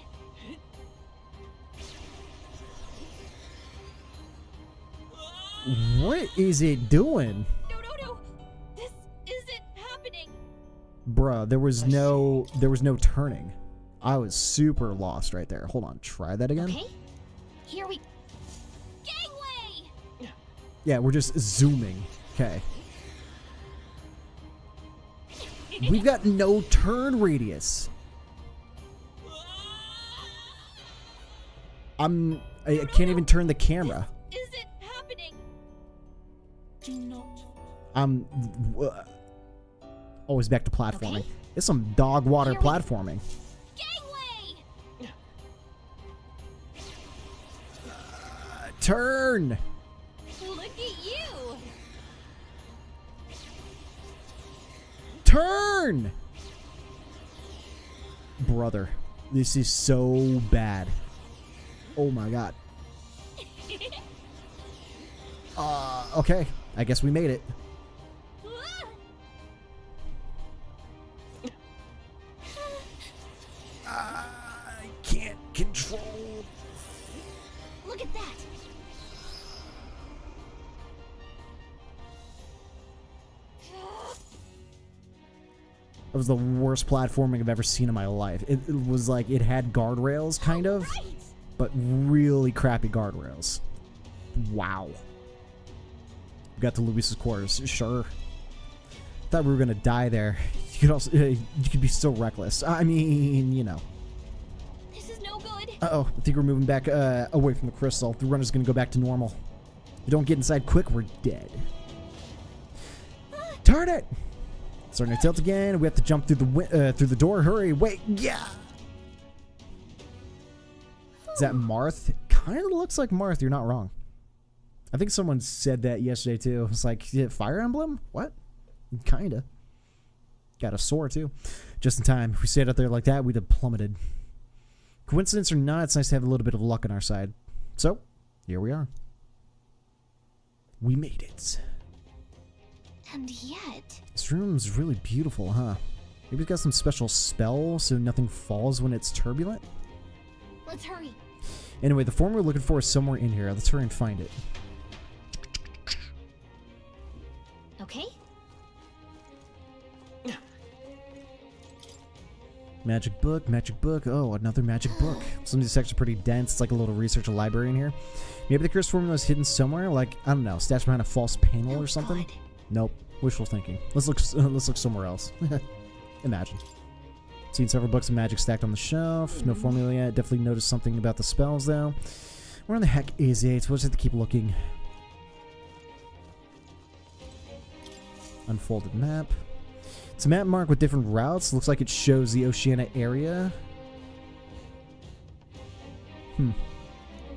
What is it doing? No. This isn't happening. Bruh, there was no turning. I was super lost right there. Hold on, try that again. Okay. Here we Gangway! Yeah, we're just zooming. Okay. We've got no turn radius. I can't even turn the camera. This isn't happening. Do not. Always back to platforming. Okay. It's some dog water platforming. Gangway! Turn! Look at you! Turn! Brother, this is so bad. Oh my god. Okay. I guess we made it. I can't control. Look at that. That was the worst platforming I've ever seen in my life. It was like it had guardrails, kind of, but really crappy guardrails. Wow. We got to Luis's quarters. Sure. Thought we were gonna die there. You could also, you could be so reckless. I mean, you know. This is no good. Uh-oh, I think we're moving back away from the crystal. The runner's gonna go back to normal. If we don't get inside quick, we're dead. Turn it! Starting to tilt again. We have to jump through the door. Hurry! Wait! Yeah! Is that Marth? Kind of looks like Marth. You're not wrong. I think someone said that yesterday too. It's like, Fire Emblem? What? Kinda. Got a sword too. Just in time. If we stayed out there like that, we'd have plummeted. Coincidence or not, it's nice to have a little bit of luck on our side. So, here we are. We made it. And yet... This room's really beautiful, huh? Maybe it's got some special spell so nothing falls when it's turbulent? Let's hurry. Anyway, the form we're looking for is somewhere in here. Let's hurry and find it. Okay. Magic book, magic book. Oh, another magic book. Some of these sections are pretty dense. It's like a little research library in here. Maybe the curse formula is hidden somewhere, like, I don't know, stashed behind a false panel or something? God. Nope. Wishful thinking. Let's look somewhere else. Imagine. Seen several books of magic stacked on the shelf. No formula yet. Definitely noticed something about the spells, though. Where in the heck is it? We'll just have to keep looking. Unfolded map. It's a map marked with different routes. Looks like it shows the Oceania area.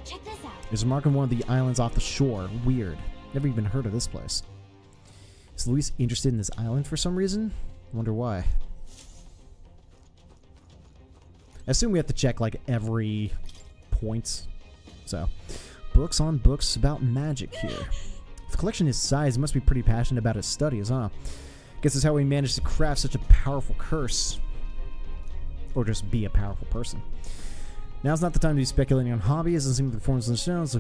Check this out. There's a mark on one of the islands off the shore. Weird. Never even heard of this place. Is Luis interested in this island for some reason? Wonder why. I assume we have to check like every point. So, books on books about magic here. If the collection is size, he must be pretty passionate about his studies, huh? Guess that's how he managed to craft such a powerful curse. Or just be a powerful person. Now's not the time to be speculating on hobbies. Doesn't seem like the forms in the stones.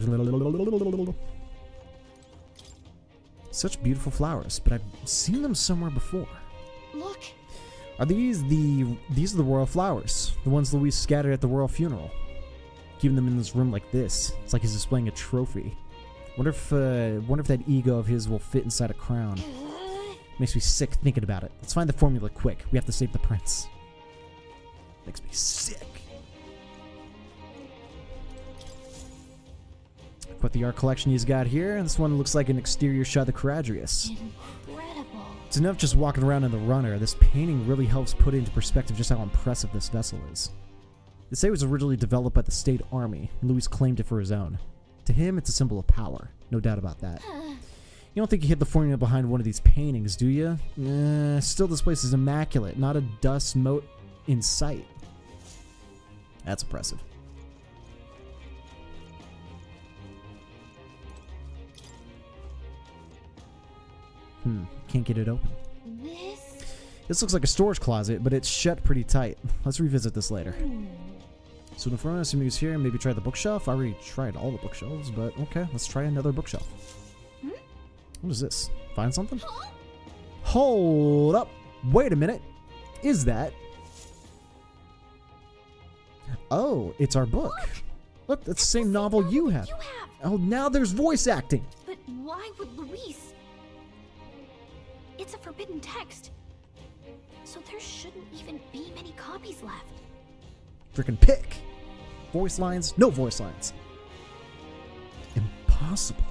Such beautiful flowers, but I've seen them somewhere before. Look. Are these are the royal flowers? The ones Luis scattered at the royal funeral. Keeping them in this room like this. It's like he's displaying a trophy. Wonder if that ego of his will fit inside a crown. Makes me sick thinking about it. Let's find the formula quick. We have to save the prince. Makes me sick. Put the art collection he's got here. This one looks like an exterior shot of the Caradrius. Incredible. It's enough just walking around in the runner. This painting really helps put into perspective just how impressive this vessel is. They say it was originally developed by the state army. Luis claimed it for his own. To him, it's a symbol of power. No doubt about that. You don't think you hit the formula behind one of these paintings, do you? Still, this place is immaculate. Not a dust mote in sight. That's impressive. Can't get it open. This looks like a storage closet, but it's shut pretty tight. Let's revisit this later. So in front of us, he's here. Maybe try the bookshelf. I already tried all the bookshelves, but okay, let's try another bookshelf. What is this? Find something? Hold up. Wait a minute. Is that? Oh, it's our book. Look, that's the same novel you have. Oh, now there's voice acting. But why would Luis? It's a forbidden text. So there shouldn't even be many copies left. Freaking pick. Voice lines, no voice lines. Impossible.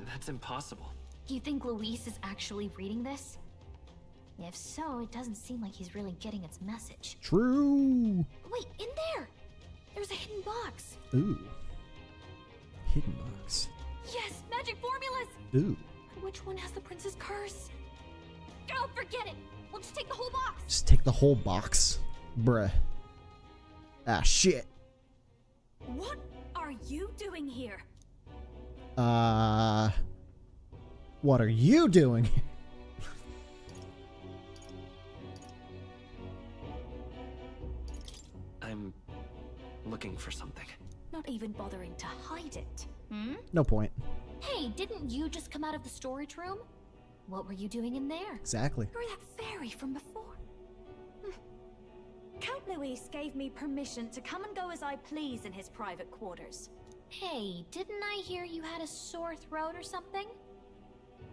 That's impossible. Do you think Luis is actually reading this? If so, it doesn't seem like he's really getting its message. True. Wait, in there! There's a hidden box. Ooh. Hidden box. Yes, magic formulas! Ooh. Which one has the prince's curse? Oh, forget it! We'll just take the whole box! Just take the whole box? Bruh. Ah, shit. What are you doing here? What are you doing? I'm looking for something. Not even bothering to hide it. No point. Hey, didn't you just come out of the storage room? What were you doing in there? Exactly. You're that fairy from before. Count Luis gave me permission to come and go as I please in his private quarters. Hey, didn't I hear you had a sore throat or something?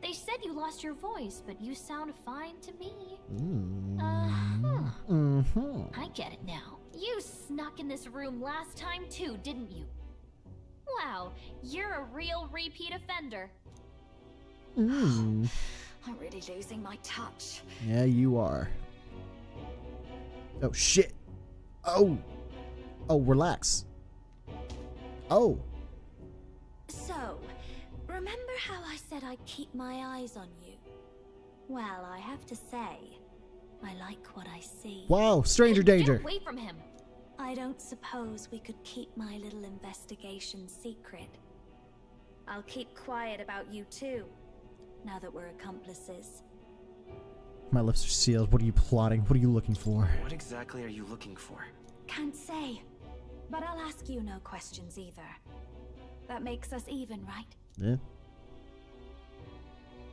They said you lost your voice, but you sound fine to me. I get it now. You snuck in this room last time too, didn't you? Wow, you're a real repeat offender. I'm really losing my touch. Yeah, you are. Oh, shit. Oh. Oh, relax. Oh. So, remember how I said I'd keep my eyes on you? Well, I have to say, I like what I see. Wow, stranger danger. Get away from him. I don't suppose we could keep my little investigation secret. I'll keep quiet about you too, now that we're accomplices. My lips are sealed. What are you plotting? What are you looking for? What exactly are you looking for? Can't say, but I'll ask you no questions either. That makes us even, right? Yeah.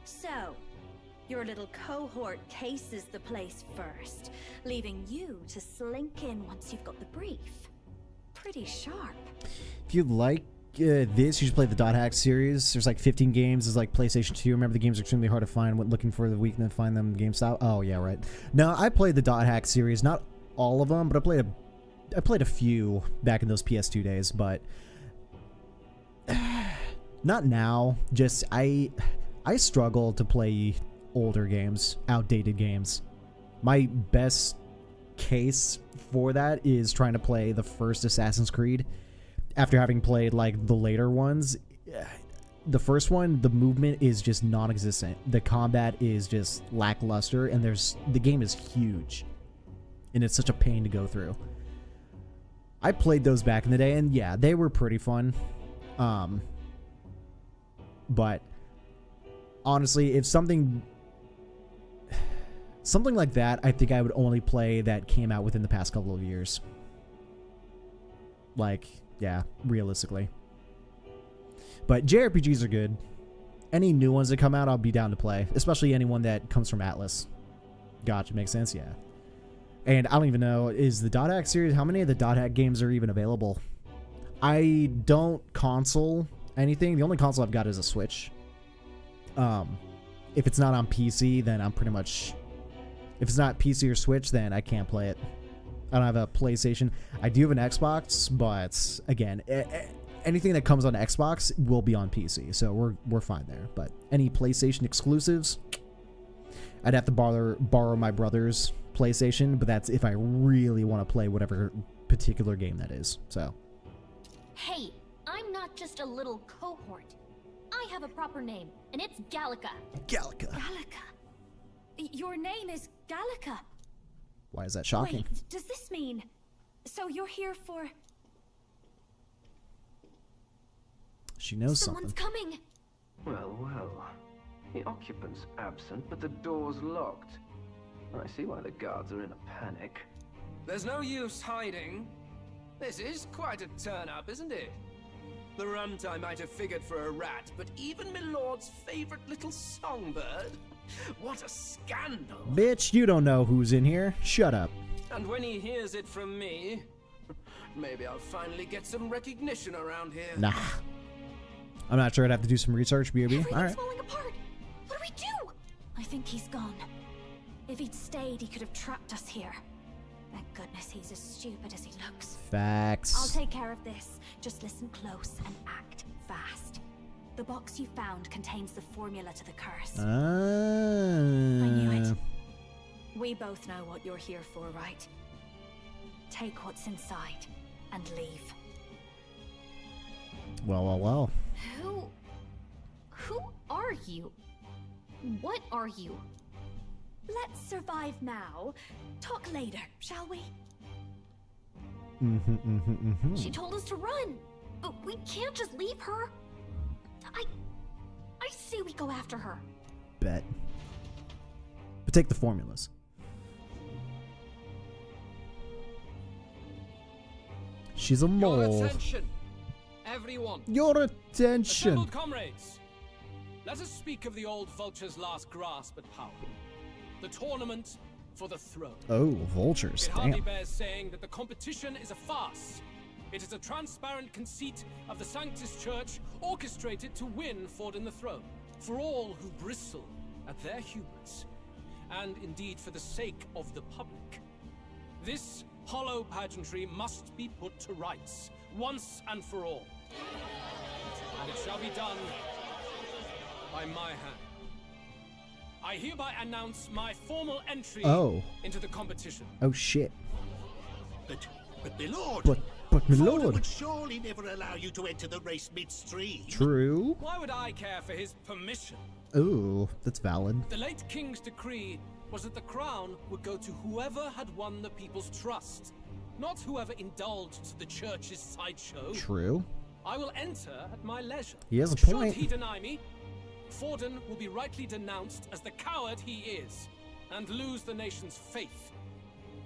So, your little cohort cases the place first, leaving you to slink in once you've got the brief. Pretty sharp. If you like this, you should play the Dot Hack series. There's like 15 games. It's like PlayStation 2. Remember, the games are extremely hard to find. Went looking for the weakness, find them GameStop. Oh yeah, right. No, I played the Dot Hack series. Not all of them, but I played a few back in those PS2 days. But not now. Just I struggle to play older games, outdated games. My best case for that is trying to play the first Assassin's Creed. After having played like the later ones, the first one, the movement is just non-existent. The combat is just lackluster, and the game is huge, and it's such a pain to go through. I played those back in the day, and yeah, they were pretty fun. But honestly, if something like that, I think I would only play that came out within the past couple of years. Like, yeah, realistically. But JRPGs are good. Any new ones that come out, I'll be down to play. Especially anyone that comes from Atlus. Gotcha, makes sense, yeah. And I don't even know, is the Dot Hack series, how many of the Dot Hack games are even available? I don't console anything. The only console I've got is a Switch. If it's not on PC, then I'm pretty much... If it's not PC or Switch, then I can't play it. I don't have a PlayStation. I do have an Xbox, but again, anything that comes on Xbox will be on PC, so we're fine there. But any PlayStation exclusives, I'd have to borrow my brother's PlayStation, but that's if I really want to play whatever particular game that is. So. Hey, I'm not just a little cohort. I have a proper name, and it's Gallica. Gallica. Gallica? Your name is Gallica. Why is that shocking? Wait, does this mean... So you're here for... She knows Someone's something. coming. Well, well. The occupant's absent, but the door's locked. I see why the guards are in a panic. There's no use hiding. This is quite a turn-up, isn't it? The runtime might have figured for a rat, but even Milord's favorite little songbird? What a scandal! Bitch, you don't know who's in here. Shut up. And when he hears it from me, maybe I'll finally get some recognition around here. Nah. I'm not sure. I'd have to do some research, BRB. All right. Falling apart. What do we do? I think he's gone. If he'd stayed, he could have trapped us here. Thank goodness he's as stupid as he looks. Facts. I'll take care of this. Just listen close and act fast. The box you found contains the formula to the curse. I knew it. We both know what you're here for, right? Take what's inside and leave. Well. Who are you? What are you? Let's survive now. Talk later, shall we? She told us to run, but we can't just leave her. I say we go after her. Bet. But take the formulas. She's a mole. Your attention, everyone. Your attention. Assembled comrades. Let us speak of the old vulture's last grasp at power. The tournament for the throne. Oh, vultures. It hardly Damn. bears saying that the competition is a farce. It is a transparent conceit of the Sanctus Church orchestrated to win Ford in the throne. For all who bristle at their hubris, and indeed for the sake of the public. This hollow pageantry must be put to rights, once and for all. And it shall be done by my hand. I hereby announce my formal entry into the competition. Oh shit. But my lord. But my Ford lord. would surely never allow you to enter the race midstream. True. Why would I care for his permission? Ooh, that's valid. The late king's decree was that the crown would go to whoever had won the people's trust, not whoever indulged the church's sideshow. True. I will enter at my leisure. He has a Should point. he deny me, Forden will be rightly denounced as the coward he is, and lose the nation's faith.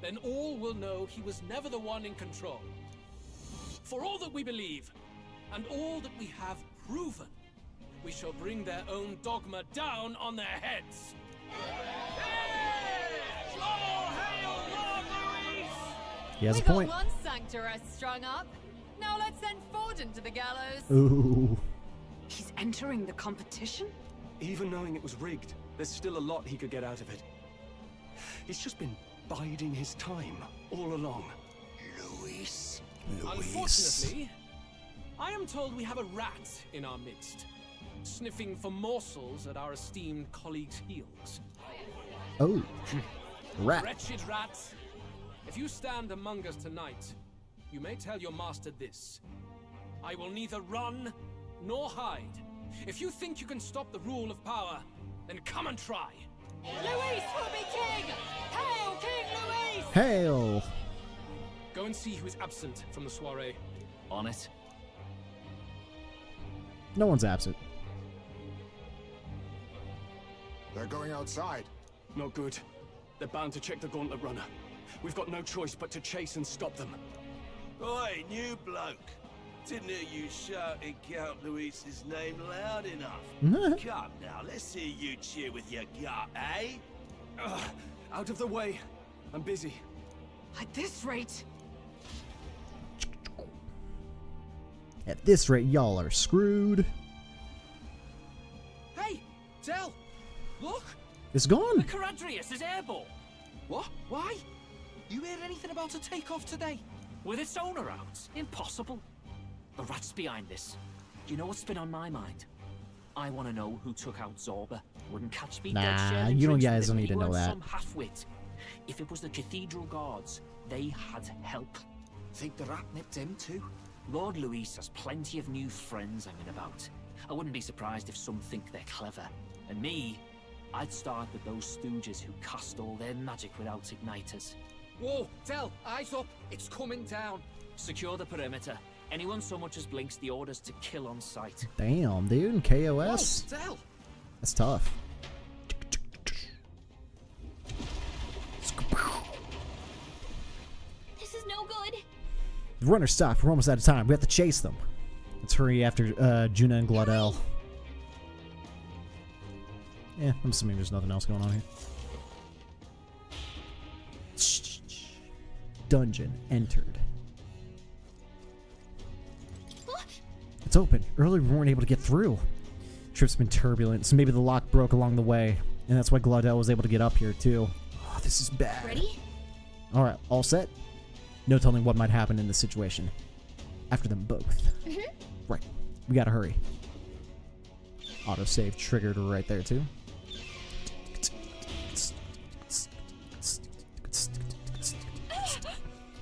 Then all will know he was never the one in control. For all that we believe, and all that we have proven, we shall bring their own dogma down on their heads. He has a We got point. one sanctuary strung up. Now let's send Forden to the gallows. Ooh. He's entering the competition? Even knowing it was rigged, there's still a lot he could get out of it. He's just been biding his time all along. Luis. Unfortunately, I am told we have a rat in our midst, sniffing for morsels at our esteemed colleagues' heels. Oh. Rat. Wretched rat. If you stand among us tonight, you may tell your master this. I will neither run nor hide. If you think you can stop the rule of power, then come and try. Luis will be king! Hail, King Luis! Hail! Go and see who is absent from the soiree. On it. No one's absent. They're going outside. Not good. They're bound to check the gauntlet runner. We've got no choice but to chase and stop them. Oi, new bloke. Didn't hear you shouting Count Luis's name loud enough. Come now, let's hear you cheer with your gut, eh? Out of the way. I'm busy. At this rate... At this rate, y'all are screwed. Hey, Del! Look! It's gone. The Caradrius is airborne. What? Why? You heard anything about a takeoff today? With its owner out? Impossible. The rat's behind this. Do you know what's been on my mind? I want to know who took out Zorba. Wouldn't catch me dead Nah, sharing you drinks guys with don't him need if to he know weren't that. Some half-wit. If it was the Cathedral Guards, they had help. Think the rat nipped him too? Lord Luis has plenty of new friends hanging about. I wouldn't be surprised if some think they're clever. And me, I'd start with those stooges who cast all their magic without igniters. Whoa, Del, eyes up. It's coming down. Secure the perimeter. Anyone so much as blinks, the orders to kill on sight. Damn, dude. KOS. Whoa, Del. That's tough. This is no good. The runner stopped. We're almost out of time. We have to chase them. Let's hurry after Juna and Glaudel. Yeah, I'm assuming there's nothing else going on here. Dungeon entered. It's open. Earlier we weren't able to get through. Trip's been turbulent, so maybe the lock broke along the way, and that's why Glaudel was able to get up here too. Oh, this is bad. Ready? All right, all set. No telling what might happen in this situation. After them both. Right. We gotta hurry. Autosave triggered right there too.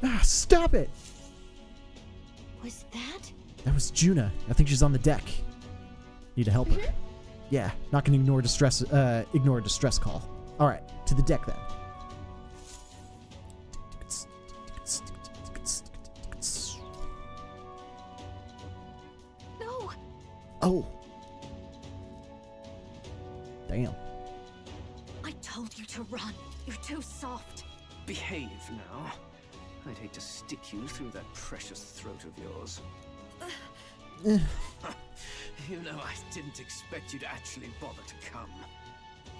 Ah, stop it! Was that? That was Juna. I think she's on the deck. Need to help her. Yeah, not gonna ignore a distress call. All right, to the deck then. No. Oh. Damn. I told you to run. You're too soft. Behave now. I'd hate to stick you through that precious throat of yours. You know, I didn't expect you to actually bother to come.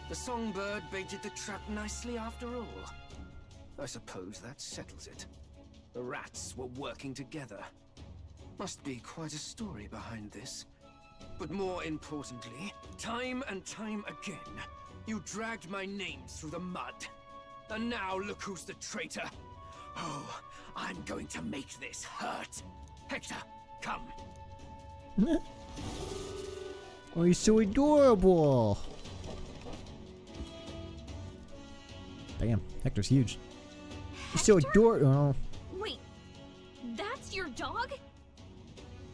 The songbird baited the trap nicely after all. I suppose that settles it. The rats were working together. Must be quite a story behind this. But more importantly, time and time again, you dragged my name through the mud. And now look who's the traitor. Oh, I'm going to make this hurt. Hector, come. Oh, you're so adorable. Damn, Hector's huge. He's so adorable. Oh. Wait, that's your dog?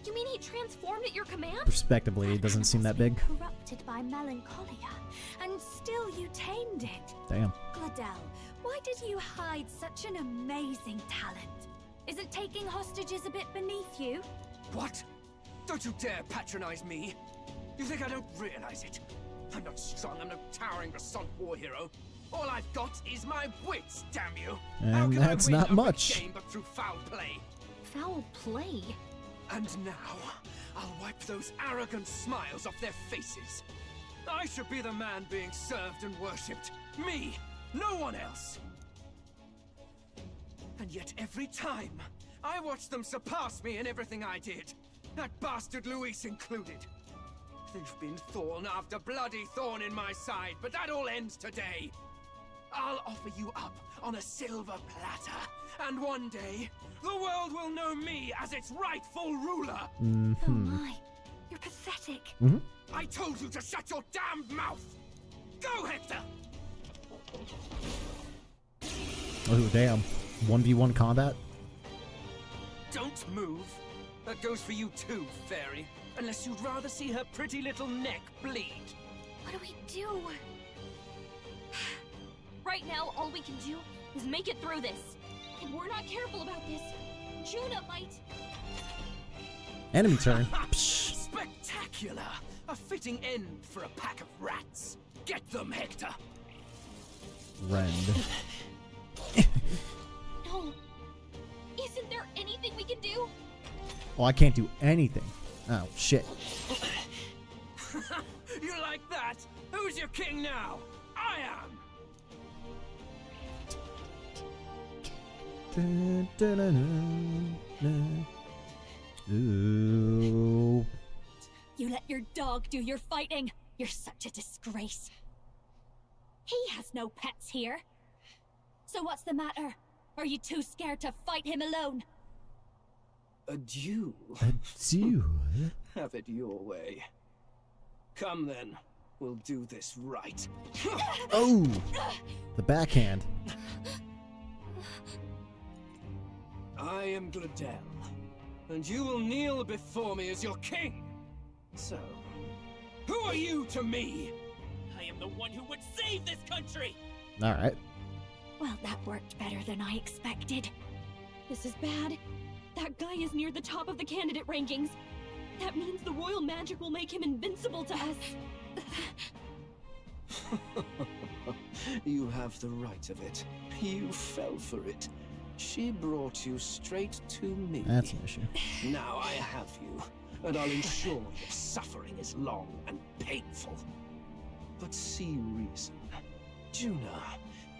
You mean he transformed at your command? Respectively, it doesn't seem that big. Corrupted by melancholia, and still you tamed it. Damn. Glaudel, why did you hide such an amazing talent? Isn't taking hostages a bit beneath you? What? Don't you dare patronize me! You think I don't realize it? I'm not strong, I'm no towering Rasant war hero. All I've got is my wits, damn you! How And can that's I win not a much. game but through foul play? Foul play? And now, I'll wipe those arrogant smiles off their faces. I should be the man being served and worshipped. Me, no one else. And yet every time, I watch them surpass me in everything I did. That bastard Luis included. There's been thorn after bloody thorn in my side, but that all ends today. I'll offer you up on a silver platter, and one day, the world will know me as its rightful ruler. Oh my, you're pathetic. I told you to shut your damned mouth! Go, Hector! Oh, damn. 1v1 combat? Don't move. That goes for you too, fairy. Unless you'd rather see her pretty little neck bleed. What do we do? Right now, all we can do is make it through this. If we're not careful about this, Juna might... Enemy turn. Spectacular! A fitting end for a pack of rats. Get them, Hector! Rend. No. Isn't there anything we can do? Well, I can't do anything. Oh, shit. You like that? Who's your king now? I am! Ooh. You let your dog do your fighting. You're such a disgrace. He has no pets here. So what's the matter? Are you too scared to fight him alone? A duel? A duel? Have it your way. Come then. We'll do this right. Oh! The backhand. I am Gladel, and you will kneel before me as your king. So, who are you to me? I am the one who would save this country! Alright. Well, that worked better than I expected. This is bad. That guy is near the top of the candidate rankings. That means the royal magic will make him invincible to us. You have the right of it. You fell for it. She brought you straight to me. That's an issue. Now I have you, and I'll ensure your suffering is long and painful. But see reason. Juna,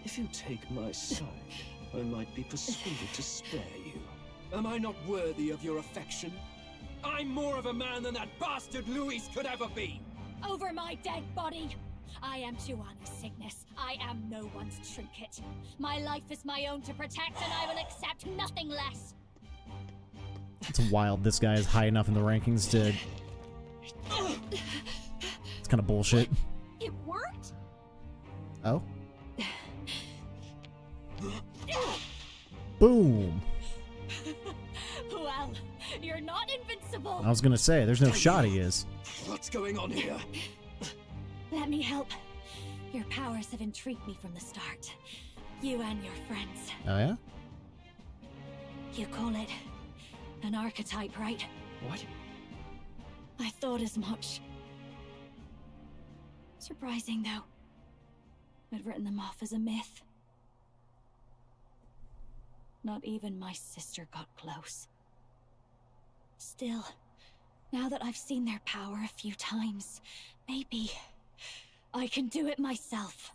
if you take my side, I might be persuaded to spare you. Am I not worthy of your affection? I'm more of a man than that bastard Luis could ever be! Over my dead body! I am Juana's Cygnus. I am no one's trinket. My life is my own to protect, and I will accept nothing less. It's wild this guy is high enough in the rankings to... It's kind of bullshit. It worked? Oh? Boom! Well, you're not invincible. I was gonna say, there's no shot he is. What's going on here? Let me help. Your powers have intrigued me from the start. You and your friends. Oh yeah? You call it an archetype, right? What? I thought as much. Surprising, though. I'd written them off as a myth. Not even my sister got close. Still, now that I've seen their power a few times, maybe I can do it myself.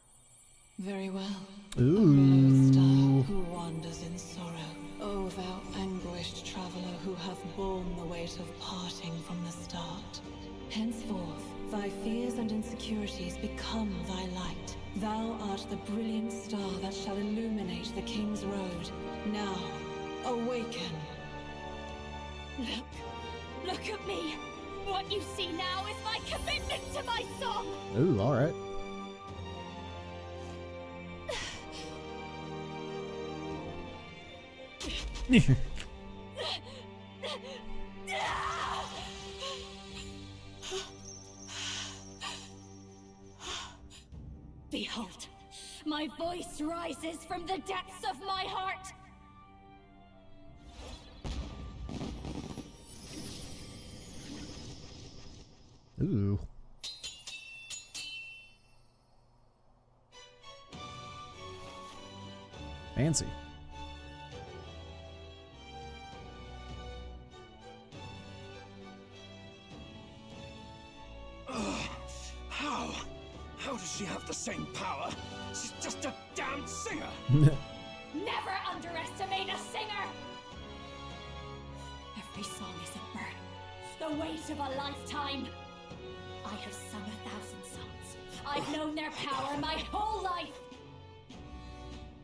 Very well. Ooh. Star who wanders in sorrow. O thou anguished traveler who hath borne the weight of parting from the start. Henceforth, thy fears and insecurities become thy light. Thou art the brilliant star that shall illuminate the King's Road. Now, awaken. Look at me. What you see now is my commitment to my song. Ooh, alright. Behold, my voice rises from the depths of my heart. Ooh. Fancy. How does she have the same power? She's just a damn singer. Never underestimate a singer! Every song is a burden, the weight of a lifetime. I have sung 1,000 songs. I've known their power my whole life.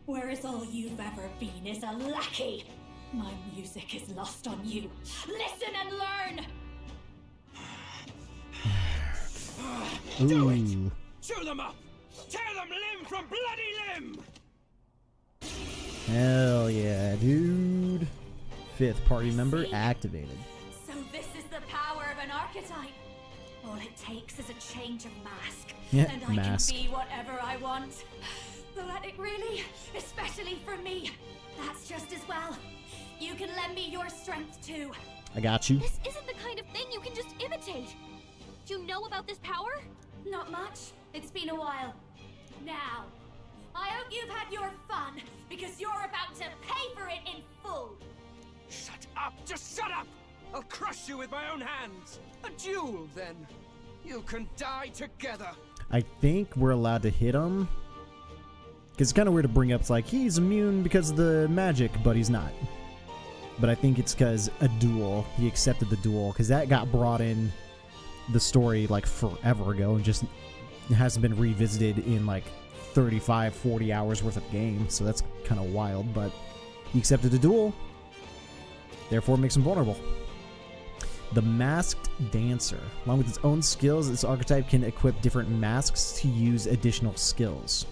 Whereas all you've ever been is a lackey. My music is lost on you. Listen and learn! Do it! Chew them up! Tear them limb from bloody limb! Hell yeah, dude. 5th party member activated. So this is the power of an archetype. All it takes is a change of mask. Yeah, and I mask. can be whatever I want. Poetic, really? Especially for me. That's just as well. You can lend me your strength too. I got you. This isn't the kind of thing you can just imitate. Do you know about this power? Not much. It's been a while. Now, I hope you've had your fun, because you're about to pay for it in full. Shut up! Just shut up! I'll crush you with my own hands. A duel, then. You can die together. I think we're allowed to hit him. Because it's kind of weird to bring up, it's like, he's immune because of the magic, but he's not. But I think it's because a duel. He accepted the duel, because that got brought in the story like forever ago and just hasn't been revisited in like 35, 40 hours worth of game. So that's kind of wild, but he accepted the duel. Therefore makes him vulnerable. The Masked Dancer. Along with its own skills, this archetype can equip different masks to use additional skills.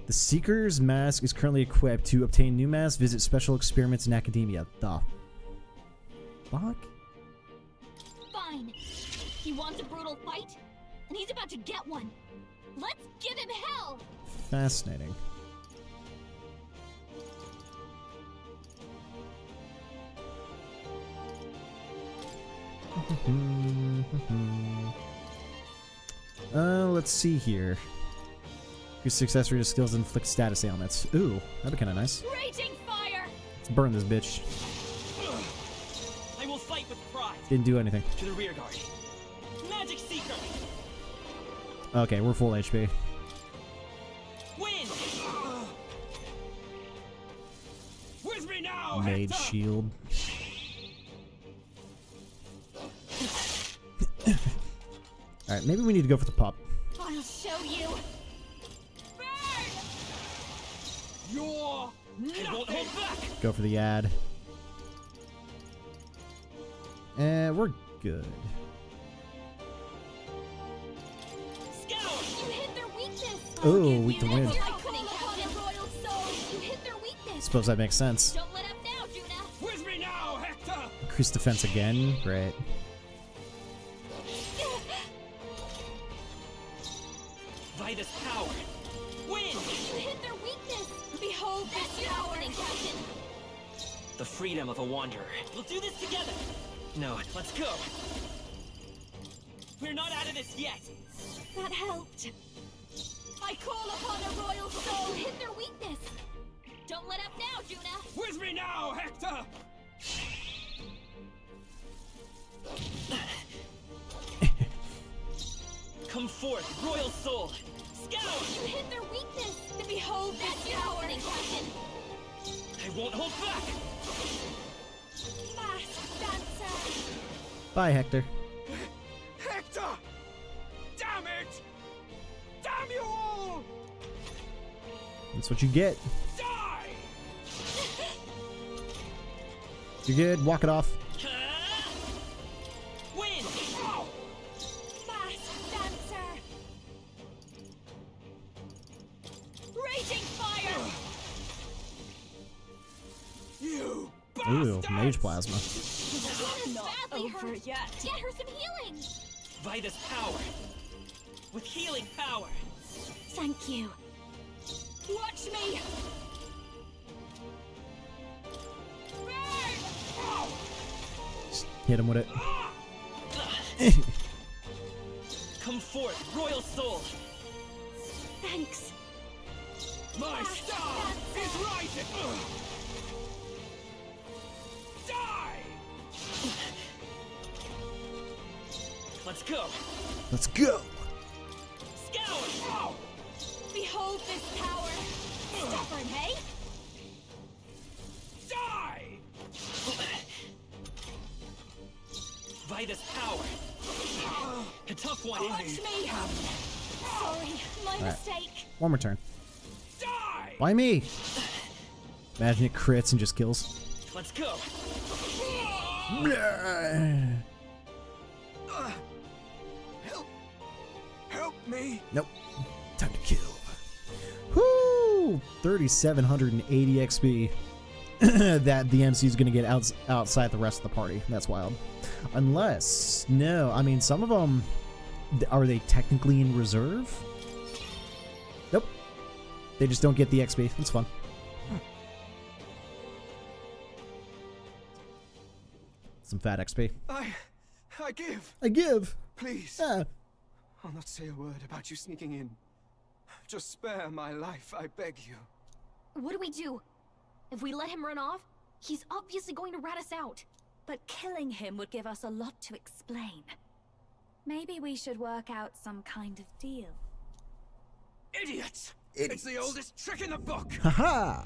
The Seeker's Mask is currently equipped. To obtain new masks, visit special experiments in academia. The fuck? Fine. He wants a brutal fight, and he's about to get one. Let's give him hell! Fascinating. Let's see here. Your success rate of skills inflict status ailments. Ooh, that'd be kind of nice. Raging fire! Let's burn this bitch. I will fight with pride. Didn't do anything. To the rear guard. Magic Seeker. Okay, we're full HP. Win. With me now, Mage Hector! shield. Alright, maybe we need to go for the pup. I'll show you. You're nothing. Go for the ad. And we're good. You hit their weakness. Oh, weak to win. You're opening, Captain. Royal Soul. You hit their weakness. Suppose that makes sense. Don't let up now, Juna. With me now, Hector! Increase defense again. Great. By this power. Win! You hit their weakness. Behold this power. Captain. The freedom of a wanderer. We'll do this together. No, Let's go. We're not out of this yet. That helped. I call upon a royal soul. You hit their weakness. Don't let up now, Juna. With me now, Hector! Come forth, Royal Soul. Scour! You hit their weakness. Behold this power. Captain. I won't hold back. Masked Dancer. Bye, Hector. Hector! Damn it! Damn you all! That's what you get. Die! You're good. Walk it off. Win! Masked Dancer. Raging fire. You Ooh, mage plasma. Not badly over hurt. yet. Get her some healing. By this power. With healing power. Thank you. Watch me. Hit him with it. Come forth, royal soul. Thanks. My star is rising! Die! Let's go. Let's go. Scour! Behold this power. Stubborn, hey? Die! By this power. A tough one. Watch me. Sorry, my mistake. One more turn. Die! Why me? Imagine it crits and just kills. Let's go. Help me! Nope. Time to kill. Whoo! 3,780 XP. That the MC is going to get outside the rest of the party. That's wild. Unless, no, I mean, some of them, are they technically in reserve? Nope. They just don't get the XP. It's fun. Some fat XP. I give. I give. Please. I'll not say a word about you sneaking in. Just spare my life, I beg you. What do we do? If we let him run off, he's obviously going to rat us out. But killing him would give us a lot to explain. Maybe we should work out some kind of deal. Idiots! It's the oldest trick in the book! Haha!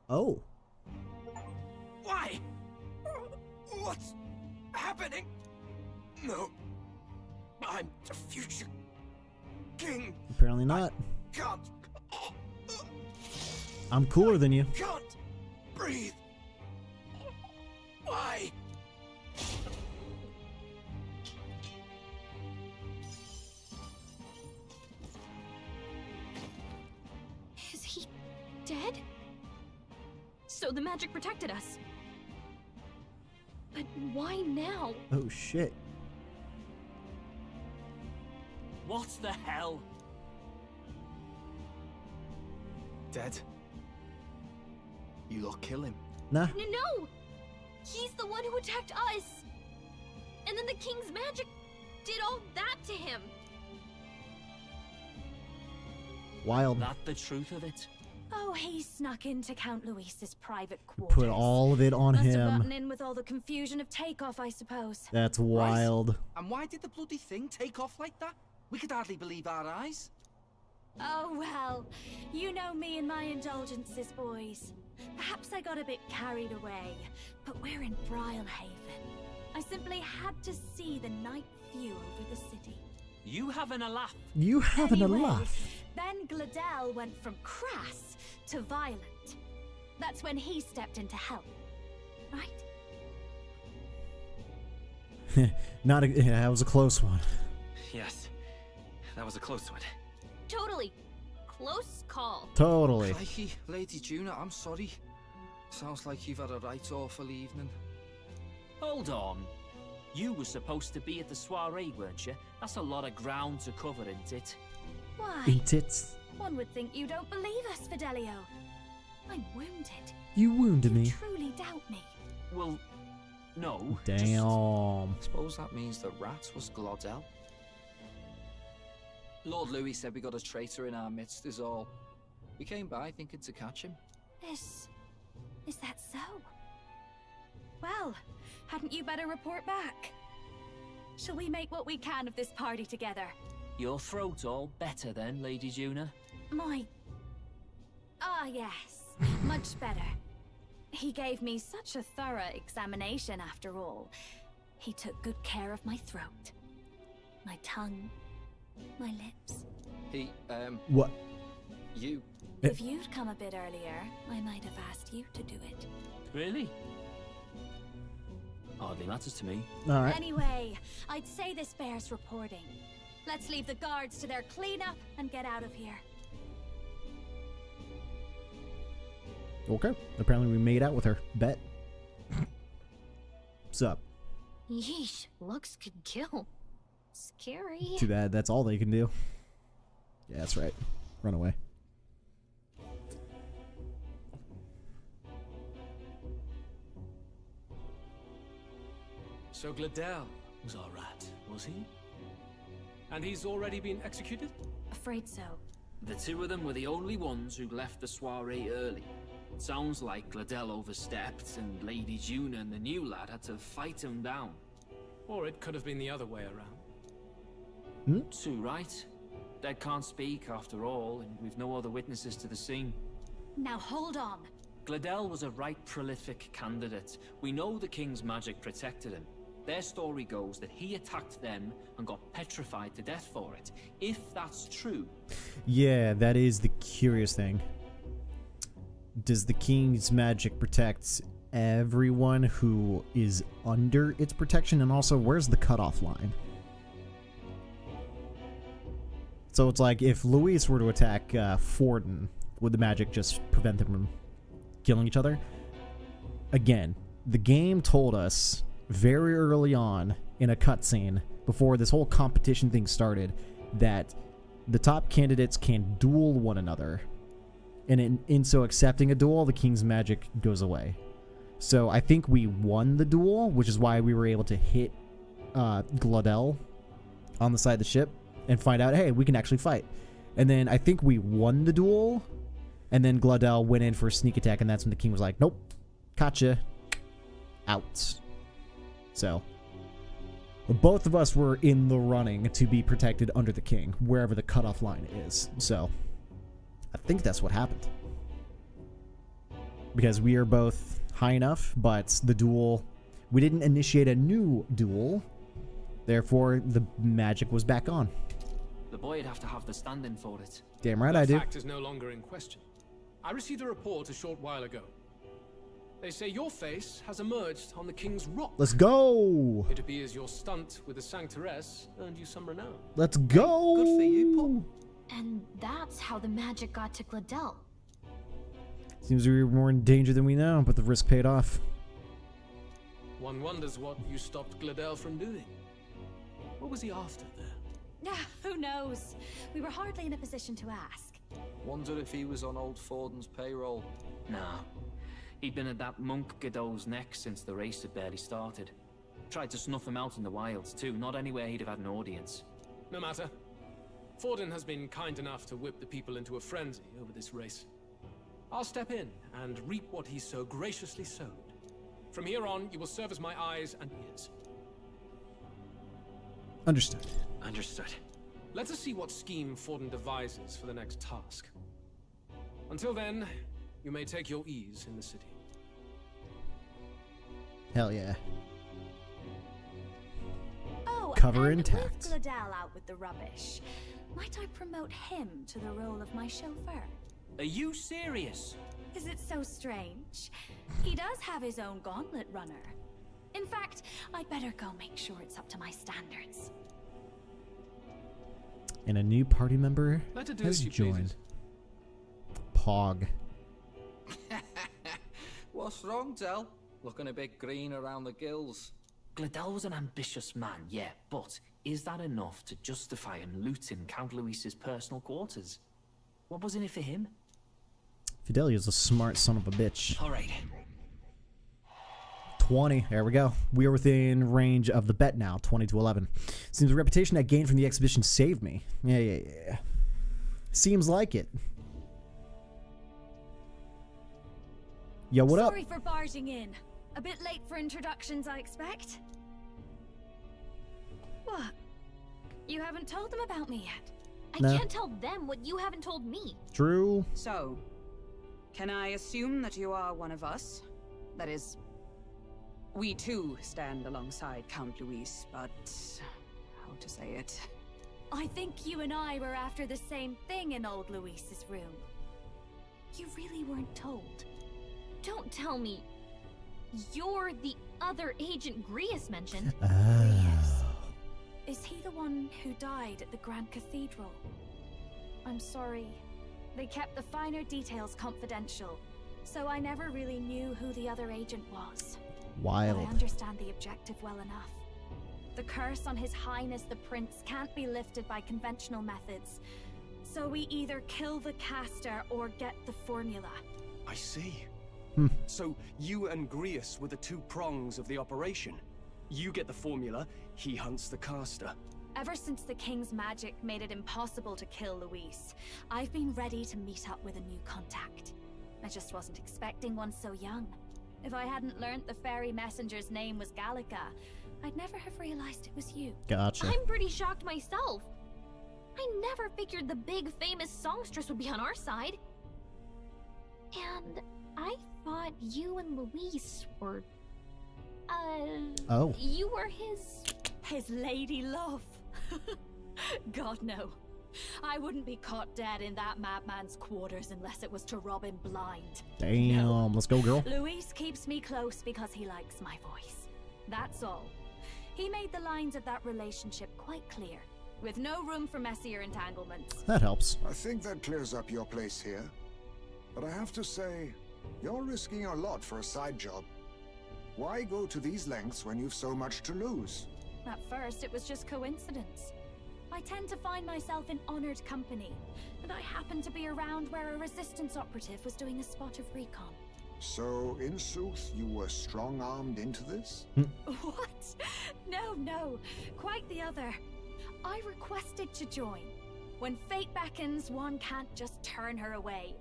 Oh. Why? What's happening? No. I'm the future king. Apparently not. Can't. I'm cooler than you. Can't breathe. Why? Is he dead? So the magic protected us. But why now? Oh shit. What the hell? Dead? You lot kill him? Nah. No! He's the one who attacked us! And then the king's magic did all that to him! Wild. That the truth of it? Oh, he snuck into Count Luis's private quarters. Put all of it on Must have him. gotten in with all the confusion of takeoff, I suppose. That's wild. And why did the bloody thing take off like that? We could hardly believe our eyes. Oh, well, you know me and my indulgences, boys. Perhaps I got a bit carried away, but we're in Brilhaven. I simply had to see the night view over the city. You having a laugh? You having Anyway, a laugh? Then Gladel went from crass to violent. That's when he stepped in to help, right? Not a, yeah, that was a close one. Yes, that was a close one. Totally. Close call. Totally. Crikey, Lady Juna, I'm sorry. Sounds like you've had a right awful evening. Hold on. You were supposed to be at the soiree, weren't you? That's a lot of ground to cover, isn't it? Why? Ain't it? One would think you don't believe us, Fidelio. I'm wounded. You wounded me. Truly doubt me. Well, no. Damn. Suppose that means the rat was Glodell. Lord Louis said we got a traitor in our midst is all. We came by thinking to catch him. Is that so? Well, hadn't you better report back? Shall we make what we can of this party together? Your throat all better then, Lady Juna? Yes, much better. He gave me such a thorough examination after all. He took good care of my throat, my tongue, my lips. What? You. If you'd come a bit earlier, I might have asked you to do it. Really? Hardly matters to me. All right. Anyway, I'd say this bears reporting. Let's leave the guards to their cleanup and get out of here. Okay. Apparently we made out with her. Bet. What's up? Yeesh, looks could kill. Scary. Too bad. That's all they can do. Yeah, that's right. Run away. So Gladel was our rat, was he? And he's already been executed? Afraid so. The two of them were the only ones who left the soiree early. It sounds like Gladel overstepped, and Lady Juna and the new lad had to fight him down. Or it could have been the other way around. Too right. Dead can't speak after all, and we've no other witnesses to the scene. Now hold on. Gladel was a right prolific candidate. We know the king's magic protected him. Their story goes that he attacked them and got petrified to death for it. If that's true... Yeah, that is the curious thing. Does the king's magic protect everyone who is under its protection? And also, where's the cutoff line? So it's like, if Luis were to attack Forden, would the magic just prevent them from killing each other? Again, the game told us very early on in a cutscene, before this whole competition thing started, that the top candidates can duel one another. And in so accepting a duel, the king's magic goes away. So I think we won the duel, which is why we were able to hit Gladel on the side of the ship and find out, hey, we can actually fight. And then I think we won the duel, and then Gladel went in for a sneak attack, and that's when the king was like, nope, gotcha, out. So both of us were in the running to be protected under the king, wherever the cutoff line is. So I think that's what happened. Because we are both high enough, but the duel, we didn't initiate a new duel, therefore the magic was back on. The boy'd have to have the stand-in for it. Damn right I do. The fact is no longer in question. I received a report a short while ago. They say your face has emerged on the king's rock. Let's go! It appears your stunt with the Sanctoress earned you some renown. Let's go! Good for you, Paul. And that's how the magic got to Gladel. Seems we were more in danger than we know, but the risk paid off. One wonders what you stopped Gladel from doing. What was he after there? Who knows? We were hardly in a position to ask. Wonder if he was on old Forden's payroll. Nah. He'd been at that monk Godot's neck since the race had barely started. Tried to snuff him out in the wilds too, not anywhere he'd have had an audience. No matter. Forden has been kind enough to whip the people into a frenzy over this race. I'll step in and reap what he so graciously sowed. From here on, you will serve as my eyes and ears. Understood. Understood. Let us see what scheme Forden devises for the next task. Until then, you may take your ease in the city. Hell yeah. Oh, Cover and intact. with Gladel out with the rubbish, might I promote him to the role of my chauffeur? Are you serious? Is it so strange? He does have his own gauntlet runner. In fact, I'd better go make sure it's up to my standards. And a new party member Let her do has as she joined. pleases. Pog. What's wrong, Del? Looking a bit green around the gills. Gladel was an ambitious man, yeah, but is that enough to justify him looting Count Luis's personal quarters? What was in it for him? Fidelia's a smart son of a bitch. All right. 20. There we go. We are within range of the bet now. 20 to 11. Seems the reputation I gained from the exhibition saved me. Yeah. Seems like it. Yo, what up? Sorry for barging in. A bit late for introductions, I expect. What? You haven't told them about me yet? I can't tell them what you haven't told me. True. So, can I assume that you are one of us? That is, we too stand alongside Count Luis, but how to say it? I think you and I were after the same thing in old Luis's room. You really weren't told. Don't tell me you're the other agent Grius mentioned. Is he the one who died at the Grand Cathedral? I'm sorry. They kept the finer details confidential, so I never really knew who the other agent was. Wild. But I understand the objective well enough. The curse on His Highness the Prince can't be lifted by conventional methods, so we either kill the caster or get the formula. I see. So you and Grius were the two prongs of the operation? You get the formula, he hunts the caster. Ever since the King's magic made it impossible to kill Luis, I've been ready to meet up with a new contact. I just wasn't expecting one so young. If I hadn't learnt the fairy messenger's name was Gallica, I'd never have realized it was you. Gotcha. I'm pretty shocked myself. I never figured the big famous songstress would be on our side. And I thought you and Luis were... Oh. You were his lady love. God, no. I wouldn't be caught dead in that madman's quarters unless it was to rob him blind. Damn, No. let's go, girl. Luis keeps me close because he likes my voice. That's all. He made the lines of that relationship quite clear, with no room for messier entanglements. That helps. I think that clears up your place here. But I have to say, you're risking a lot for a side job. Why go to these lengths when you've so much to lose? At first, it was just coincidence. I tend to find myself in honored company, and I happened to be around where a resistance operative was doing a spot of recon. So, in sooth, you were strong-armed into this? What? No, quite the other. I requested to join. When fate beckons, one can't just turn her away.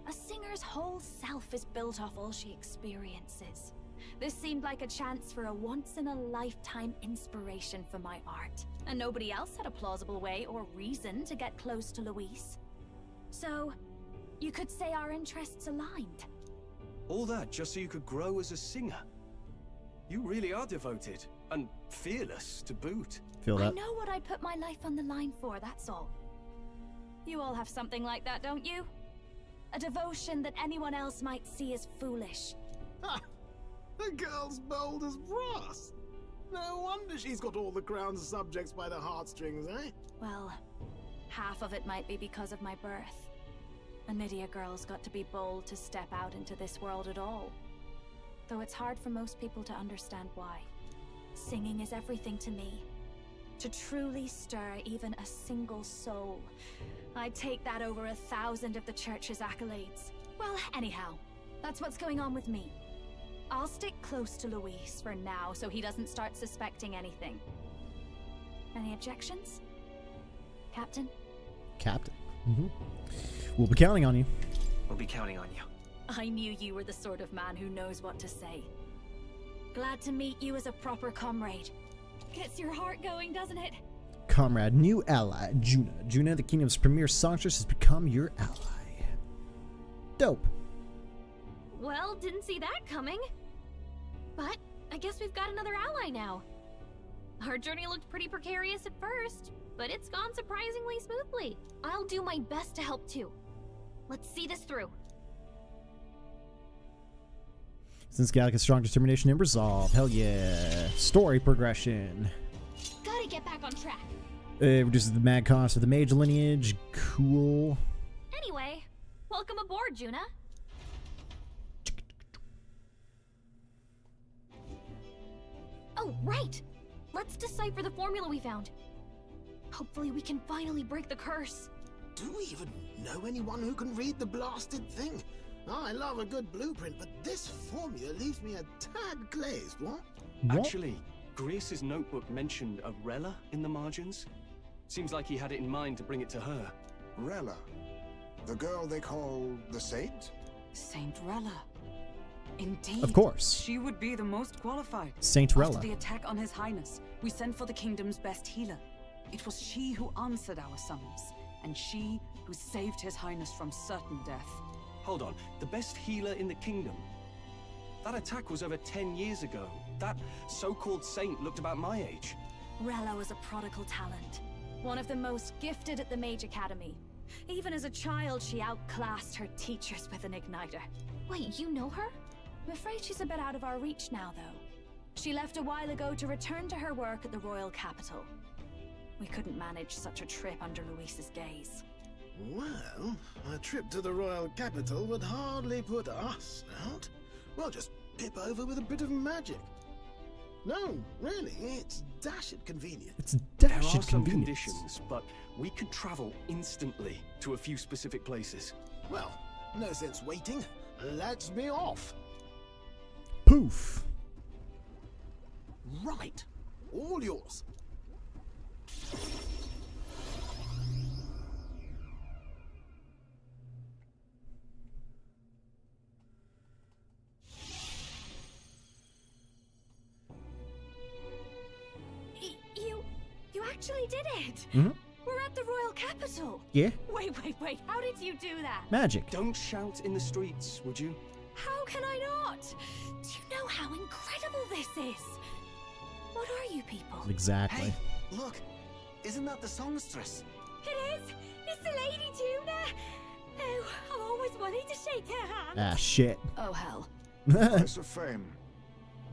A singer's whole self is built off all she experiences. This seemed like a chance for a once-in-a-lifetime inspiration for my art, and nobody else had a plausible way or reason to get close to Luis. So, you could say our interests aligned. All that just so you could grow as a singer. You really are devoted, and fearless to boot. Feel that? I know what I put my life on the line for, that's all. You all have something like that, don't you? A devotion that anyone else might see as foolish. The girl's bold as brass. No wonder she's got all the crown's subjects by the heartstrings, eh? Well, half of it might be because of my birth. A Nvidia girl's got to be bold to step out into this world at all. Though it's hard for most people to understand why. Singing is everything to me. To truly stir even a single soul, I'd take that over 1,000 of the church's accolades. Well, anyhow, that's what's going on with me. I'll stick close to Luis for now so he doesn't start suspecting anything. Any objections? Captain? Captain. We'll be counting on you. We'll be counting on you. I knew you were the sort of man who knows what to say. Glad to meet you as a proper comrade. Gets your heart going, doesn't it? Comrade, new ally, Juna. Juna, the kingdom's premier songstress, has become your ally. Dope. Well, didn't see that coming. But I guess we've got another ally now. Our journey looked pretty precarious at first, but it's gone surprisingly smoothly. I'll do my best to help too. Let's see this through. Since Gallica's strong determination and resolve. Hell yeah. Story progression. Gotta get back on track. Reduces the mad cost of the mage lineage. Cool. Anyway, welcome aboard, Juna. Oh, right! Let's decipher the formula we found. Hopefully we can finally break the curse. Do we even know anyone who can read the blasted thing? I love a good blueprint, but this formula leaves me a tad glazed, what? Actually, Grease's notebook mentioned a Rella in the margins. Seems like he had it in mind to bring it to her. Rella? The girl they call the Saint? Saint Rella. Indeed. Of course. She would be the most qualified. Saint Rella. After the attack on His Highness, we sent for the kingdom's best healer. It was she who answered our summons, and she who saved His Highness from certain death. Hold on, the best healer in the kingdom? That attack was over 10 years ago. That so-called saint looked about my age. Rella was a prodigal talent. One of the most gifted at the Mage Academy. Even as a child, she outclassed her teachers with an igniter. Wait, you know her? I'm afraid she's a bit out of our reach now, though. She left a while ago to return to her work at the royal capital. We couldn't manage such a trip under Luis's gaze. Well, a trip to the royal capital would hardly put us out. We'll just pip over with a bit of magic. No, really, it's dashed convenient. It's There are some conditions, but we could travel instantly to a few specific places. Well, no sense waiting. Let's be off. Poof. Right. All yours. You actually did it! Mm-hmm. We're at the royal capital! Yeah. Wait, how did you do that? Magic. Don't shout in the streets, would you? How can I not? Do you know how incredible this is? What are you people? Exactly. Hey, look! Isn't that the songstress? It is! It's the Lady Juna! Oh, I've always wanted to shake her hand. Ah, shit. Oh, hell. Price of fame.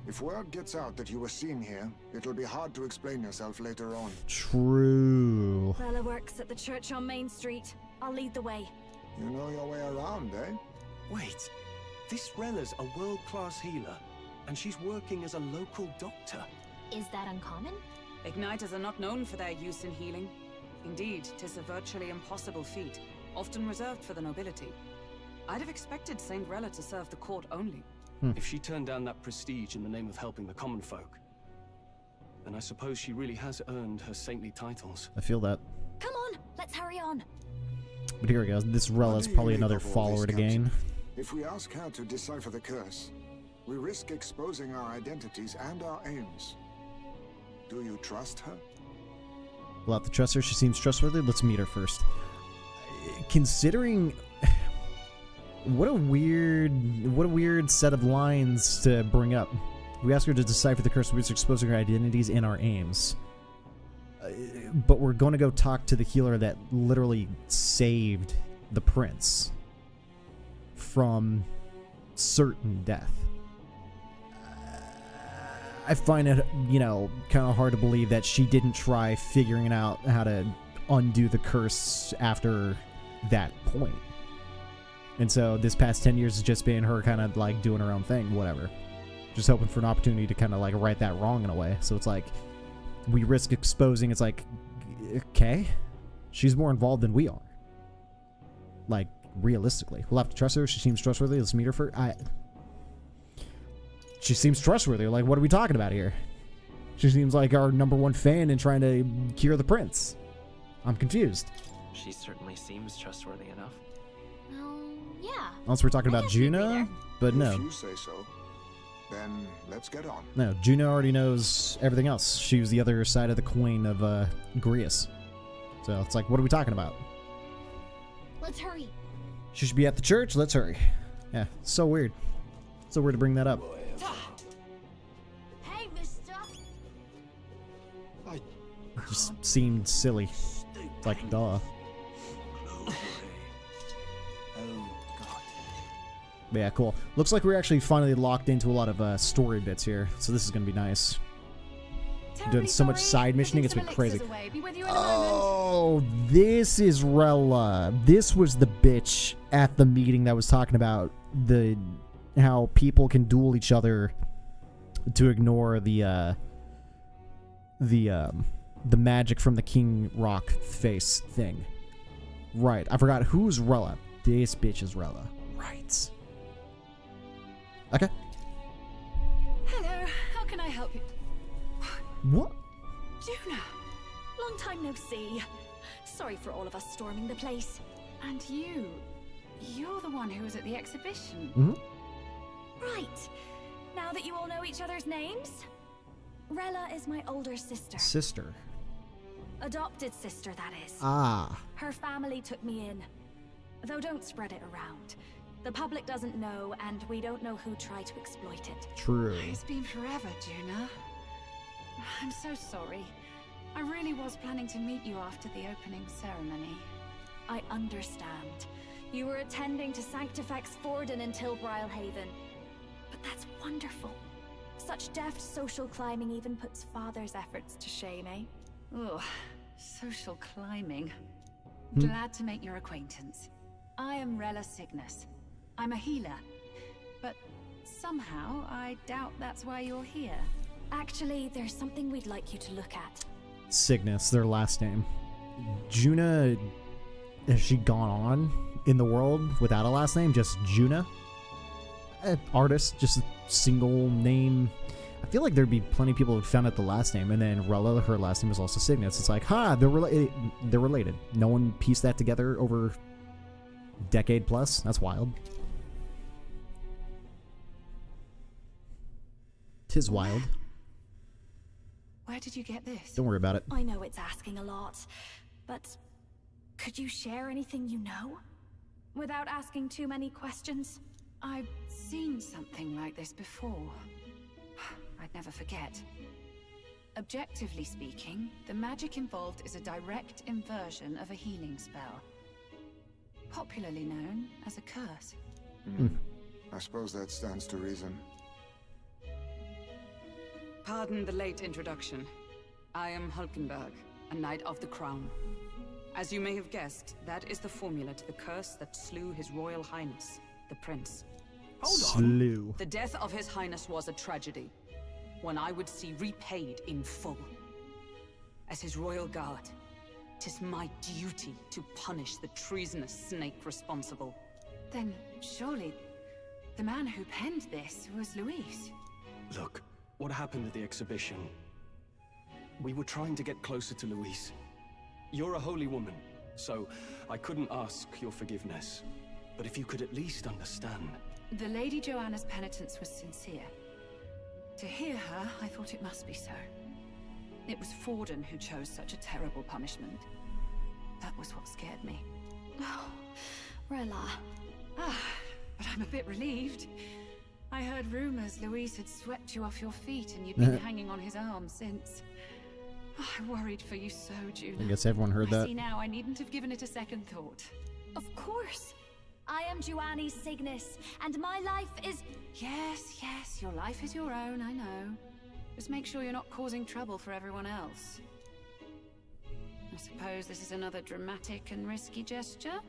If word gets out that you were seen here, it'll be hard to explain yourself later on. True. Rella works at the church on Main Street. I'll lead the way. You know your way around, eh? Wait, this Rella's a world-class healer, and she's working as a local doctor. Is that uncommon? Igniters are not known for their use in healing. Indeed, 'tis a virtually impossible feat, often reserved for the nobility. I'd have expected Saint Rella to serve the court only. If she turned down that prestige in the name of helping the common folk, then I suppose she really has earned her saintly titles. I feel that. Come on, let's hurry on. But here we go. This Rella's probably another follower to gain. If we ask her to decipher the curse, we risk exposing our identities and our aims. Do you trust her? We'll have to trust her. She seems trustworthy. Let's meet her first. Considering... What a weird set of lines to bring up. We ask her to decipher the curse, which is exposing her identities and our aims. But we're going to go talk to the healer that literally saved the prince from certain death. I find it, kind of hard to believe that she didn't try figuring out how to undo the curse after that point. And so this past 10 years has just been her kind of like doing her own thing, whatever. Just hoping for an opportunity to kind of like right that wrong in a way. So it's like, we risk exposing, it's like, okay, she's more involved than we are. Like, realistically. We'll have to trust her. She seems trustworthy. Let's meet her for... She seems trustworthy. Like, what are we talking about here? She seems like our #1 fan and trying to cure the prince. I'm confused. She certainly seems trustworthy enough. Yeah. Unless we're talking about Juno, but no. If you say so, then let's get on. No, Juno already knows everything else. She was the other side of the coin of Grius. So it's like, what are we talking about? Let's hurry. She should be at the church. Let's hurry. Yeah, so weird. So weird to bring that up. Hey, mister. It just seemed silly. Like, duh. But yeah, cool. Looks like we're actually finally locked into a lot of story bits here, so this is gonna be nice. Doing so much side missioning, it's been crazy. Oh, this is Rella. This was the bitch at the meeting that was talking about how people can duel each other to ignore the magic from the King Rock face thing. Right. I forgot who's Rella. This bitch is Rella. Right. Okay. Hello, how can I help you? What? Juna! Long time no see. Sorry for all of us storming the place. And you're the one who was at the exhibition. Mm-hmm. Right. Now that you all know each other's names, Rella is my older sister. Sister. Adopted sister, that is. Ah. Her family took me in. Though don't spread it around. The public doesn't know, and we don't know who tried to exploit it. True. It's been forever, Juna. I'm so sorry. I really was planning to meet you after the opening ceremony. I understand. You were attending to Sanctifex Forden until Brilhaven. But that's wonderful. Such deft social climbing even puts father's efforts to shame, eh? Ugh, social climbing. Glad to make your acquaintance. I am Rella Cygnus. I'm a healer. But somehow, I doubt that's why you're here. Actually, there's something we'd like you to look at. Cygnus, their last name. Juna, has she gone on in the world without a last name? Just Juna? Artist, just a single name. I feel like there'd be plenty of people who found out the last name, and then Rella, her last name was also Cygnus. It's like, they're related. No one pieced that together over a decade plus. That's wild. 'Tis wild. Where did you get this? Don't worry about it. I know it's asking a lot, but could you share anything you know? Without asking too many questions? I've seen something like this before. I'd never forget. Objectively speaking, the magic involved is a direct inversion of a healing spell, popularly known as a curse. I suppose that stands to reason. Pardon the late introduction. I am Hulkenberg, a Knight of the Crown. As you may have guessed, that is the formula to the curse that slew His Royal Highness, the Prince. Hold on. Slew. The death of His Highness was a tragedy, one I would see repaid in full. As his royal guard, 'tis my duty to punish the treasonous snake responsible. Then surely the man who penned this was Luis. Look, what happened at the exhibition? We were trying to get closer to Luis. You're a holy woman, so I couldn't ask your forgiveness. But if you could at least understand. The Lady Joanna's penitence was sincere. To hear her, I thought it must be so. It was Forden who chose such a terrible punishment. That was what scared me. Oh, Rella. But I'm a bit relieved. I heard rumors Luis had swept you off your feet and you'd been hanging on his arm since. I worried for you so, Juna. I guess everyone heard that. See now, I needn't have given it a second thought. Of course. I am Joanni Cygnus, and my life is... Yes, your life is your own, I know. Just make sure you're not causing trouble for everyone else. I suppose this is another dramatic and risky gesture?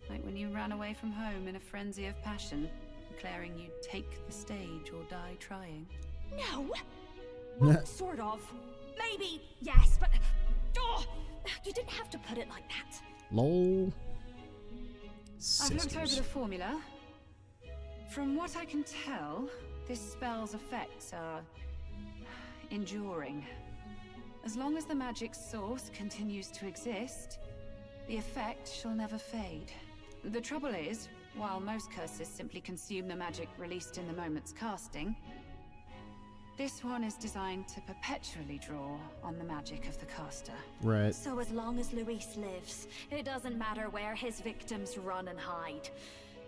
Like when you ran away from home in a frenzy of passion, declaring you'd take the stage or die trying. No! Well, sort of. Maybe, yes, but... Oh, you didn't have to put it like that. Lol. I've looked over the formula. From what I can tell, this spell's effects are enduring. As long as the magic source continues to exist, the effect shall never fade. The trouble is, while most curses simply consume the magic released in the moment's casting, this one is designed to perpetually draw on the magic of the caster. Right. So as long as Luis lives, it doesn't matter where his victims run and hide.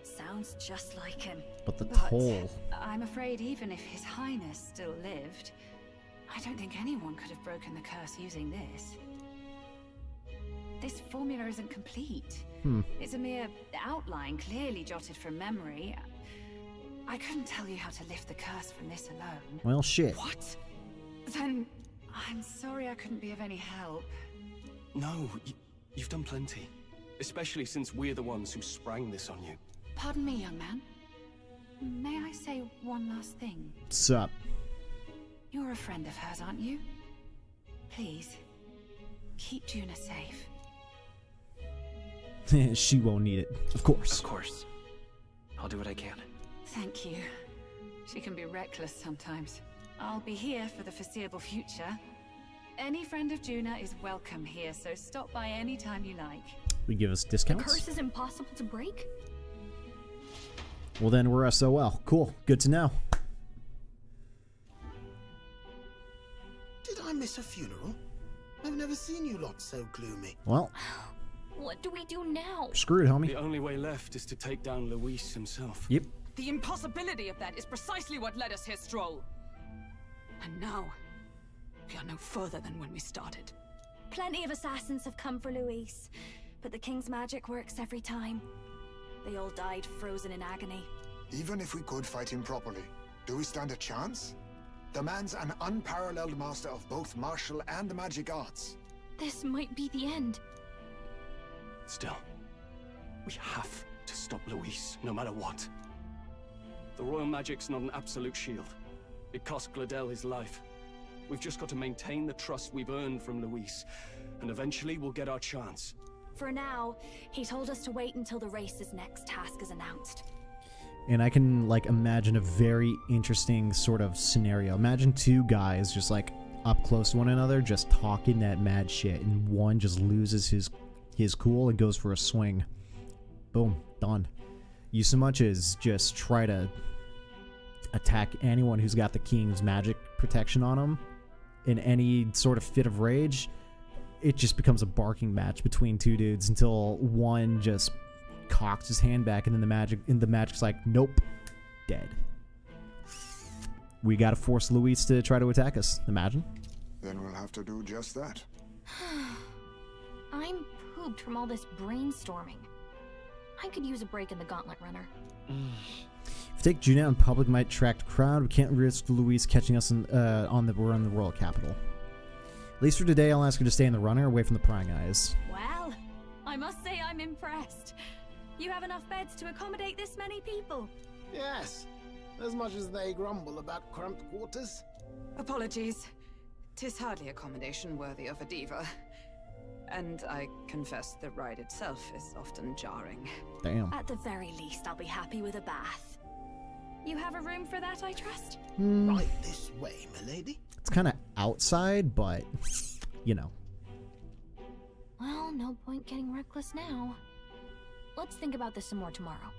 Sounds just like him. But the toll. I'm afraid even if His Highness still lived, I don't think anyone could have broken the curse using this. This formula isn't complete. It's a mere outline, clearly jotted from memory. I couldn't tell you how to lift the curse from this alone. Well, shit. What? Then I'm sorry I couldn't be of any help. No, you've done plenty. Especially since we're the ones who sprang this on you. Pardon me, young man. May I say one last thing? What's up? You're a friend of hers, aren't you? Please, keep Juna safe. She won't need it. Of course. Of course. I'll do what I can. Thank you. She can be reckless sometimes. I'll be here for the foreseeable future. Any friend of Juna is welcome here, so stop by any time you like. We give us The discounts? curse is impossible to break? Well, then we're SOL. Cool. Good to know. Did I miss a funeral? I've never seen you lot so gloomy. Well, What do we do now? screwed, homie. The only way left is to take down Luis himself. Yep. The impossibility of that is precisely what led us here, Stroll. And now, we are no further than when we started. Plenty of assassins have come for Luis, but the king's magic works every time. They all died frozen in agony. Even if we could fight him properly, do we stand a chance? The man's an unparalleled master of both martial and magic arts. This might be the end. Still, we have to stop Luis, no matter what. The royal magic's not an absolute shield. It cost Gladel his life. We've just got to maintain the trust we've earned from Luis, and eventually we'll get our chance. For now, he told us to wait until the race's next task is announced. And I can, like, imagine a very interesting sort of scenario. Imagine two guys just, like, up close to one another, just talking that mad shit, and one just loses his cool and goes for a swing. Boom. Done. You so much as just try to attack anyone who's got the king's magic protection on them in any sort of fit of rage. It just becomes a barking match between two dudes until one just cocks his hand back, and then the magic's like, nope, dead. We gotta force Luis to try to attack us. Imagine. Then we'll have to do just that. I'm pooped from all this brainstorming. I could use a break in the gauntlet runner. If we take June out in public, might attract a crowd. We can't risk Luis catching us on the royal capital. At least for today, I'll ask her to stay in the runner, away from the prying eyes. Well, I must say I'm impressed. You have enough beds to accommodate this many people? Yes, as much as they grumble about cramped quarters. Apologies. 'Tis hardly accommodation worthy of a diva. And I confess the ride itself is often jarring. Damn. At the very least, I'll be happy with a bath. You have a room for that, I trust? Right this way, milady. It's kind of outside, but, you know. Well, no point getting reckless now. Let's think about this some more tomorrow.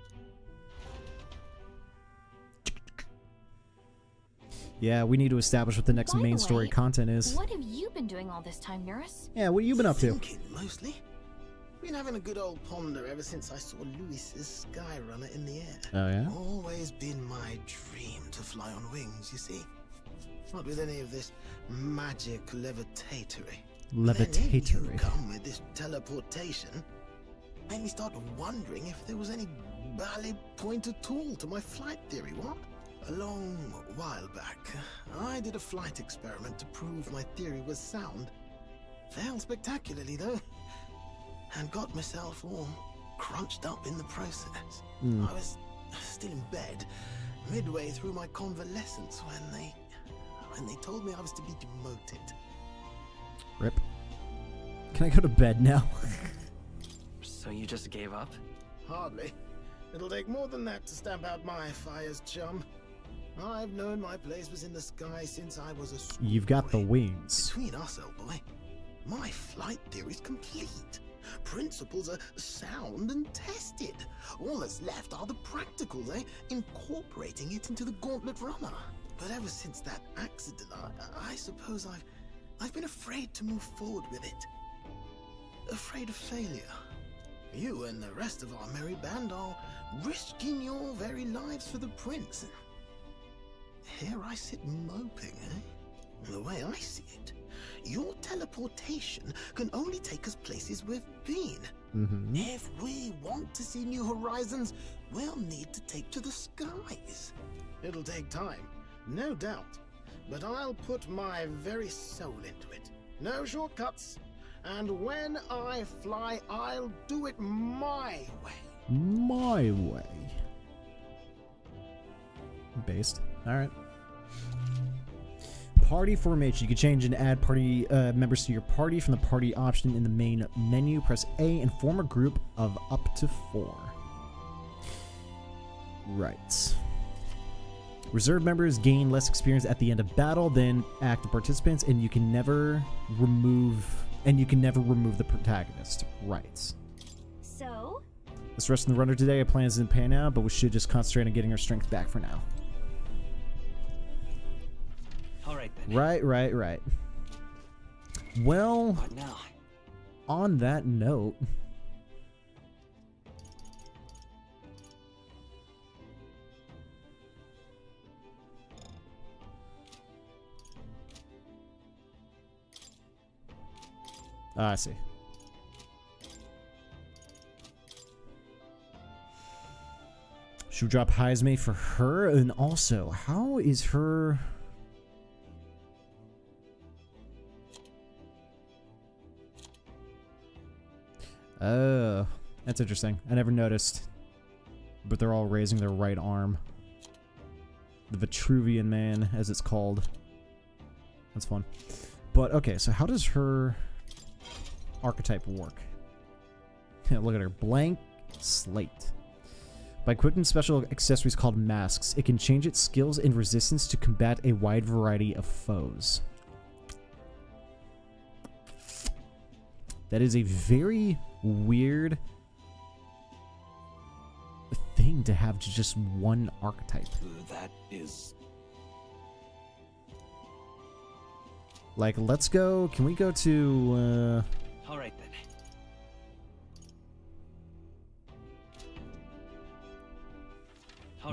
Yeah, we need to establish what the next main story content is. What have you been doing all this time, Nurse? Yeah, what have you been up to? Thinking, mostly. Been having a good old ponder ever since I saw Luis's Skyrunner in the air. Oh, yeah? Always been my dream to fly on wings, you see. Not with any of this magic levitatory. Levitatory. Then you come with this teleportation. Made me start wondering if there was any valid point at all to my flight theory, what? A long while back, I did a flight experiment to prove my theory was sound. Failed spectacularly, though. And got myself all crunched up in the process. I was still in bed, midway through my convalescence, when they told me I was to be demoted. Rip. Can I go to bed now? So you just gave up? Hardly. It'll take more than that to stamp out my fires, chum. I've known my place was in the sky since I was a schoolboy. You've got the wings. Between us, old boy, my flight theory's complete. Principles are sound and tested. All that's left are the practicals, incorporating it into the gauntlet runner. But ever since that accident, I suppose I've been afraid to move forward with it. Afraid of failure. You and the rest of our merry band are risking your very lives for the prince. Here I sit moping, The way I see it, your teleportation can only take us places we've been. If we want to see new horizons, we'll need to take to the skies. It'll take time, no doubt, but I'll put my very soul into it. No shortcuts. And when I fly, I'll do it my way. My way. Based. Alright. Party formation. You can change and add party members to your party from the party option in the main menu. Press A and form a group of up to 4. Right. Reserve members gain less experience at the end of battle than active participants, and you can never remove the protagonist. Right. So? Let's rest in the runner today. Our plan isn't pan out, but we should just concentrate on getting our strength back for now. Alright then. Right. Well, What now? on that note, I see. Should we drop Heisme for her? And also, how is her... Oh, that's interesting. I never noticed. But they're all raising their right arm. The Vitruvian Man, as it's called. That's fun. But, okay, so how does her archetype work? Look at her. Blank slate. By equipping special accessories called masks, it can change its skills and resistance to combat a wide variety of foes. That is a very weird thing to have just one archetype. That is... Like, let's go... Can we go to... Alright then.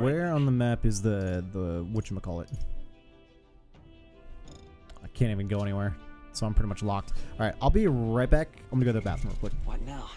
Where on the map is the whatchamacallit? I can't even go anywhere, so I'm pretty much locked. Alright, I'll be right back. I'm gonna go to the bathroom real quick. What now?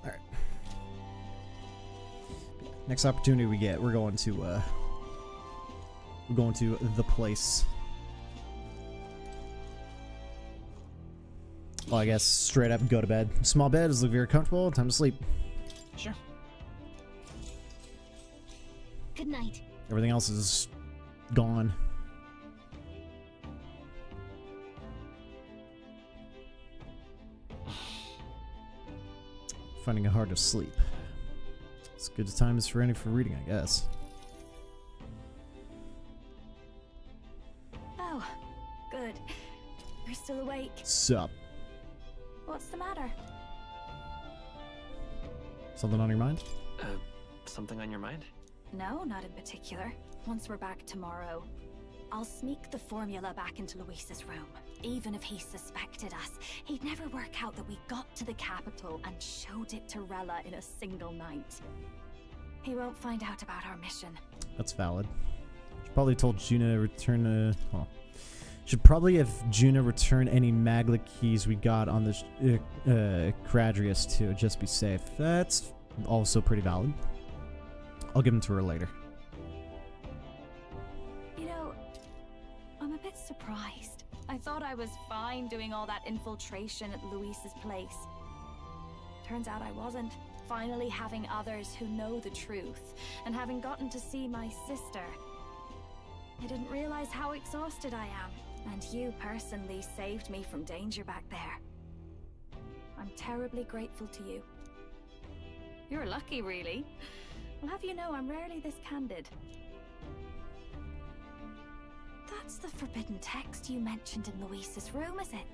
Alright. Next opportunity we get, we're going to the place. Well, I guess straight up go to bed. Small bed is look very comfortable. Time to sleep. Sure. Good night. Everything else is gone. Finding it hard to sleep. As good a time as for any for reading, I guess. Oh, good. You're still awake. Sup? What's the matter? Something on your mind? Something on your mind? No, not in particular. Once we're back tomorrow, I'll sneak the formula back into Luis's room. Even if he suspected us, he'd never work out that we got to the capital and showed it to Rella in a single night. He won't find out about our mission. That's valid. Should probably told Juna to return should probably have Juna return any Magla keys we got on this Cradrius to just be safe. That's also pretty valid. I'll give them to her later. You know, I'm a bit surprised. I thought I was fine doing all that infiltration at Luis's place. Turns out I wasn't. Finally having others who know the truth, and having gotten to see my sister. I didn't realize how exhausted I am, and you personally saved me from danger back there. I'm terribly grateful to you. You're lucky, really. I'll have you know I'm rarely this candid. That's the forbidden text you mentioned in Luis's room, is it?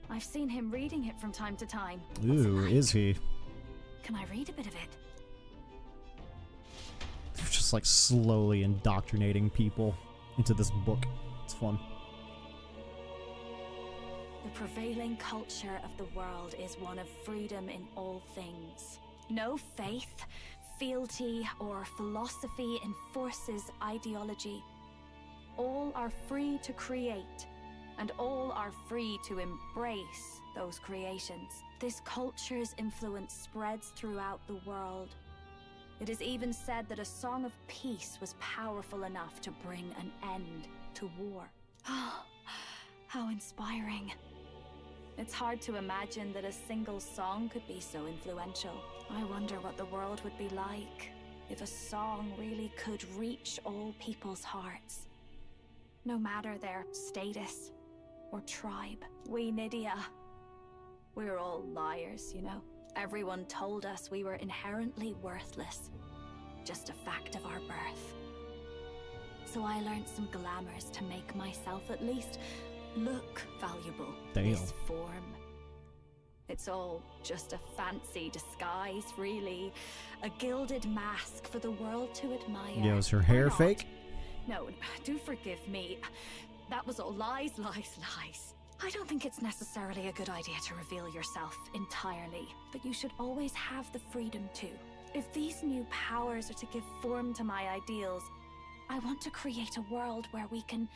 I've seen him reading it from time to time. Ooh, is he? Can I read a bit of it? They're just like slowly indoctrinating people into this book. It's fun. The prevailing culture of the world is one of freedom in all things. No faith, fealty, or philosophy enforces ideology. All are free to create, and all are free to embrace those creations. This culture's influence spreads throughout the world. It is even said that a song of peace was powerful enough to bring an end to war. Oh, how inspiring. It's hard to imagine that a single song could be so influential. I wonder what the world would be like if a song really could reach all people's hearts. No matter their status or tribe. We Nydia, we're all liars, you know. Everyone told us we were inherently worthless. Just a fact of our birth. So I learned some glamours to make myself at least look valuable. Damn. This form. It's all just a fancy disguise, really. A gilded mask for the world to admire. Yeah, was her hair Or not. fake? No, do forgive me. That was all lies, lies, lies. I don't think it's necessarily a good idea to reveal yourself entirely, but you should always have the freedom to. If these new powers are to give form to my ideals, I want to create a world where we can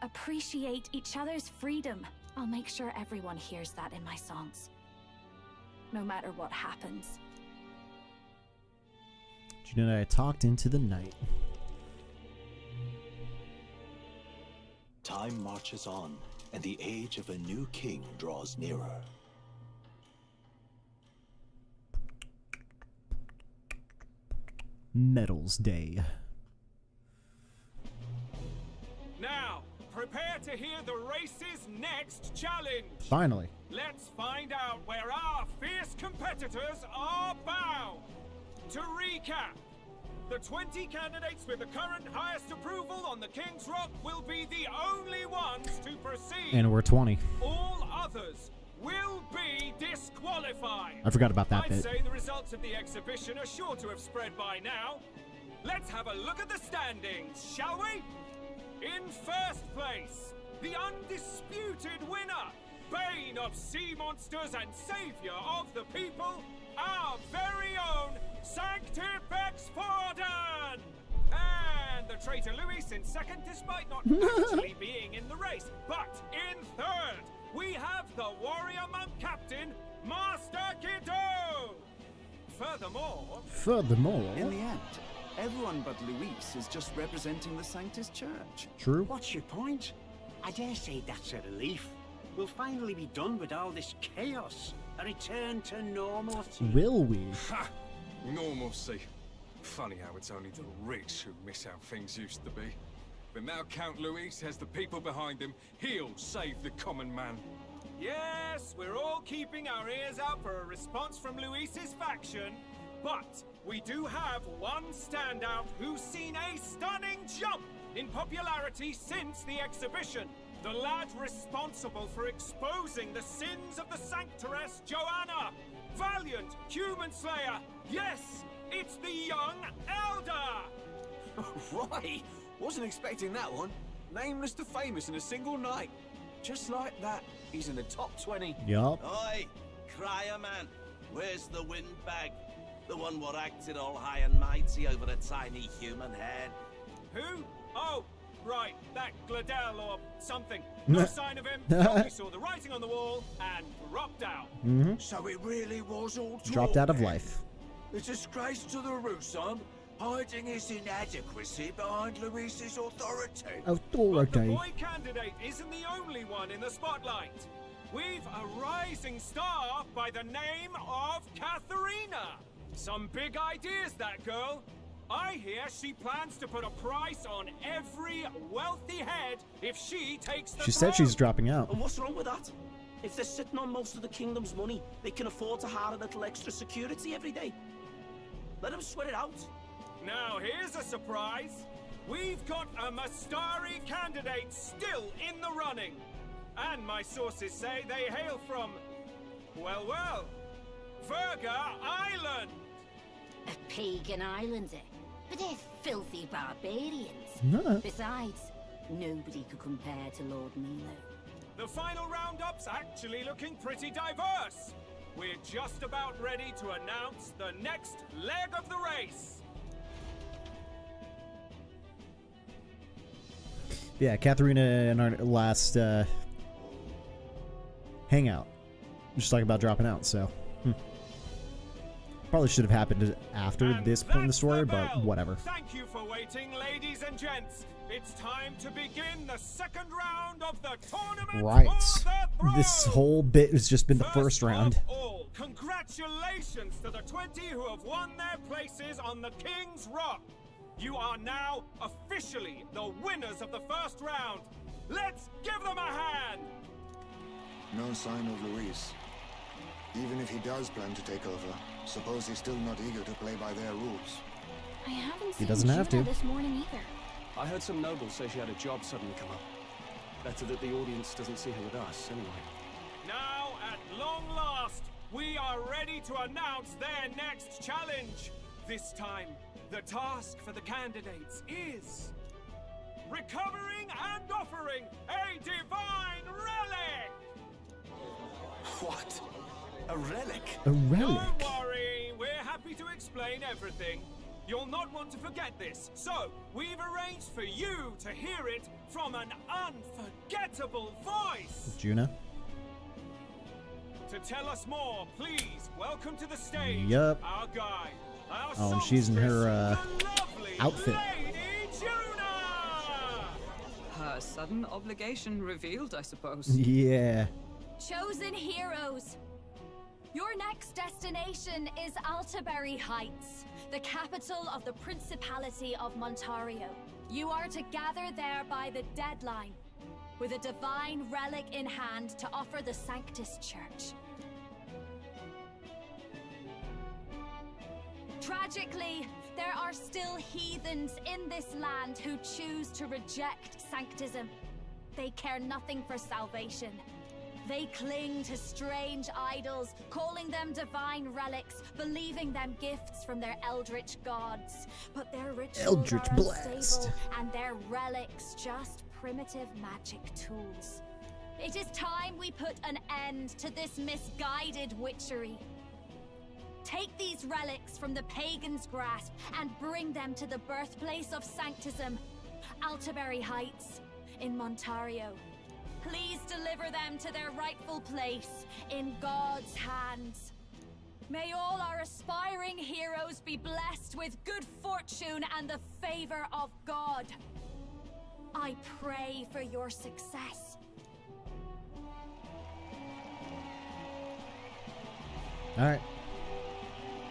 appreciate each other's freedom. I'll make sure everyone hears that in my songs. No matter what happens. Do you know that I talked into the night? Time marches on, and the age of a new king draws nearer. Medals Day. Now, prepare to hear the race's next challenge. Finally. Let's find out where our fierce competitors are bound. To recap, the 20 candidates with the current highest approval on the King's Rock will be the only ones to proceed. And we're 20. All others will be disqualified. I forgot about that I'd bit. say the results of the exhibition are sure to have spread by now. Let's have a look at the standings, shall we? In first place, the undisputed winner, Bane of Sea Monsters and Savior of the People, our very own Sanctifex Forden! And the traitor Luis in second, despite not actually being in the race. But in third, we have the warrior monk captain, Master Kiddo! Furthermore... In the end, everyone but Luis is just representing the Sanctus Church. True. What's your point? I dare say that's a relief. We'll finally be done with all this chaos. A return to normalcy. Will we? Ha! Normalcy. Funny how it's only the rich who miss how things used to be. But now Count Luis has the people behind him. He'll save the common man. Yes, we're all keeping our ears out for a response from Luis's faction. But we do have one standout who's seen a stunning jump in popularity since the exhibition. The lad responsible for exposing the sins of the Sanctoress Joanna. Valiant human slayer. Yes, it's the young Elder. Right, wasn't expecting that one. Nameless to famous in a single night. Just like that, he's in the top 20. Yup. Oi, crier man, where's the windbag? The one what acted all high and mighty over a tiny human head. Who? Oh, right, that Gladell or something. No sign of him. Probably saw the writing on the wall and dropped out. So it really was all Dropped out of talk, life. A disgrace to the Rusan, hiding his inadequacy behind Luis's authority. But the boy candidate isn't the only one in the spotlight. We've a rising star by the name of Katharina. Some big ideas, that girl. I hear she plans to put a price on every wealthy head if she takes the She said she's dropping out. And what's wrong with that? If they're sitting on most of the kingdom's money, they can afford to hire a little extra security every day. Let them sweat it out. Now here's a surprise. We've got a Mastari candidate still in the running. And my sources say they hail from, well, Virga Island. A pagan island, eh? But they're filthy barbarians. No. Besides, nobody could compare to Lord Milo. The final roundup's actually looking pretty diverse. We're just about ready to announce the next leg of the race. Yeah, Katharina and our last hangout, just talking about dropping out, so probably should have happened after this point in the story, but whatever. Thank you for waiting, ladies and gents. It's time to begin the second round of the tournament. Right. This whole bit has just been the first round. All, congratulations to the 20 who have won their places on the King's Rock. You are now officially the winners of the first round. Let's give them a hand. No sign of Luis. Even if he does plan to take over, suppose he's still not eager to play by their rules. I haven't He seen doesn't have Juno to. this morning either. I heard some nobles say she had a job suddenly come up. Better that the audience doesn't see her with us, anyway. Now, at long last, we are ready to announce their next challenge. This time, the task for the candidates is recovering and offering a divine relic! What? A relic? A relic? Don't worry, we're happy to explain everything. You'll not want to forget this, so we've arranged for you to hear it from an unforgettable voice. Juna? To tell us more, please welcome to the stage Yup. our guide, our Oh, and she's in her outfit. Lady Juna! Her sudden obligation revealed, I suppose. Yeah. Chosen heroes. Your next destination is Altaberry Heights, the capital of the Principality of Montario. You are to gather there by the deadline, with a divine relic in hand to offer the Sanctus Church. Tragically, there are still heathens in this land who choose to reject Sanctism. They care nothing for salvation. They cling to strange idols, calling them divine relics, believing them gifts from their eldritch gods. But their rituals Eldritch are blast. unstable, and their relics just primitive magic tools. It is time we put an end to this misguided witchery. Take these relics from the pagan's grasp and bring them to the birthplace of Sanctism, Altaberry Heights, in Montario. Please deliver them to their rightful place in God's hands. May all our aspiring heroes be blessed with good fortune and the favor of God. I pray for your success. Alright.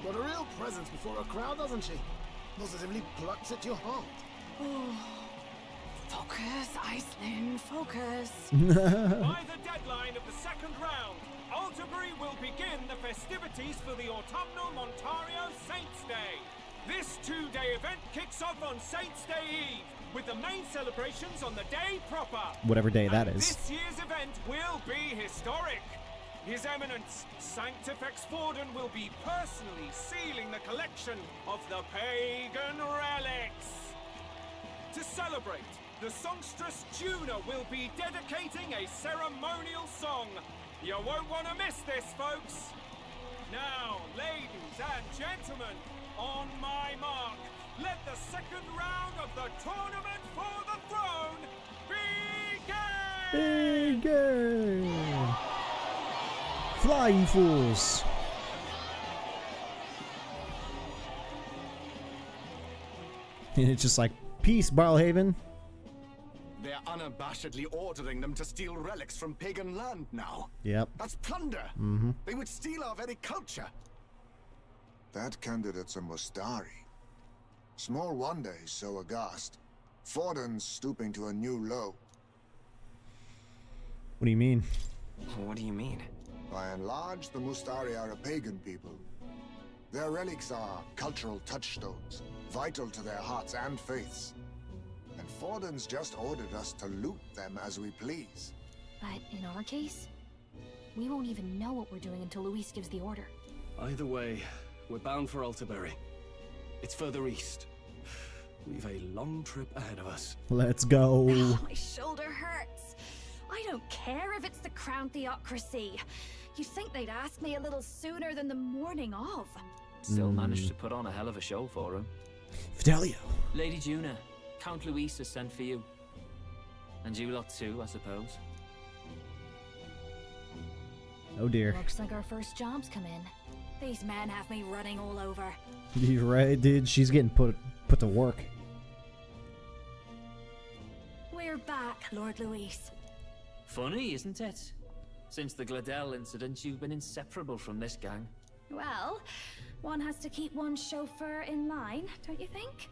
Got a real presence before a crowd, doesn't she? Positively plucks at your heart. Focus, Iceland, focus. By the deadline of the second round, Altaberry will begin the festivities for the autumnal Montario Saints' Day. This two-day event kicks off on Saints' Day Eve, with the main celebrations on the day proper. Whatever day that is. This year's event will be historic. His Eminence, Sanctifex Forden, will be personally sealing the collection of the pagan relics. To celebrate, the songstress Juna will be dedicating a ceremonial song. You won't want to miss this, folks. Now, ladies and gentlemen, on my mark, let the second round of the tournament for the throne begin! Begin! Fly, you fools! And it's just like, peace, Barlhaven. They're unabashedly ordering them to steal relics from pagan land now. Yep. That's plunder. Mm-hmm. They would steal our very culture. That candidate's a Mustari. Small wonder he's so aghast. Forden's stooping to a new low. What do you mean? What do you mean? By and large, the Mustari are a pagan people. Their relics are cultural touchstones, vital to their hearts and faiths. And Forden's just ordered us to loot them as we please. But in our case, we won't even know what we're doing until Luis gives the order. Either way, we're bound for Altaberry. It's further east. We've a long trip ahead of us. Let's go. Oh, my shoulder hurts. I don't care if it's the Crown Theocracy. You'd think they'd ask me a little sooner than the morning of. Still managed to put on a hell of a show for him. Fidelio. Lady Juna, Count Luis has sent for you. And you lot too, I suppose. Oh dear. Looks like our first job's come in. These men have me running all over. You're right, dude. She's getting put to work. We're back, Lord Luis. Funny, isn't it? Since the Gladell incident, you've been inseparable from this gang. Well, one has to keep one's chauffeur in line, don't you think?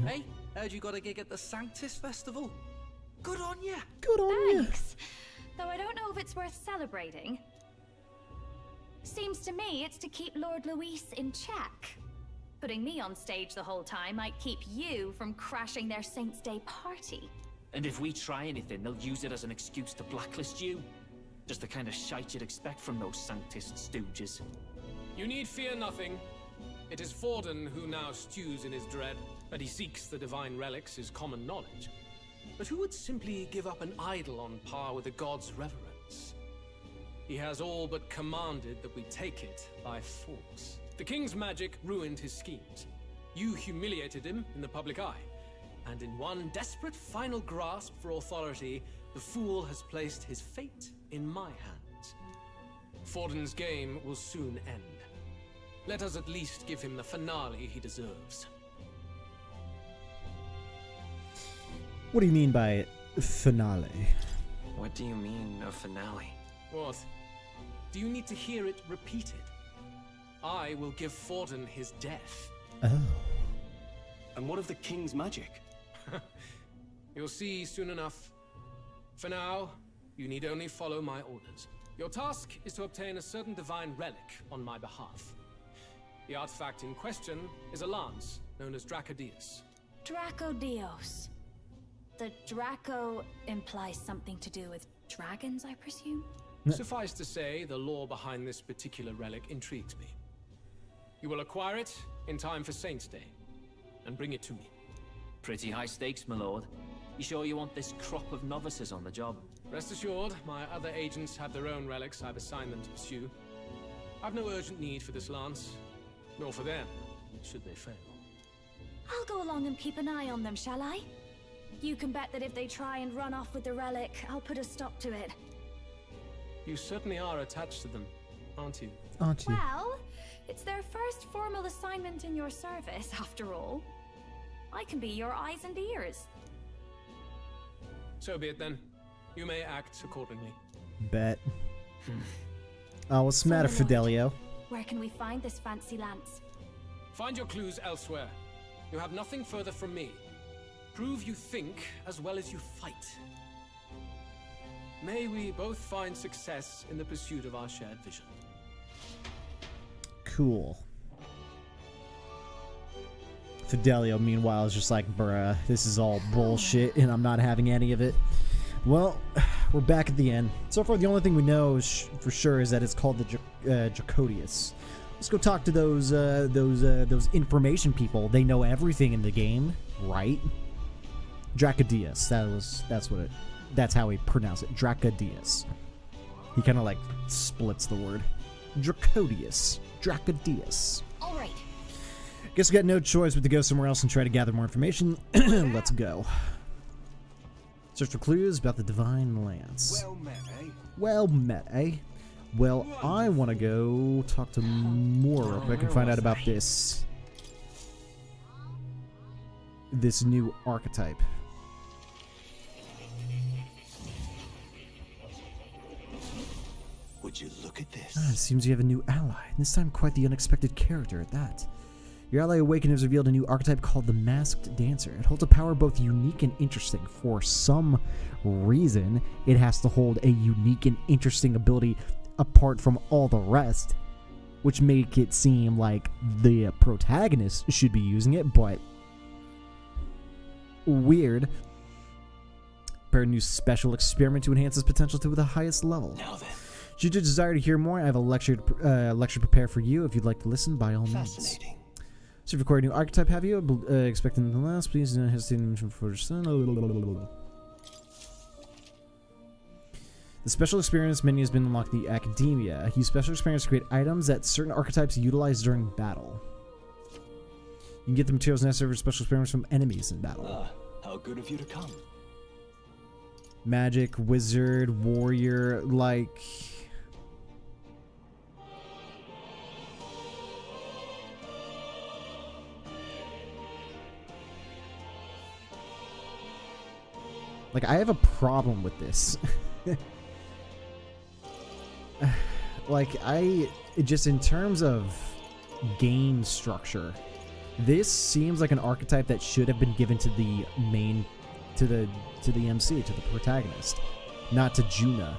Hey, heard you got a gig at the Sanctus Festival? Good on ya! Good on ya! Thanks. Though I don't know if it's worth celebrating. Seems to me it's to keep Lord Luis in check. Putting me on stage the whole time might keep you from crashing their Saints' Day party. And if we try anything, they'll use it as an excuse to blacklist you. Just the kind of shite you'd expect from those Sanctist stooges. You need fear nothing. It is Forden who now stews in his dread. That he seeks the divine relics is common knowledge. But who would simply give up an idol on par with the god's reverence? He has all but commanded that we take it by force. The king's magic ruined his schemes. You humiliated him in the public eye. And in one desperate final grasp for authority, the fool has placed his fate in my hands. Forden's game will soon end. Let us at least give him the finale he deserves. What do you mean by finale? What do you mean, a finale? What? Do you need to hear it repeated? I will give Forden his death. Oh. And what of the king's magic? You'll see soon enough. For now, you need only follow my orders. Your task is to obtain a certain divine relic on my behalf. The artifact in question is a lance known as Dracodius. Dracodios. The Draco implies something to do with dragons, I presume? Suffice to say, the lore behind this particular relic intrigues me. You will acquire it in time for Saints' Day, and bring it to me. Pretty high stakes, my lord. You sure you want this crop of novices on the job? Rest assured, my other agents have their own relics I've assigned them to pursue. I've no urgent need for this lance, nor for them, should they fail. I'll go along and keep an eye on them, shall I? You can bet that if they try and run off with the relic, I'll put a stop to it. You certainly are attached to them, aren't you? Aren't you? Well, it's their first formal assignment in your service, after all. I can be your eyes and ears. So be it then. You may act accordingly. Bet. Oh, what's the matter, Fidelio? Where can we find this fancy lance? Find your clues elsewhere. You have nothing further from me. Prove you think as well as you fight. May we both find success in the pursuit of our shared vision. Cool. Fidelio, meanwhile, is just like, bruh, this is all bullshit, and I'm not having any of it. Well, we're back at the end. So far, the only thing we know for sure is that it's called the Dracodius. Let's go talk to those information people. They know everything in the game, right? Dracodius. That's how he pronounced it. Dracodius. He kind of like splits the word. Dracodius. Dracodius. All right. Guess we got no choice but to go somewhere else and try to gather more information. Let's go. Search for clues about the divine lance. Well met, eh? Well met, eh? Well, I want to go talk to Moore if I can find out about this new archetype. Would you look at this? It seems you have a new ally, and this time quite the unexpected character at that. Your ally Awakened has revealed a new archetype called the Masked Dancer. It holds a power both unique and interesting. For some reason, it has to hold a unique and interesting ability apart from all the rest, which make it seem like the protagonist should be using it, but weird. Prepare a new special experiment to enhance its potential to the highest level. Now then. Should you desire to hear more, I have a lecture prepared for you. If you'd like to listen, by all means. Fascinating. So you've recorded a new archetype, have you? Expecting the last, please don't hesitate to mention for the special experience menu has been unlocked in the Academia. Use special experience to create items that certain archetypes utilize during battle. You can get the materials necessary for special experiments from enemies in battle. How good of you to come. Magic, wizard, warrior, like... Like, I have a problem with this. Like, just in terms of game structure, this seems like an archetype that should have been given to the main, to the MC, to the protagonist, not to Juna.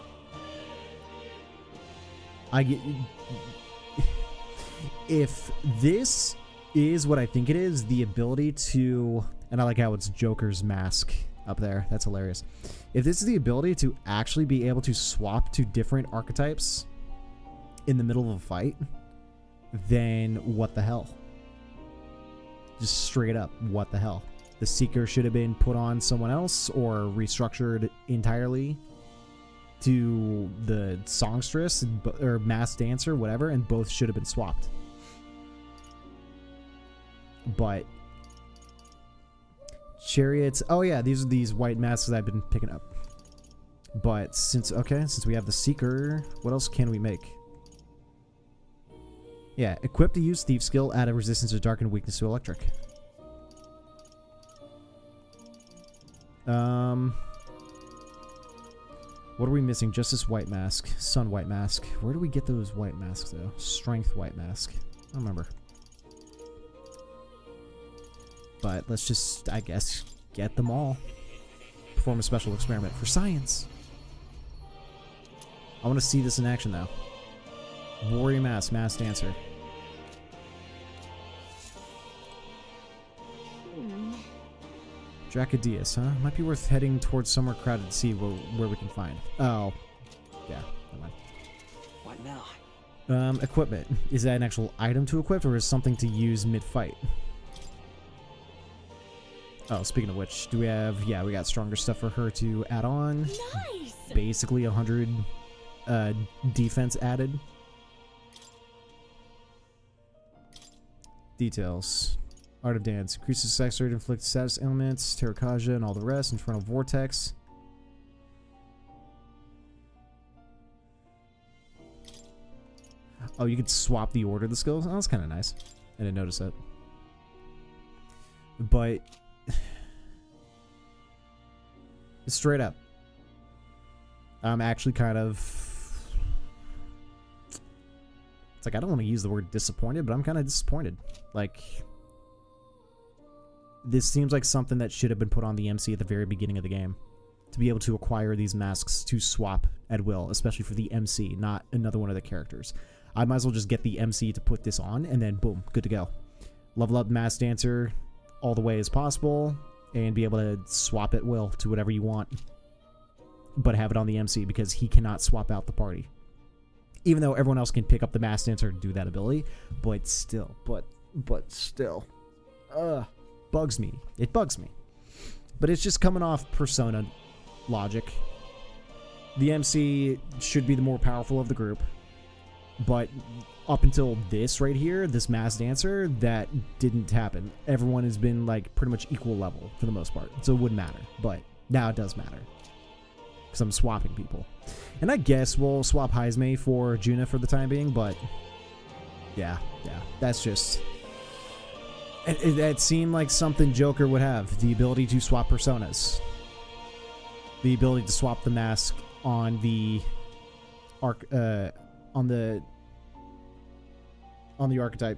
If this is what I think it is, the ability to, and I like how it's Joker's mask up there. That's hilarious. If this is the ability to actually be able to swap to different archetypes in the middle of a fight, then what the hell? Just straight up, what the hell? The Seeker should have been put on someone else or restructured entirely to the Songstress or Masked Dancer, whatever, and both should have been swapped. But Chariots, oh yeah, these are these white masks I've been picking up. But since we have the Seeker, what else can we make? Yeah, equip to use thief skill, add a resistance to dark and weakness to electric. What are we missing? Just this white mask, sun white mask. Where do we get those white masks though? Strength white mask. I don't remember. But let's just, I guess, get them all. Perform a special experiment for science. I want to see this in action, though. Warrior Mask, Masked Dancer. Dracodius, huh? Might be worth heading towards somewhere crowded to see where we can find. Oh. Yeah, never mind. What now? Equipment. Is that an actual item to equip, or is something to use mid-fight? Oh, speaking of which, do we have... Yeah, we got stronger stuff for her to add on. Nice! Basically 100 defense added. Details. Art of Dance. Increases sex rate, inflicts status elements, Terrakaja, and all the rest. Infernal Vortex. Oh, you could swap the order of the skills? Oh, that's kind of nice. I didn't notice that. But... straight up, I'm actually kind of... It's like, I don't want to use the word disappointed, but I'm kind of disappointed. Like, this seems like something that should have been put on the MC at the very beginning of the game. To be able to acquire these masks to swap at will, especially for the MC, not another one of the characters. I might as well just get the MC to put this on, and then boom, good to go. Level up Masked Dancer all the way as possible, and be able to swap at will to whatever you want. But have it on the MC, because he cannot swap out the party. Even though everyone else can pick up the Masked Dancer and do that ability, but still, bugs me. It bugs me. But it's just coming off Persona logic. The MC should be the more powerful of the group, but up until this right here, this Masked Dancer, that didn't happen. Everyone has been like pretty much equal level for the most part, so it wouldn't matter. But now it does matter, because I'm swapping people. And I guess we'll swap Heisme for Juna for the time being, but yeah, that's just... That seemed like something Joker would have, the ability to swap personas. The ability to swap the mask on the archetype,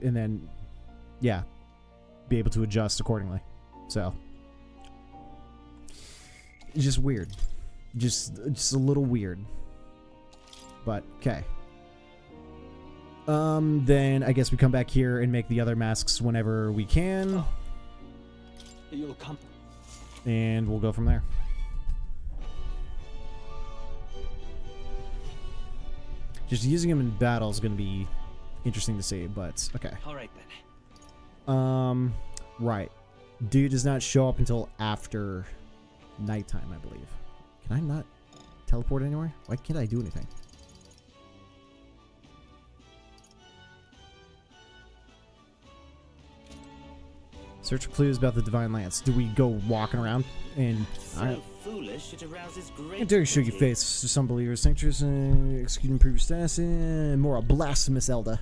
and then, yeah, be able to adjust accordingly. So it's just weird. Just a little weird. But okay. Then I guess we come back here and make the other masks whenever we can. You'll come. And we'll go from there. Just using them in battle is going to be interesting to see, but okay. All right then. Right. Dude does not show up until after nighttime, I believe. Can I not teleport anywhere? Why can't I do anything? Search for clues about the Divine Lance. Do we go walking around and... Foolish, it arouses great. And Derek shook your face to some believers. Sanctuaries executing previous tasks and more a blasphemous elder.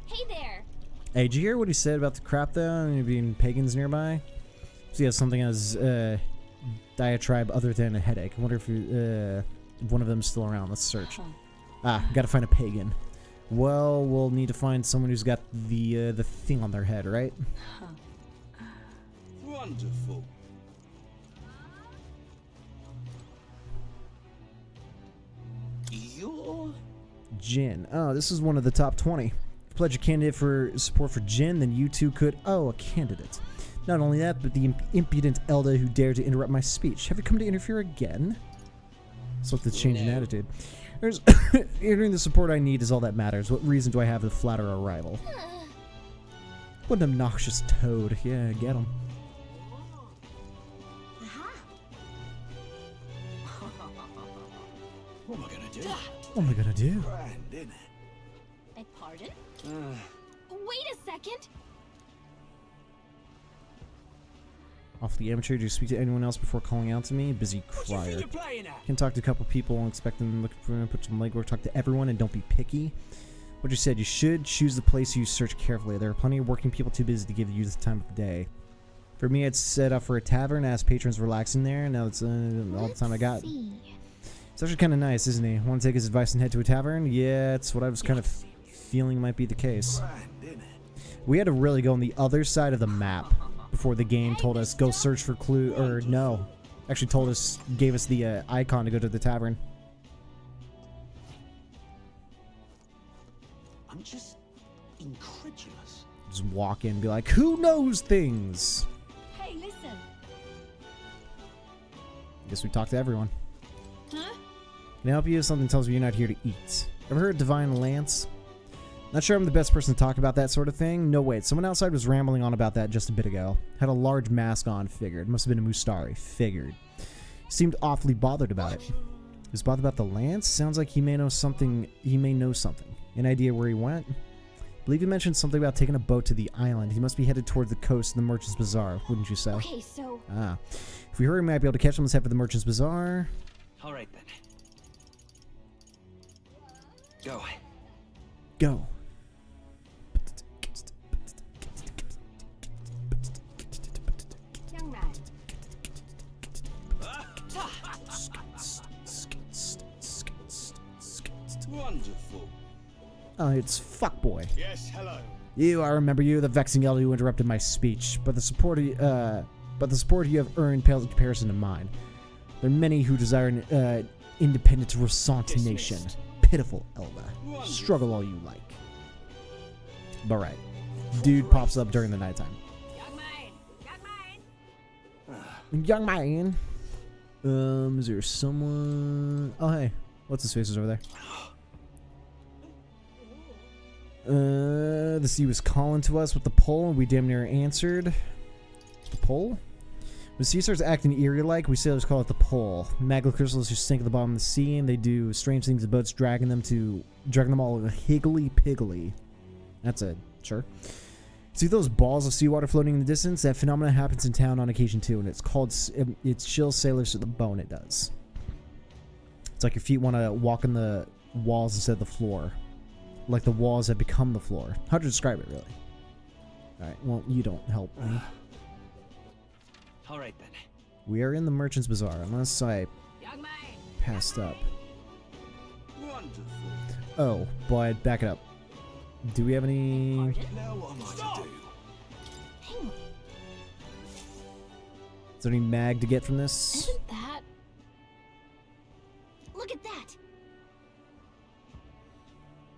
Hey there. Hey, did you hear what he said about the crap though? And there being pagans nearby? So he has something as diatribe other than a headache. I wonder if one of them's still around. Let's search. Gotta find a pagan. Well, we'll need to find someone who's got the thing on their head, right? Wonderful. You're Jin. Oh, this is one of the top 20. If you pledge a candidate for support for Jin, then you too could. Oh, a candidate. Not only that, but the impudent elder who dared to interrupt my speech. Have you come to interfere again? So the change in attitude. Entering the support I need is all that matters. What reason do I have to flatter a rival? What an obnoxious toad. Yeah, get him. What am I gonna do? What am I gonna do? Grand, isn't it? Beg pardon? Wait a second. Off the amateur, do you speak to anyone else before calling out to me? Busy crier. Can talk to a couple people and expect them to look for put some legwork. Talk to everyone and don't be picky. What you said, you should choose the place you search carefully. There are plenty of working people too busy to give you the time of the day. For me, I'd set up for a tavern, ask patrons relax in there. Now it's all the time I got. It's actually kind of nice, isn't he? Want to take his advice and head to a tavern? Yeah, it's what I was kind of feeling might be the case. We had to really go on the other side of the map before the game told us go search for clue, or no, actually told us, gave us the icon to go to the tavern. I'm just incredulous. Just walk in and be like, who knows things? Hey, listen. Guess we talk to everyone. Huh? Can I help you? Something tells me you're not here to eat. Ever heard of Divine Lance? Not sure I'm the best person to talk about that sort of thing. No, wait. Someone outside was rambling on about that just a bit ago. Had a large mask on, figured. Must have been a Mustari, figured. Seemed awfully bothered about it. He was bothered about the lance? Sounds like he may know something. An idea where he went? I believe he mentioned something about taking a boat to the island. He must be headed toward the coast of the Merchant's Bazaar, wouldn't you say? Okay, so... If we hurry, we might be able to catch him. Let's head for the Merchant's Bazaar. All right then. Go. Go. Young man. Wonderful. Oh, it's fuckboy. Yes, hello. You, I remember you, the vexing elder who interrupted my speech. But the support you have earned pales in comparison to mine. There are many who desire an independent, resent nation. Pitiful elder. Wonderful. Struggle all you like. But right. Dude pops up during the nighttime. Young man. Is there someone? Oh, hey. What's his face is over there? The sea was calling to us with the pole, and we damn near answered. The pole? When the sea starts acting eerie-like, we sailors call it the pole. Magma crystals who sink at the bottom of the sea, and they do strange things to boats, dragging them all higgly-piggly. That's it. Sure. See those balls of seawater floating in the distance? That phenomenon happens in town on occasion too, and it chills sailors to the bone. It does. It's like your feet want to walk in the walls instead of the floor, like the walls have become the floor. How to describe it, really? All right. Well, you don't help me. All right then. We are in the Merchant's Bazaar, unless I passed up. Wonderful. Oh, but back it up. Do we have any? Now what am I to do? there any mag to get from this? Isn't that? Look at that.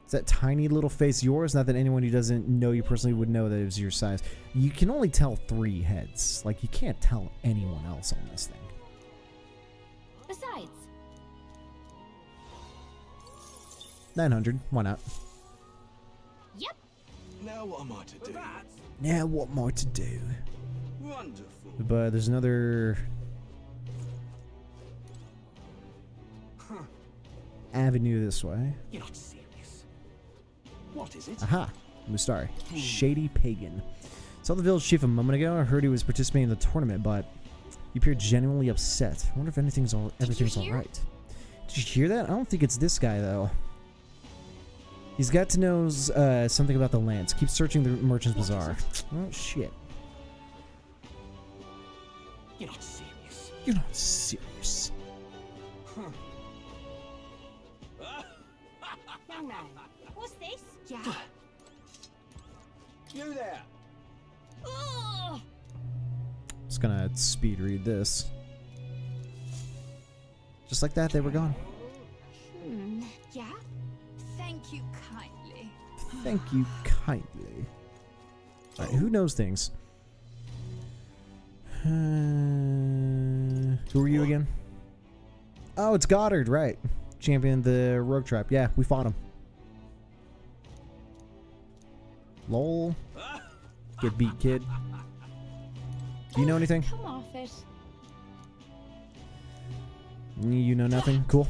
Is that tiny little face yours? Not that anyone who doesn't know you personally would know that it was your size. You can only tell 3 heads. Like, you can't tell anyone else on this thing. Besides, 900. Why not? yep. Now what am I to do? Now what more to do? Wonderful. But there's another avenue this way. You're not serious. What is it? Aha! Mustari. Shady Pagan. Saw the village chief a moment ago. I heard he was participating in the tournament, but he appeared genuinely upset. I wonder if everything's alright. Did you hear that? I don't think it's this guy, though. He's got to know something about the lands. Keep searching the merchant's bazaar. Oh, shit. You're not serious. You're not serious. Young man, what's this? Yeah. You there? Oh! Just gonna speed read this. Just like that, they were gone. Yeah? Thank you kindly. Thank you kindly. Alright, who knows things? Who are you again? Oh, it's Goddard, right. Champion the Rogue Trap. Yeah, we fought him. Lol. Get beat, kid. Do you know anything? Come off it. You know nothing? Cool.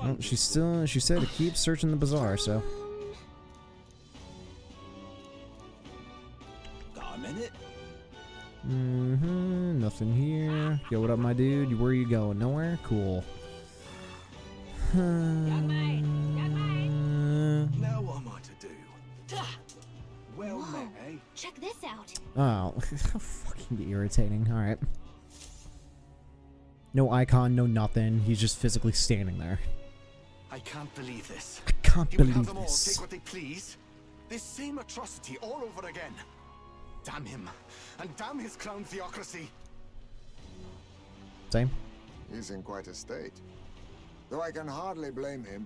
Oh, she said to keep searching the bazaar, so. Got a minute? Nothing here. Yo, what up, my dude? Where are you going? Nowhere? Cool. Now what am I to do? Well Whoa, met, eh? check this out. Oh, fucking irritating. Alright. No icon, no nothing. He's just physically standing there. I can't believe this. I can't He would have believe them all this. take what they please. This same atrocity all over again. Damn him. And damn his crown theocracy. Same. He's in quite a state. Though I can hardly blame him,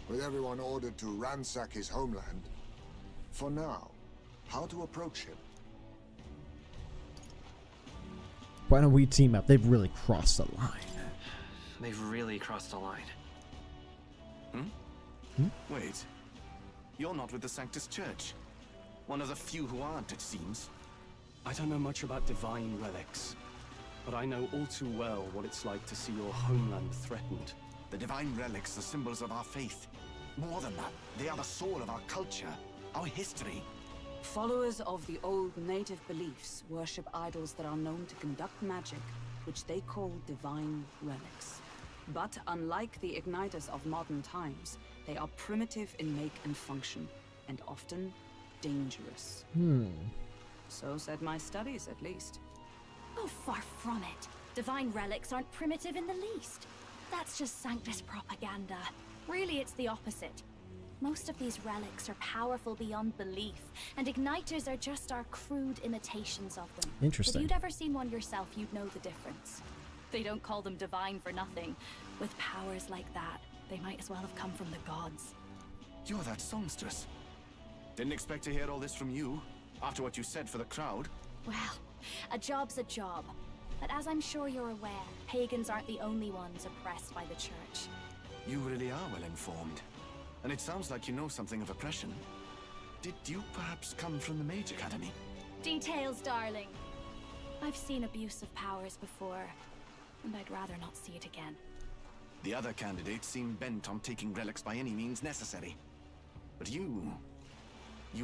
with everyone ordered to ransack his homeland. For now, how to approach him? Why don't we team up? They've really crossed the line. They've really crossed a line. Wait. You're not with the Sanctus Church. One of the few who aren't, it seems. I don't know much about divine relics, but I know all too well what it's like to see your homeland threatened. The divine relics are symbols of our faith. More than that, they are the soul of our culture, our history. Followers of the old native beliefs worship idols that are known to conduct magic, which they call divine relics. But unlike the igniters of modern times, they are primitive in make and function, and often dangerous. So said my studies, at least. Oh, far from it. Divine relics aren't primitive in the least. That's just Sanctus propaganda. Really, it's the opposite. Most of these relics are powerful beyond belief, and igniters are just our crude imitations of them. Interesting. If you'd ever seen one yourself, you'd know the difference. They don't call them divine for nothing. With powers like that, they might as well have come from the gods. You're that songstress. Didn't expect to hear all this from you, after what you said for the crowd. Well, a job's a job. But as I'm sure you're aware, pagans aren't the only ones oppressed by the church. You really are well informed. And it sounds like you know something of oppression. Did you perhaps come from the Mage Academy? Details, darling. I've seen abuse of powers before, and I'd rather not see it again. The other candidates seem bent on taking relics by any means necessary. But you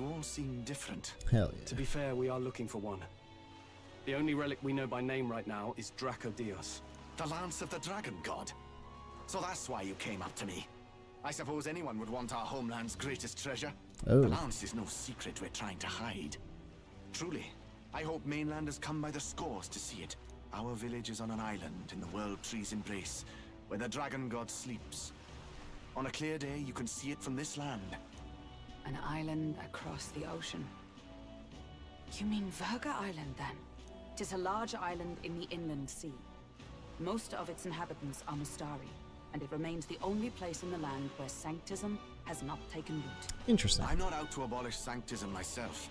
all seem different. Hell yeah. To be fair, we are looking for one. The only relic we know by name right now is Draco Dios. The Lance of the Dragon God. So that's why you came up to me. I suppose anyone would want our homeland's greatest treasure. Oh. The Lance is no secret we're trying to hide. Truly, I hope mainlanders come by the scores to see it. Our village is on an island in the World Tree's embrace, where the Dragon God sleeps. On a clear day, you can see it from this land. An island across the ocean. You mean Virga Island, then? 'Tis a large island in the inland sea. Most of its inhabitants are Mustari, and it remains the only place in the land where sanctism has not taken root. Interesting. I'm not out to abolish sanctism myself.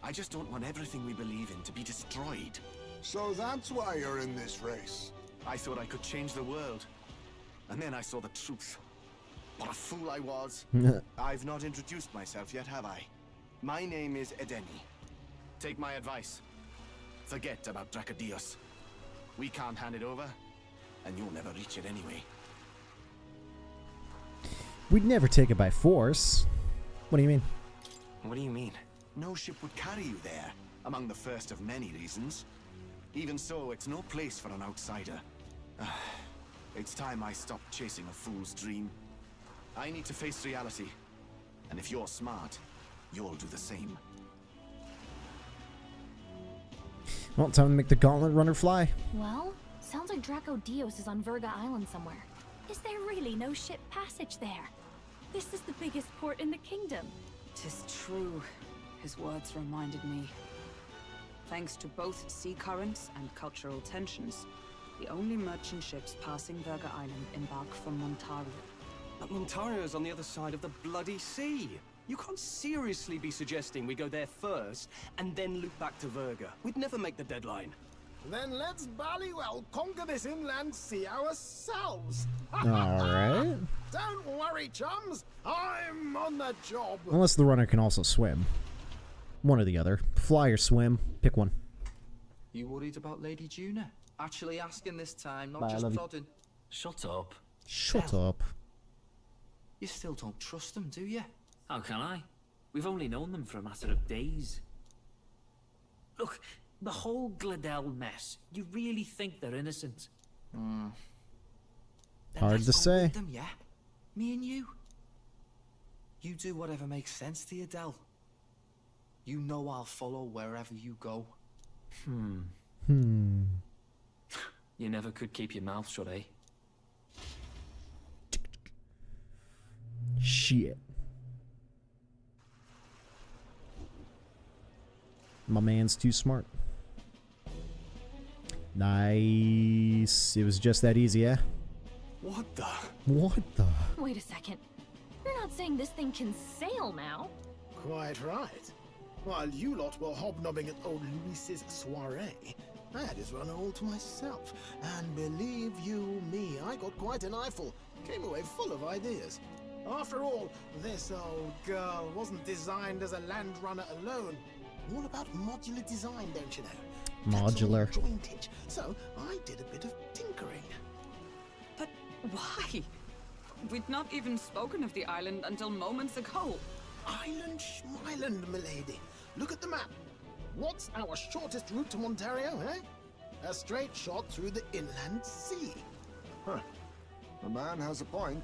I just don't want everything we believe in to be destroyed. So that's why you're in this race. I thought I could change the world. And then I saw the truth. What a fool I was. I've not introduced myself yet, have I? My name is Edeni. Take my advice. Forget about Dracodios. We can't hand it over, and you'll never reach it anyway. We'd never take it by force. What do you mean? What do you mean? No ship would carry you there, among the first of many reasons. Even so, it's no place for an outsider. It's time I stopped chasing a fool's dream. I need to face reality. And if you're smart, you'll do the same. Well, time to make the gauntlet runner fly. Well, sounds like Dracodios is on Verga Island somewhere. Is there really no ship passage there? This is the biggest port in the kingdom. 'Tis true. His words reminded me. Thanks to both sea currents and cultural tensions, the only merchant ships passing Verga Island embark from Montaria. But Montario's on the other side of the bloody sea. You can't seriously be suggesting we go there first and then loop back to Verga. We'd never make the deadline. Then let's ballywell conquer this inland sea ourselves. Alright. Don't worry, chums. I'm on the job. Unless the runner can also swim. One or the other. Fly or swim. Pick one. You worried about Lady Juna? Actually asking this time, not Bye, I just love you. prodding. Shut up. Shut up. You still don't trust them, do you? How can I? We've only known them for a matter of days. Look, the whole Gladell mess, you really think they're innocent? Then Hard let's to go say. with them, yeah? Me and you. You do whatever makes sense to you, Del. You know I'll follow wherever you go. Hmm. You never could keep your mouth shut, eh? Shit. My man's too smart. Nice. It was just that easy, eh? What the? What the? Wait a second. You're not saying this thing can sail now? Quite right. While you lot were hobnobbing at old Luis's soiree, I had his run all to myself. And believe you me, I got quite an eyeful. Came away full of ideas. After all, this old girl wasn't designed as a land runner alone. All about modular design, don't you know? Modular. That's all jointage. So I did a bit of tinkering. But why? We'd not even spoken of the island until moments ago. Island Schmeiland, milady. Look at the map. What's our shortest route to Montario, eh? A straight shot through the inland sea. Huh. The man has a point.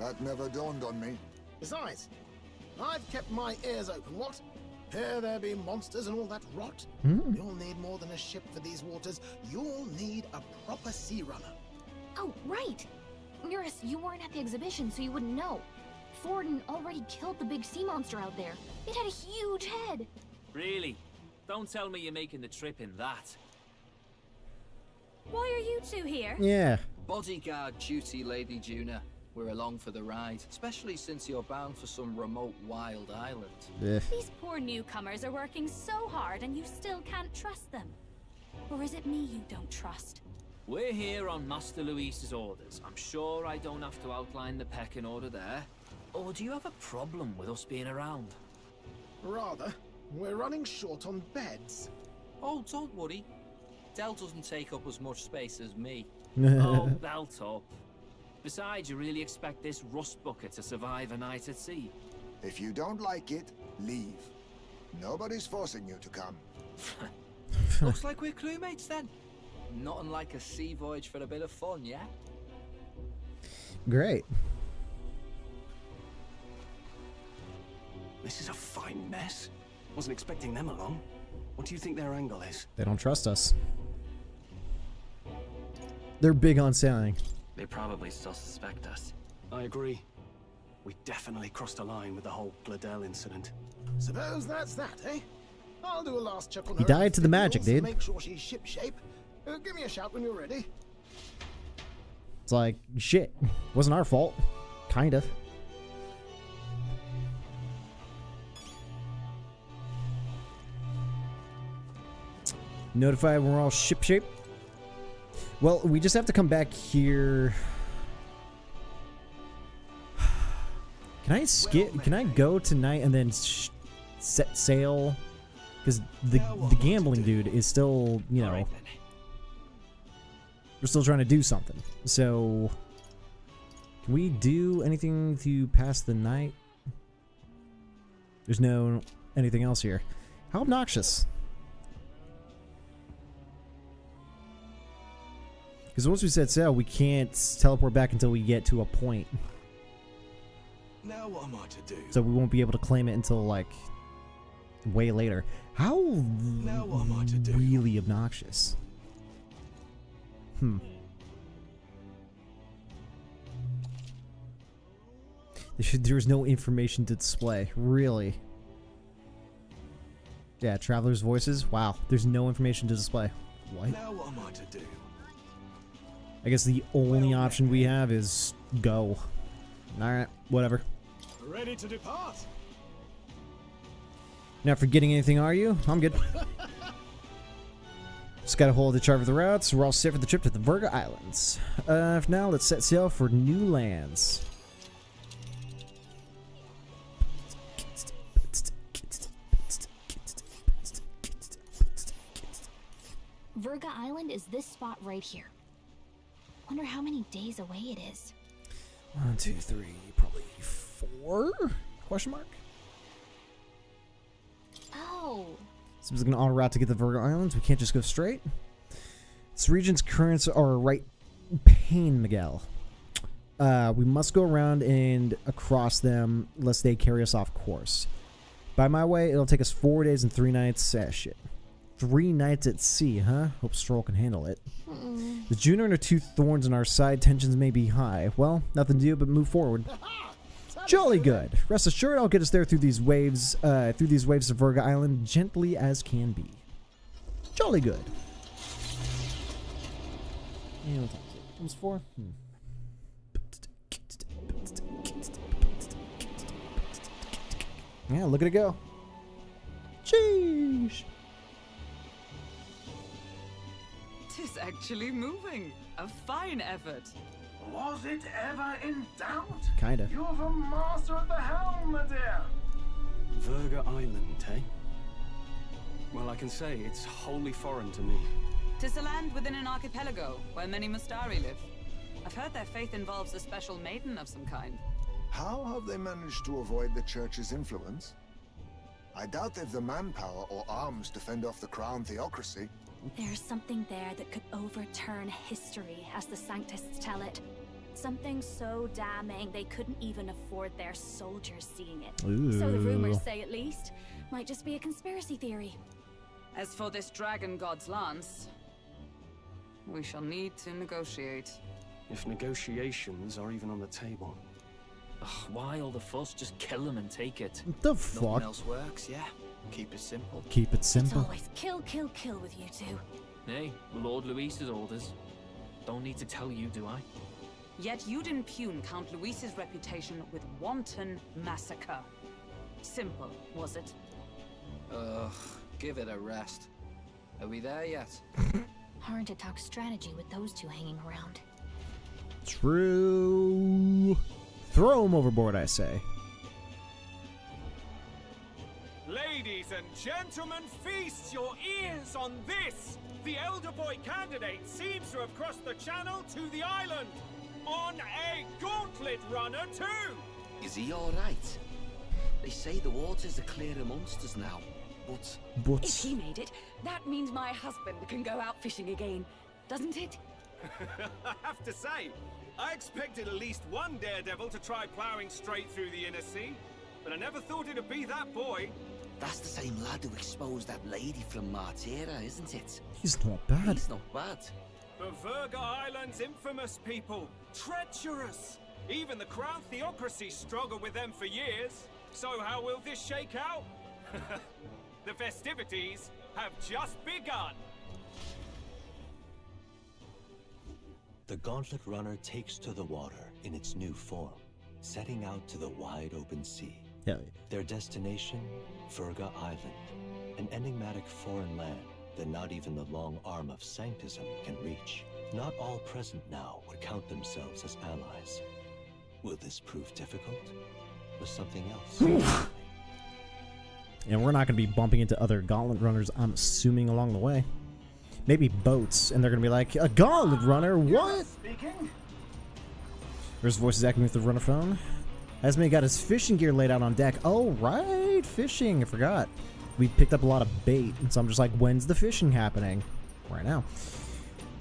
That never dawned on me. Besides, I've kept my ears open, what? Here there be monsters and all that rot. You'll need more than a ship for these waters. You'll need a proper sea runner. Oh, right. Eurus, you weren't at the exhibition, so you wouldn't know. Forden already killed the big sea monster out there. It had a huge head. Really? Don't tell me you're making the trip in that. Why are you two here? Yeah. Bodyguard duty, Lady Juna. We're along for the ride, especially since you're bound for some remote wild island. These poor newcomers are working so hard and you still can't trust them. Or is it me you don't trust? We're here on Master Luis's orders. I'm sure I don't have to outline the pecking order there. Or do you have a problem with us being around? Rather, we're running short on beds. Oh, don't worry. Del doesn't take up as much space as me. Oh, belt up. Besides, you really expect this rust bucket to survive a night at sea? If you don't like it, leave. Nobody's forcing you to come. Looks like we're crewmates then. Nothing like a sea voyage for a bit of fun, yeah? Great. This is a fine mess. Wasn't expecting them along. What do you think their angle is? They don't trust us. They're big on sailing. They probably still suspect us. I agree. We definitely crossed a line with the whole Gladell incident. Suppose that's that, eh? I'll do a last check on He her died to the magic, amphibials, dude. Make sure she's shipshape. Give me a shout when you're ready. It's like, shit. Wasn't our fault. Kind of. Notify we're all shipshape. Well, we just have to come back here. Can I skip? Can I go tonight and then set sail? Because the gambling dude is still, you know, we're still trying to do something. So, can we do anything to pass the night? There's no anything else here. How obnoxious. Because once we set sail, we can't teleport back until we get to a point. Now what am I to do? So we won't be able to claim it until, like, way later. How Now what am I to do? really obnoxious. There's no information to display. Really? Yeah, travelers' voices? Wow. There's no information to display. What? Now what am I to do? I guess the only option we have is go. Alright, whatever. Ready to depart. Not forgetting anything, are you? I'm good. Just got a hold of the chart of the routes. We're all set for the trip to the Virga Islands. For now, let's set sail for new lands. Virga Island is this spot right here. Wonder how many days away it is. 1, 2, 3, probably 4? Question mark? Oh. So we're going to auto route to get the Virga Islands. We can't just go straight. This region's currents are a right pain, Miguel. We must go around and across them lest they carry us off course. By my way, it'll take us 4 days and 3 nights. Shit. 3 nights at sea, huh? Hope Stroll can handle it. With Juno and her 2 thorns on our side, tensions may be high. Well, nothing to do but move forward. Jolly good. Rest assured, I'll get us there through these waves of Virga Island gently as can be. Jolly good. And what time is it? Almost 4? Yeah, look at it go. Sheesh. Tis actually moving. A fine effort. Was it ever in doubt? Kinda. You're the master at the helm, my dear. Virga Island, eh? Well, I can say it's wholly foreign to me. Tis a land within an archipelago where many Mustari live. I've heard their faith involves a special maiden of some kind. How have they managed to avoid the church's influence? I doubt they've the manpower or arms to fend off the crown theocracy. There's something there that could overturn history, as the Sanctists tell it. Something so damning they couldn't even afford their soldiers seeing it. Ooh. So the rumors say, at least. Might just be a conspiracy theory. As for this dragon god's lance, we shall need to negotiate. If negotiations are even on the table. Ugh, why all the fuss? Just kill them and take it. What the Nothing fuck? else works, yeah. Keep it simple. Keep it It's simple. always kill, kill, kill with you two. Hey, Lord Luis's orders. Don't need to tell you, do I? Yet you'd impugn Count Luis's reputation with wanton massacre. Simple, was it? Ugh, give it a rest. Are we there yet? Hard to talk strategy with those two hanging around. True. Throw him overboard, I say. Ladies and gentlemen, feast your ears on this! The elder boy candidate seems to have crossed the channel to the island! On a gauntlet runner, too! Is he alright? They say the waters are clear amongst us now, but... If he made it, that means my husband can go out fishing again, doesn't it? I have to say, I expected at least one daredevil to try plowing straight through the inner sea, but I never thought it'd be that boy. That's the same lad who exposed that lady from Martira, isn't it? He's not bad. He's not bad. The Virga Island's infamous people. Treacherous! Even the crown theocracy struggled with them for years. So how will this shake out? The festivities have just begun. The Gauntlet Runner takes to the water in its new form, setting out to the wide open sea. Yeah. Their destination, Verga Island, an enigmatic foreign land that not even the long arm of Sanctism can reach. Not all present now would count themselves as allies. Will this prove difficult, or something else? And we're not going to be bumping into other Gauntlet Runners, I'm assuming, along the way. Maybe boats, and they're going to be like, a Gauntlet Runner? What? There's voices acting with the runner phone. Esme got his fishing gear laid out on deck. Oh, right, fishing. I forgot. We picked up a lot of bait, and so I'm just like, when's the fishing happening? Right now.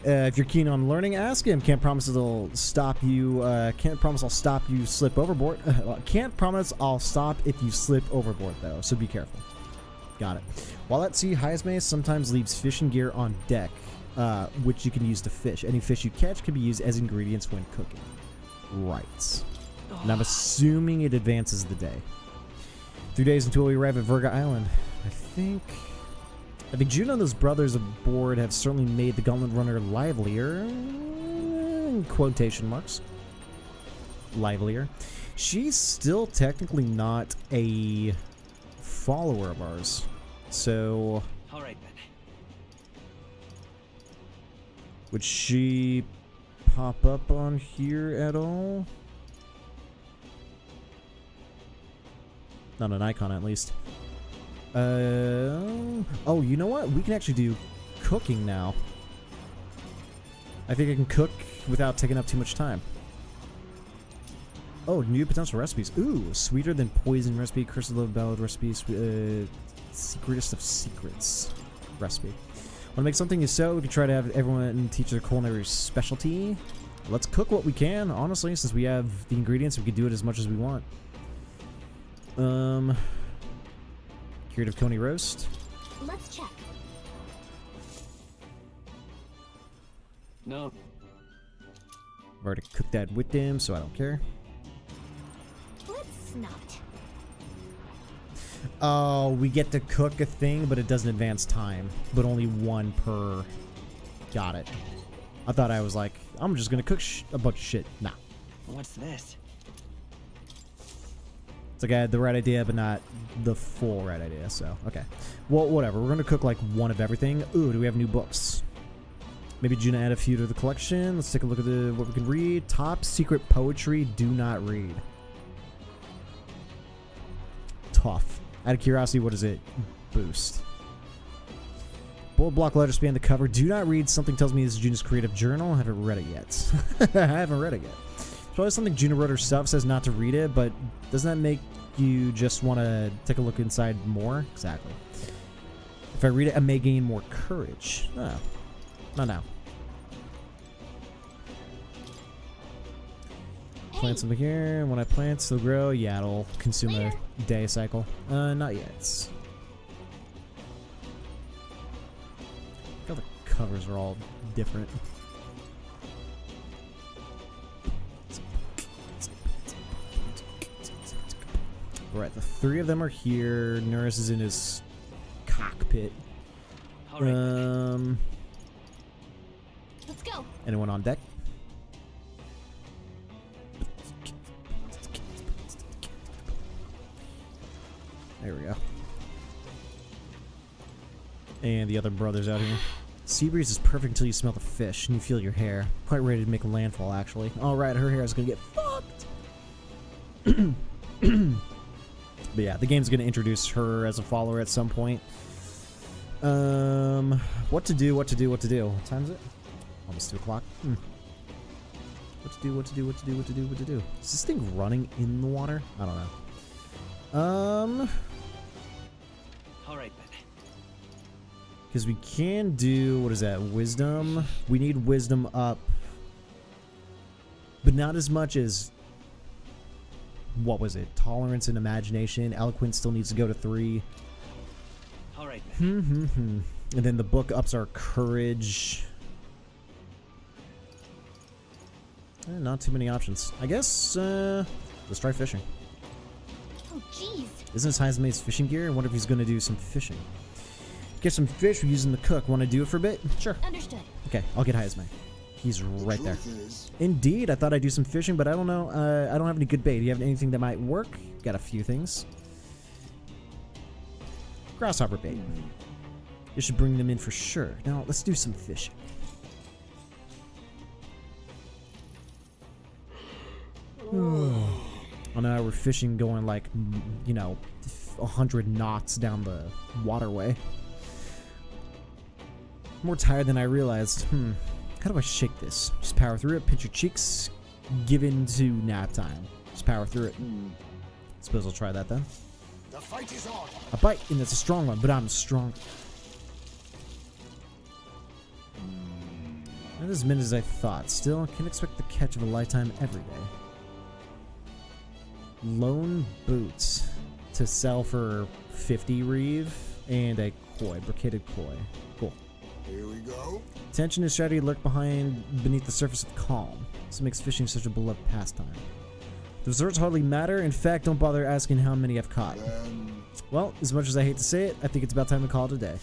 If you're keen on learning, ask him. Can't promise it'll stop you. Can't promise I'll stop you slip overboard. Can't promise I'll stop if you slip overboard, though, so be careful. Got it. While at sea, Esme sometimes leaves fishing gear on deck, which you can use to fish. Any fish you catch can be used as ingredients when cooking. Right. And I'm assuming it advances the day. 3 days until we arrive at Verga Island. I think Juno and those brothers aboard have certainly made the Gauntlet Runner livelier. In quotation marks. Livelier. She's still technically not a follower of ours. So... Alright then. Would she pop up on here at all? Not an icon, at least. Oh, you know what? We can actually do cooking now. I think I can cook without taking up too much time. Oh, new potential recipes. Ooh, sweeter than poison recipe, curse of the ballad recipe, secretest of secrets recipe. Want to make something you so we can try to have everyone teach their culinary specialty. Let's cook what we can, honestly, since we have the ingredients, we can do it as much as we want. Curative Coney roast. Let's check. No. I've already cooked that with them, so I don't care. Let's not. Oh, we get to cook a thing, but it doesn't advance time. But only one per. Got it. I thought I was like, I'm just gonna cook a bunch of shit. Nah. What's this? It's like I had the right idea, but not the full right idea, so, okay. Well, whatever. We're gonna cook like one of everything. Ooh, do we have new books? Maybe Juna add a few to the collection. Let's take a look at what we can read. Top secret poetry, do not read. Tough. Out of curiosity, what does it boost? Bold block letters span the cover. Do not read. Something tells me this is Juna's creative journal. I haven't read it yet. I haven't read it yet. It's probably something Juna wrote herself, says not to read it, but doesn't that make you just want to take a look inside more? Exactly. If I read it, I may gain more courage. No. Not now. Plant something here. When I plant, it'll grow. Yeah, it'll consume a day cycle. Not yet. All the covers are all different. Alright, the three of them are here. Nurse is in his cockpit. Let's go. Anyone on deck? There we go. And the other brother's out here. Sea breeze is perfect until you smell the fish and you feel your hair. Quite ready to make a landfall, actually. Alright, her hair is gonna get fucked. But yeah, the game's gonna introduce her as a follower at some point. What to do? What time is it? Almost 2 o'clock. What to do? Is this thing running in the water? I don't know. Alright then. Because we can do, what is that, wisdom? We need wisdom up. But not as much as, what was it? Tolerance and imagination. Eloquence still needs to go to 3. Alright. And then the book ups our courage. Not too many options. I guess, let's try fishing. Oh, jeez. Isn't this Hazume's fishing gear? I wonder if he's going to do some fishing. Get some fish. We're using the cook. Want to do it for a bit? Sure. Understood. Okay, I'll get Hazume. He's right there. Indeed, I thought I'd do some fishing, but I don't know. I don't have any good bait. Do you have anything that might work? Got a few things. Grasshopper bait. You should bring them in for sure. Now, let's do some fishing. Oh no, we're fishing going like, you know, 100 knots down the waterway. More tired than I realized. How do I shake this? Just power through it, pinch your cheeks, give in to nap time. Just power through it. Suppose I'll try that then. The fight is on. A bite, and it's a strong one, but I'm strong. Not as many as I thought. Still, can't expect the catch of a lifetime every day. Lone boots to sell for 50 reeve and a koi, brocaded koi. Cool. Here we go. Tension and strategy lurk beneath the surface of calm. This makes fishing such a beloved pastime. The results hardly matter. In fact, don't bother asking how many I've caught. Well, as much as I hate to say it, I think it's about time to call it a day.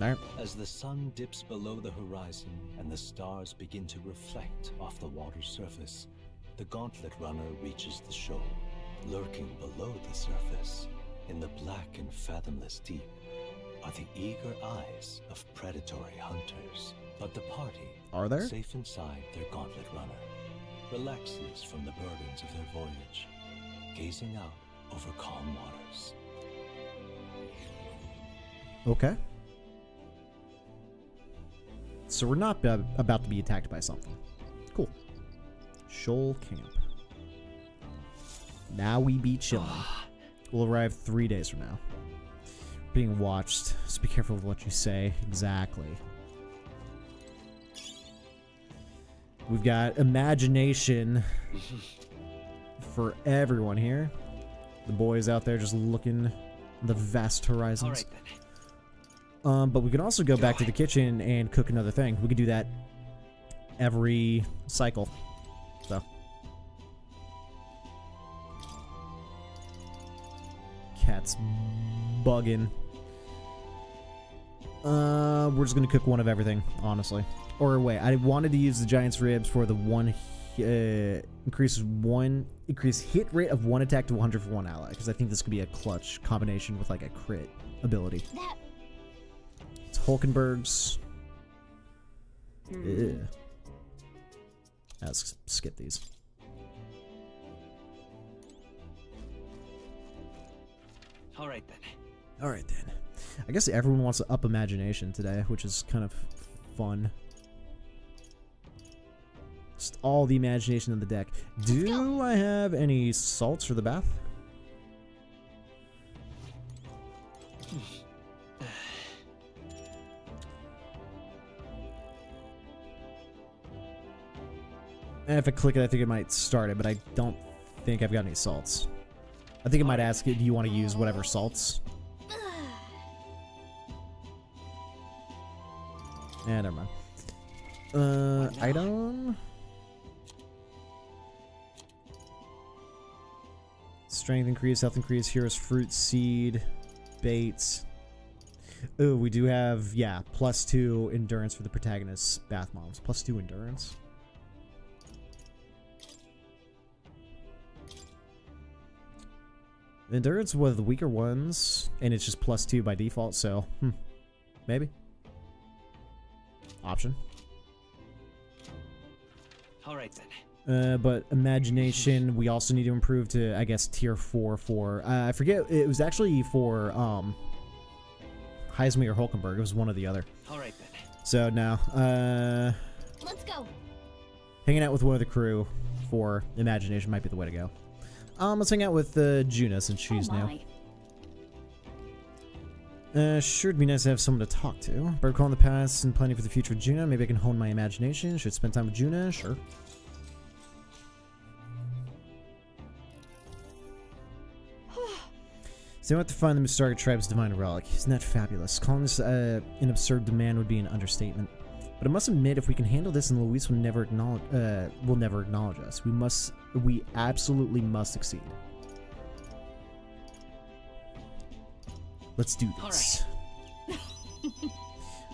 Alright. As the sun dips below the horizon and the stars begin to reflect off the water's surface, the gauntlet runner reaches the shore. Lurking below the surface, in the black and fathomless deep, are the eager eyes of predatory hunters. But the party, are there? Safe inside their gauntlet runner, relaxes from the burdens of their voyage, gazing out over calm waters. Okay. So we're not about to be attacked by something. Cool. Shoal Camp. Now we be chilling. We'll arrive 3 days from now. Being watched. Just be careful with what you say. Exactly. We've got imagination for everyone here. The boys out there just looking the vast horizons. All right, then. But we can also go back to the kitchen and cook another thing. We could do that every cycle. So. Cat's bugging. We're just gonna cook one of everything, honestly. Or wait, I wanted to use the giant's ribs for the increase hit rate of one attack to 100 for one ally, because I think this could be a clutch combination with like a crit ability. It's Hulkenberg's. Yeah. Let's skip these. All right then. All right then. I guess everyone wants to up imagination today, which is kind of fun. Just all the imagination in the deck. Do I have any salts for the bath? And if I click it, I think it might start it, but I don't think I've got any salts. I think it might ask it, do you want to use whatever salts? Yeah, never mind. Item? Strength increase, health increase, heroes, fruit, seed, baits. Oh, we do have, yeah, +2 endurance for the protagonist's bath moms. +2 endurance. Endurance was the weaker ones, and it's just +2 by default, so, maybe. Option. Alright then. But imagination, we also need to improve to, I guess, tier 4 for, I forget, it was actually for, Hazume or Hulkenberg, it was one or the other. Alright then. So now, let's go. Hanging out with one of the crew for imagination might be the way to go. Let's hang out with Juna since she's new. Sure, it'd be nice to have someone to talk to. But recalling the past and planning for the future with Juna, maybe I can hone my imagination. Should spend time with Juna? Sure. So I went to find the Mustarga tribe's divine relic. Isn't that fabulous? Calling this an absurd demand would be an understatement. But I must admit, if we can handle this, and Luis will never acknowledge us. We absolutely must succeed. Let's do this.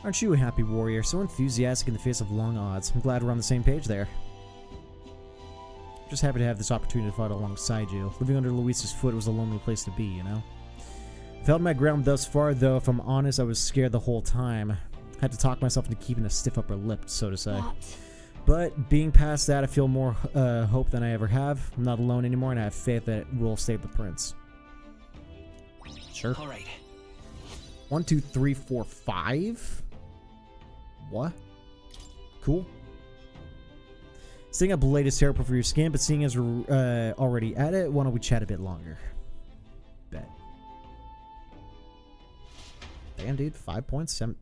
Aren't you a happy warrior? So enthusiastic in the face of long odds. I'm glad we're on the same page there. Just happy to have this opportunity to fight alongside you. Living under Luis's foot was a lonely place to be, you know? I've held my ground thus far, though. If I'm honest, I was scared the whole time. Had to talk myself into keeping a stiff upper lip, so to say. But being past that, I feel more hope than I ever have. I'm not alone anymore, and I have faith that we'll save the prince. Sure. All right. 1, 2, 3, 4, 5. What? Cool. Setting up latest haircut for your skin, but seeing as we're already at it, why don't we chat a bit longer? Bet. Damn, dude. 5 points. 5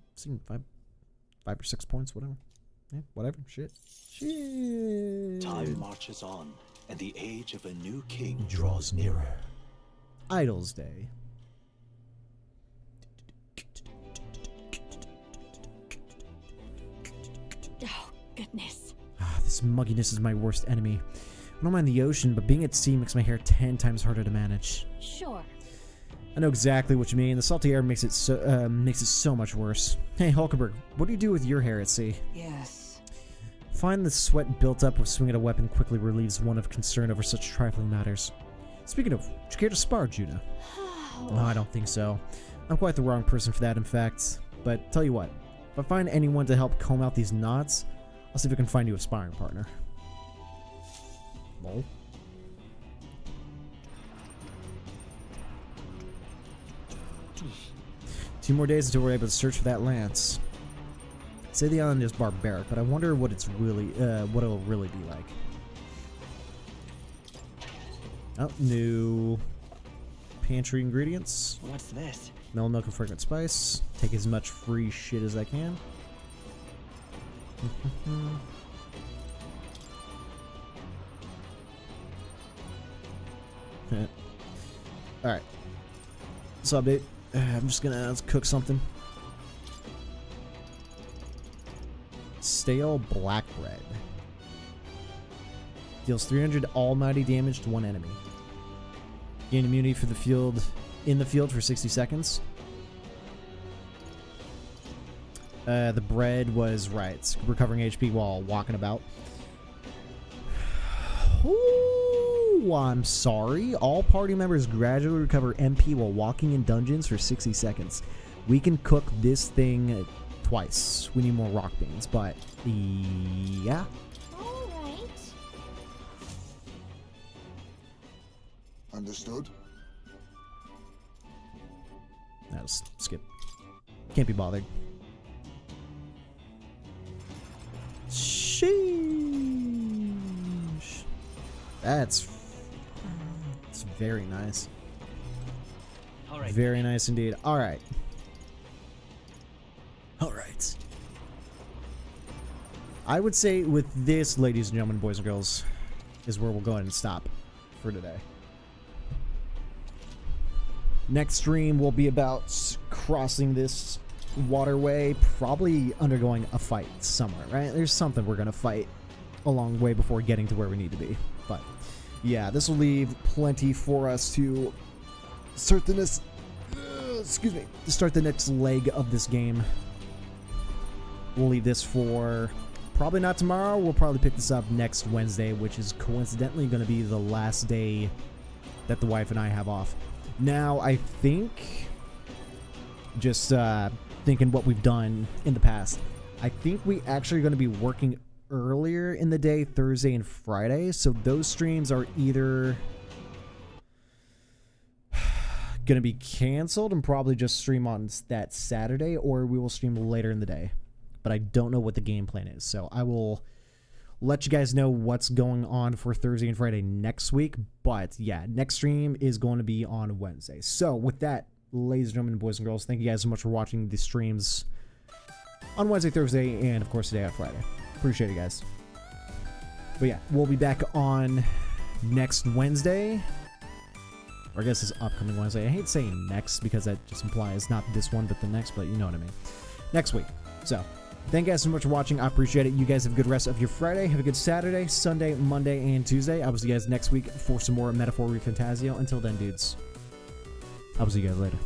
or 6 points, whatever. Yeah, whatever. Shit. Time marches on, and the age of a new king draws nearer. Idol's Day. Oh, goodness. This mugginess is my worst enemy. I don't mind the ocean, but being at sea makes my hair 10 times harder to manage. Sure. I know exactly what you mean. The salty air makes it so much worse. Hey, Hulkenberg, what do you do with your hair at sea? Yes. Find the sweat built up with swinging a weapon quickly relieves one of concern over such trifling matters. Speaking of, would you care to spar, Juna? No, I don't think so. I'm quite the wrong person for that, in fact. But tell you what, if I find anyone to help comb out these knots, I'll see if I can find you a sparring partner. Lol. Two more days until we're able to search for that lance. I'd say the island is barbaric, but I wonder what it's really, what it'll really be like. Oh, new pantry ingredients. What's this? Melon milk and fragrant spice. Take as much free shit as I can. Alright. What's up, dude? I'm just gonna cook something. Stale black bread. Deals 300 almighty damage to one enemy. Gain immunity for the field in the field for 60 seconds. The bread was right. Recovering HP while walking about. Ooh, I'm sorry. All party members gradually recover MP while walking in dungeons for 60 seconds. We can cook this thing twice. We need more rock beans, but yeah. Alright. Understood? That'll skip. Can't be bothered. Sheesh. That's very nice. Alright. Very nice indeed. Alright. Alright. I would say with this, ladies and gentlemen, boys and girls, is where we'll go ahead and stop for today. Next stream will be about crossing this waterway, probably undergoing a fight somewhere, right? There's something we're gonna fight along the way before getting to where we need to be. But yeah, this will leave plenty for us to start the next to start the next leg of this game. We'll leave this for probably not tomorrow. We'll probably pick this up next Wednesday, which is coincidentally going to be the last day that the wife and I have off. Now, I think, just thinking what we've done in the past, I think we actually are going to be working earlier in the day, Thursday and Friday. So those streams are either going to be canceled and probably just stream on that Saturday, or we will stream later in the day. But I don't know what the game plan is. So I will let you guys know what's going on for Thursday and Friday next week. But yeah, next stream is going to be on Wednesday. So with that, ladies and gentlemen, boys and girls, thank you guys so much for watching the streams on Wednesday, Thursday, and of course today on Friday. Appreciate it, guys. But yeah, we'll be back on next Wednesday. Or I guess this upcoming Wednesday. I hate saying next because that just implies not this one, but the next, but you know what I mean. Next week. So, Thank you guys so much for watching. I appreciate it. You guys have a good rest of your Friday. Have a good Saturday, Sunday, Monday, and Tuesday. I will see you guys next week for some more Metaphor Refantasio. Until then, dudes, I will see you guys later.